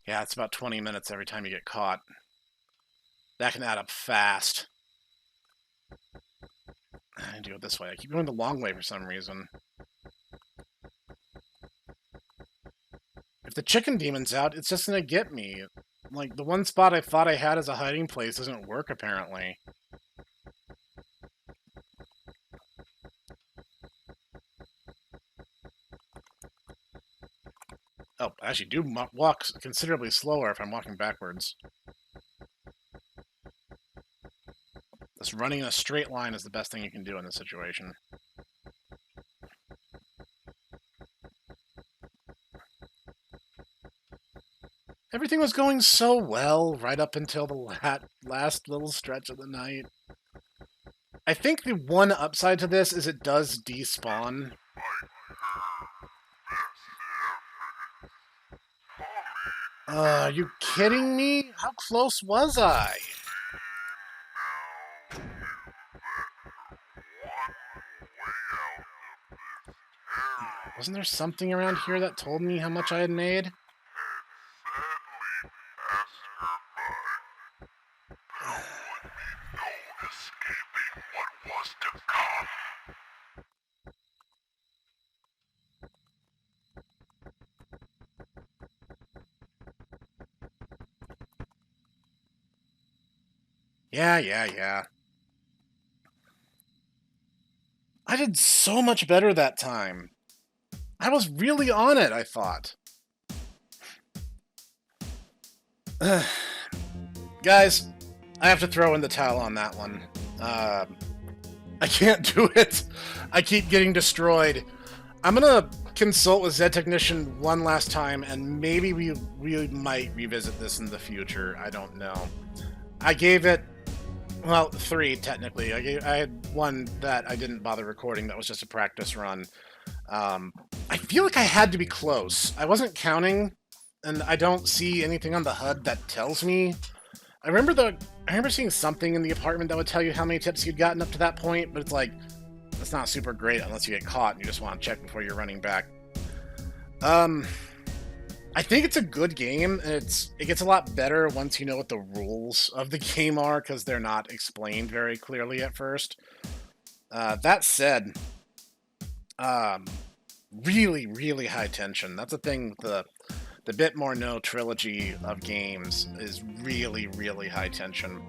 Speaker 1: Yeah, it's about 20 minutes every time you get caught. That can add up fast. I do it this way. I keep going the long way for some reason. If the chicken demon's out, it's just gonna get me. Like, the one spot I thought I had as a hiding place doesn't work, apparently. Oh, I actually do walk considerably slower if I'm walking backwards. Just running in a straight line is the best thing you can do in this situation. Everything was going so well right up until the last little stretch of the night. I think the one upside to this is it does despawn. Are you kidding me? How close was I? Wasn't there something around here that told me how much I had made? Yeah. I did so much better that time. I was really on it, I thought. Guys, I have to throw in the towel on that one. I can't do it. I keep getting destroyed. I'm gonna consult with Zed Technician one last time, and maybe we might revisit this in the future. I don't know. I gave it, well, 3 technically. I had one that I didn't bother recording that was just a practice run. I feel like I had to be close. I wasn't counting, and I don't see anything on the HUD that tells me. I remember seeing something in the apartment that would tell you how many tips you'd gotten up to that point, but it's like, that's not super great unless you get caught and you just want to check before you're running back. I think it's a good game, and it gets a lot better once you know what the rules of the game are, because they're not explained very clearly at first. That said, really high tension. That's the thing with The Bit More No trilogy of games is really, really high tension.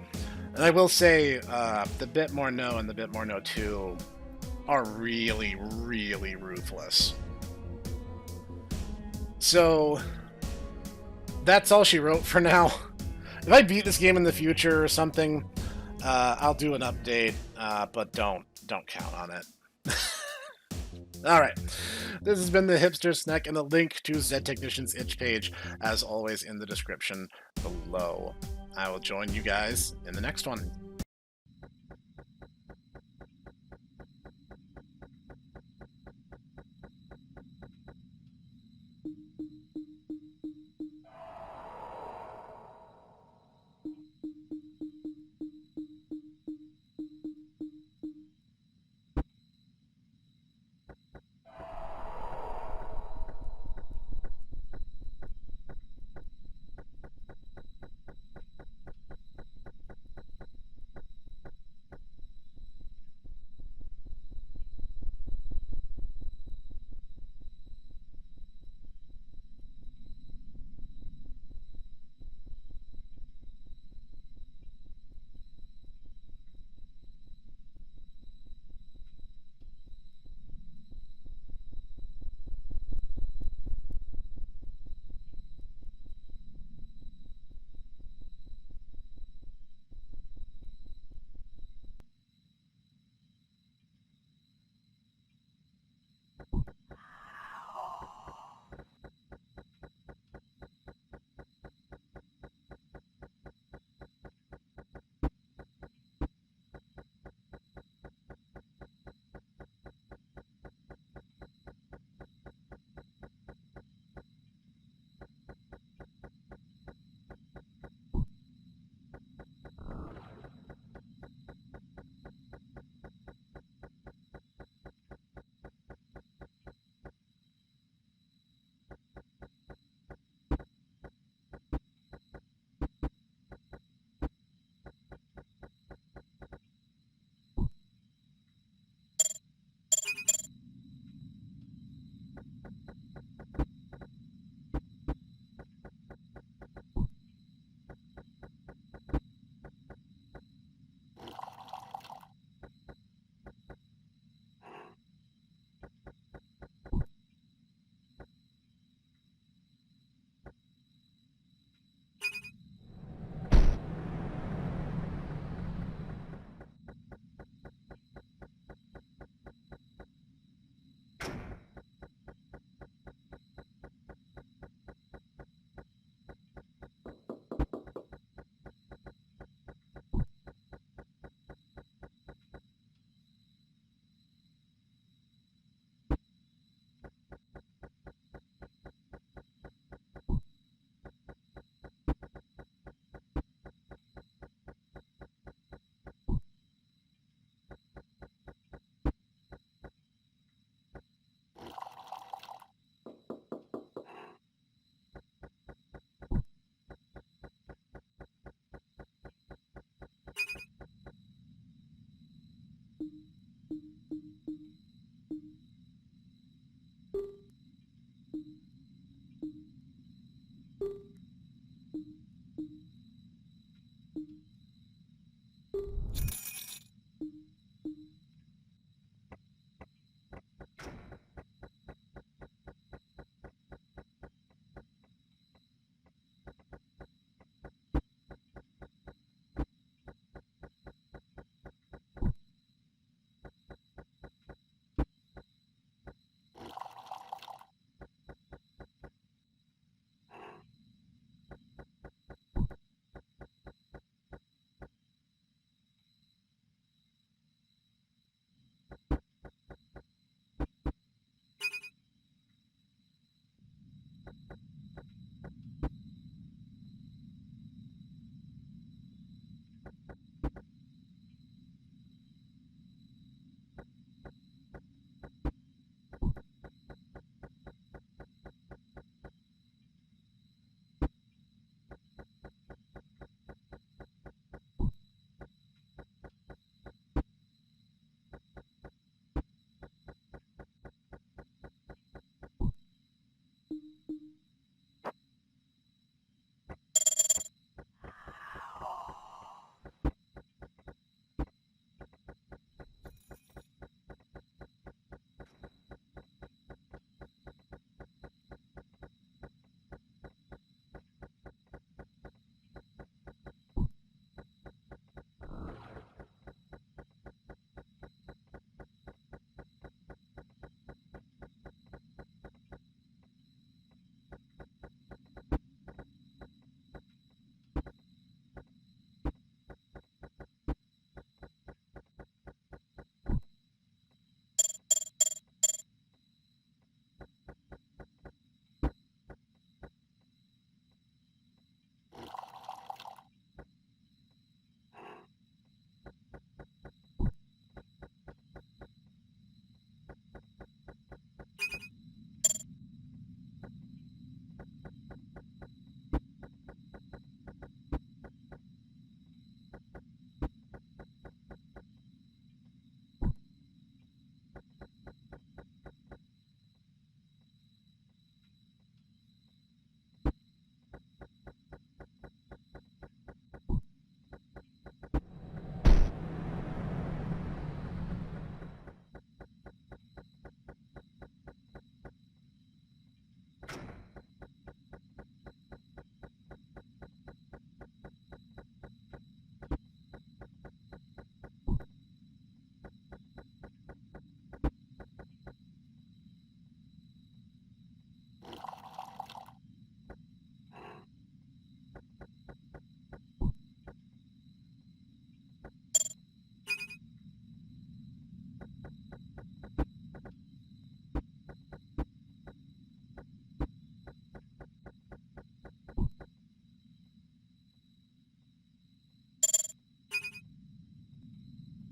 Speaker 1: And I will say, the Bit More No and the Bit More No 2 are really, really ruthless. So, that's all she wrote for now. If I beat this game in the future or something, I'll do an update, but don't count on it. All right. This has been the Hipster Snek, and a link to Zed Technician's itch page, as always, in the description below. I will join you guys in the next one.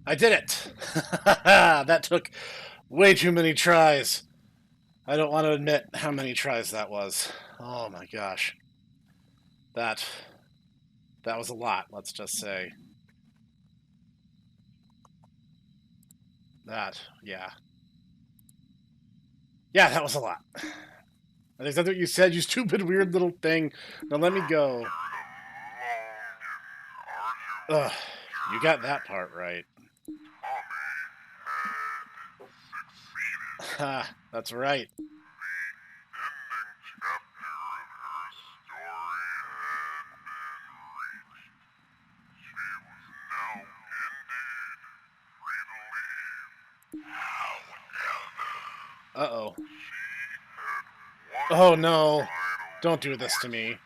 Speaker 1: I did it! That took way too many tries. I don't want to admit how many tries that was. Oh my gosh. That was a lot, let's just say. Yeah. Yeah, that was a lot. I think that's what you said, you stupid weird little thing. Now let me go. Ugh, you got that part right. Ha, that's right. Uh-oh. Oh no. Don't do this to me.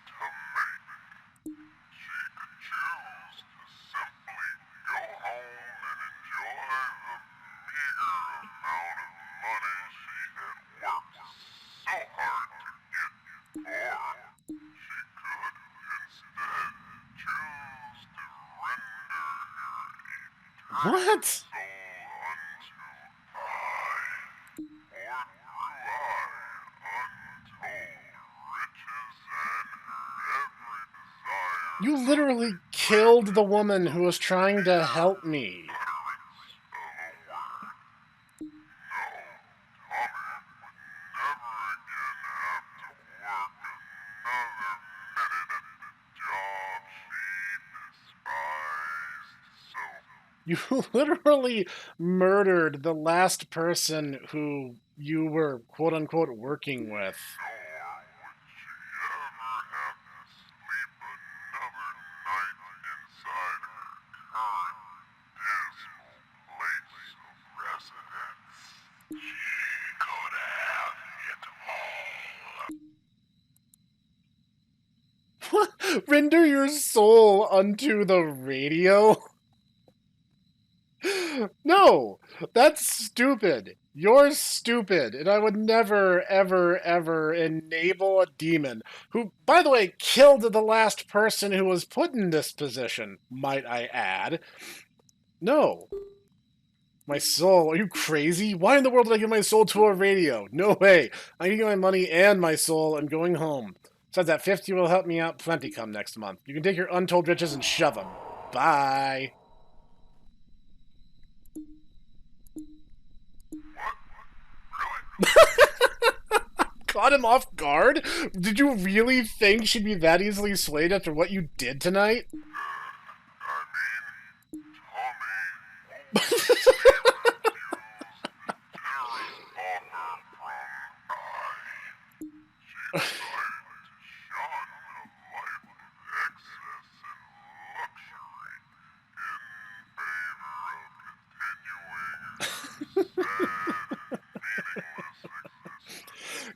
Speaker 1: What? You literally killed the woman who was trying to help me. You literally murdered the last person who you were quote-unquote working with. Render your soul unto the radio? No, that's stupid. You're stupid, and I would never, ever, ever enable a demon who, by the way, killed the last person who was put in this position, might I add. No. My soul? Are you crazy? Why in the world did I give my soul to a radio? No way. I'm getting my money and my soul and going home. Besides, that 50 will help me out plenty come next month. You can take your untold riches and shove them. Bye. Caught him off guard? Did you really think she'd be that easily swayed after what you did tonight?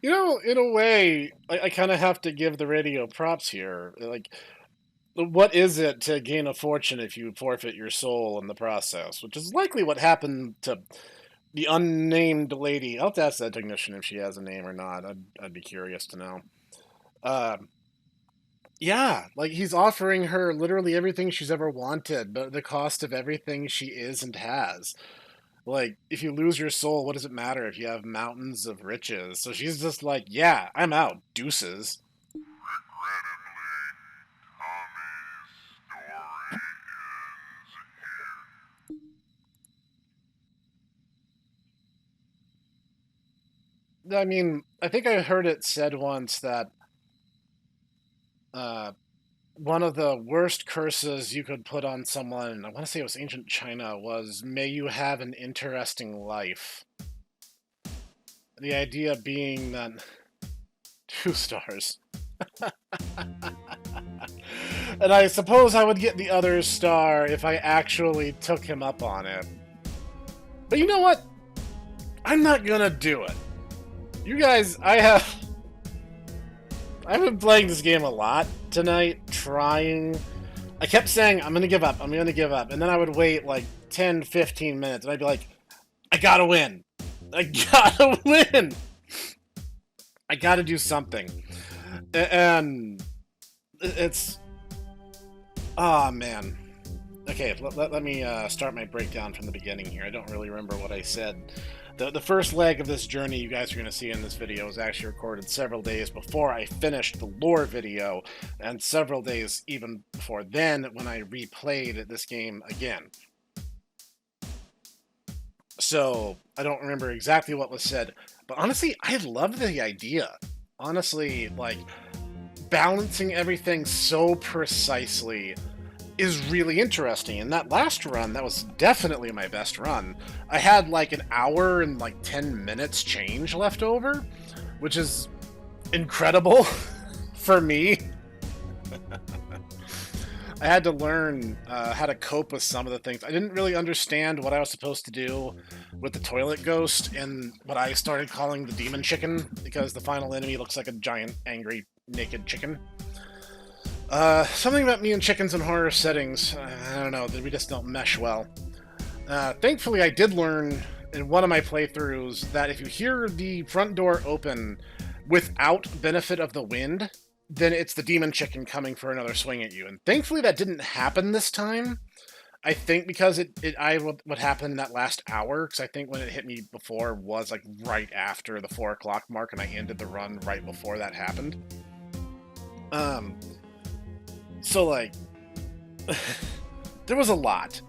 Speaker 1: You know, in a way, I kind of have to give the radio props here. Like, what is it to gain a fortune if you forfeit your soul in the process? Which is likely what happened to the unnamed lady. I'll have to ask that technician if she has a name or not. I'd be curious to know. Uh, yeah, like he's offering her literally everything she's ever wanted, but at the cost of everything she is and has. Like, if you lose your soul, what does it matter if you have mountains of riches? So she's just like, yeah, I'm out. Deuces. I mean, I think I heard it said once that uh, one of the worst curses you could put on someone, I want to say it was ancient China, was may you have an interesting life. The idea being that 2 stars. And I suppose I would get the other star if I actually took him up on it. But you know what? I'm not gonna do it. You guys, I've been playing this game a lot tonight, trying. I kept saying, I'm gonna give up, I'm gonna give up. And then I would wait like 10, 15 minutes, and I'd be like, I gotta win. I gotta win. I gotta do something. And it's... Oh, man. Okay, let me start my breakdown from the beginning here. I don't really remember what I said. The first leg of this journey you guys are going to see in this video was actually recorded several days before I finished the lore video, and several days even before then when I replayed this game again. So, I don't remember exactly what was said, but honestly, I love the idea. Honestly, like, balancing everything so precisely is really interesting. And that last run, that was definitely my best run. I had like an hour and like 10 minutes change left over, which is incredible for me. I had to learn how to cope with some of the things. I didn't really understand what I was supposed to do with the toilet ghost and what I started calling the demon chicken, because the final enemy looks like a giant, angry, naked chicken. Something about me and chickens in horror settings, I don't know, we just don't mesh well. Thankfully, I did learn in one of my playthroughs that if you hear the front door open without benefit of the wind, then it's the demon chicken coming for another swing at you. And thankfully that didn't happen this time. I think because what happened in that last hour, because I think when it hit me before was like right after the 4 o'clock mark, and I ended the run right before that happened. So, like, there was a lot.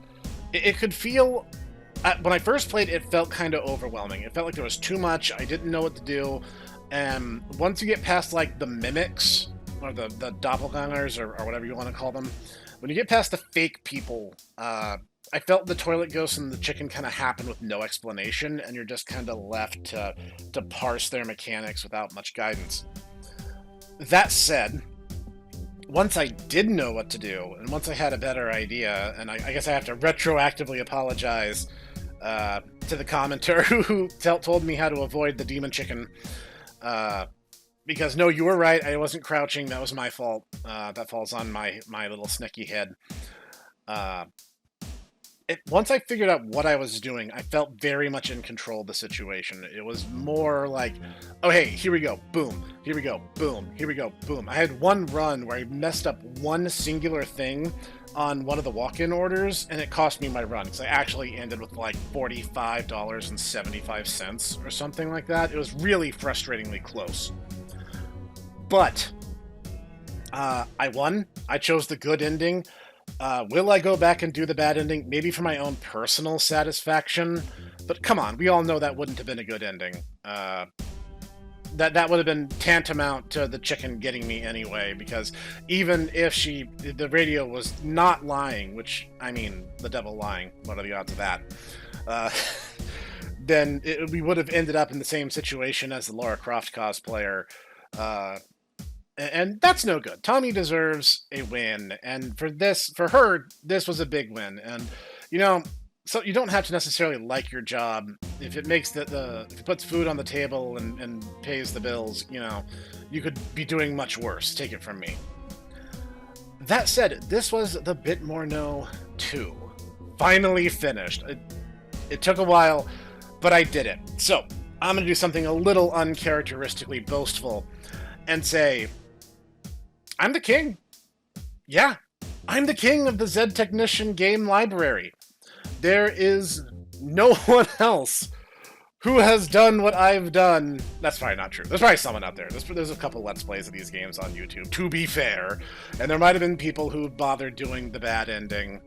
Speaker 1: It could feel... when I first played, it felt kind of overwhelming. It felt like there was too much. I didn't know what to do. And once you get past, like, the mimics, or the doppelgangers, or whatever you want to call them, when you get past the fake people, I felt the toilet ghost and the chicken kind of happen with no explanation, and you're just kind of left to parse their mechanics without much guidance. That said, once I did know what to do, and once I had a better idea, and I guess I have to retroactively apologize to the commenter who told me how to avoid the demon chicken, because no, you were right, I wasn't crouching, that was my fault. That falls on my little sneaky head. Once I figured out what I was doing, I felt very much in control of the situation. It was more like, oh hey, here we go, boom, here we go, boom, here we go, boom. I had one run where I messed up one singular thing on one of the walk-in orders, and it cost me my run, because I actually ended with like $45.75 or something like that. It was really frustratingly close. But I won. I chose the good ending. Will I go back and do the bad ending? Maybe for my own personal satisfaction. But come on, we all know that wouldn't have been a good ending. That would have been tantamount to the chicken getting me anyway, because even if the radio was not lying, which, I mean, the devil lying, what are the odds of that? Then we would have ended up in the same situation as the Lara Croft cosplayer. And that's no good. Tommy deserves a win, and for her, this was a big win. And so you don't have to necessarily like your job if it makes if it puts food on the table and pays the bills. You could be doing much worse. Take it from me. That said, this was the Bit More Know 2. Finally finished. It took a while, but I did it. So I'm gonna do something a little uncharacteristically boastful and say, I'm the king. Yeah, I'm the king of the Z Technician game library. There is no one else who has done what I've done. That's probably not true. There's probably someone out there. There's a couple Let's Plays of these games on YouTube, to be fair. And there might have been people who bothered doing the bad ending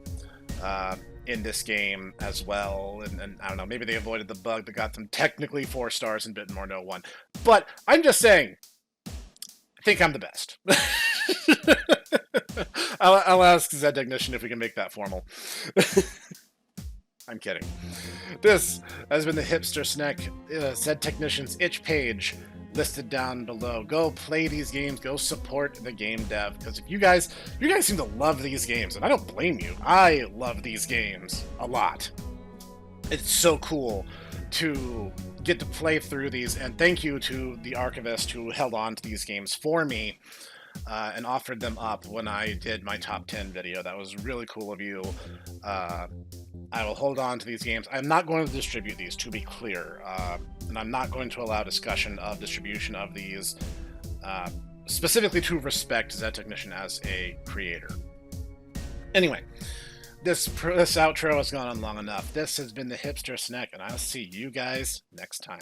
Speaker 1: in this game as well. And I don't know, maybe they avoided the bug that got them technically 4 stars in Bit More Know 1. But I'm just saying, I think I'm the best. I'll ask Z Technician if we can make that formal. I'm kidding. This has been the Hipster Snek Z Technician's itch page listed down below. Go play these games. Go support the game dev, because if you guys seem to love these games, and I don't blame you. I love these games a lot. It's so cool to get to play through these, and thank you to the archivist who held on to these games for me and offered them up when I did my top 10 video. That was really cool of you. I will hold on to these games. I'm not going to distribute these, to be clear, and I'm not going to allow discussion of distribution of these, specifically to respect Z Technician as a creator. Anyway, This outro has gone on long enough. This has been the Hipster Snek, and I'll see you guys next time.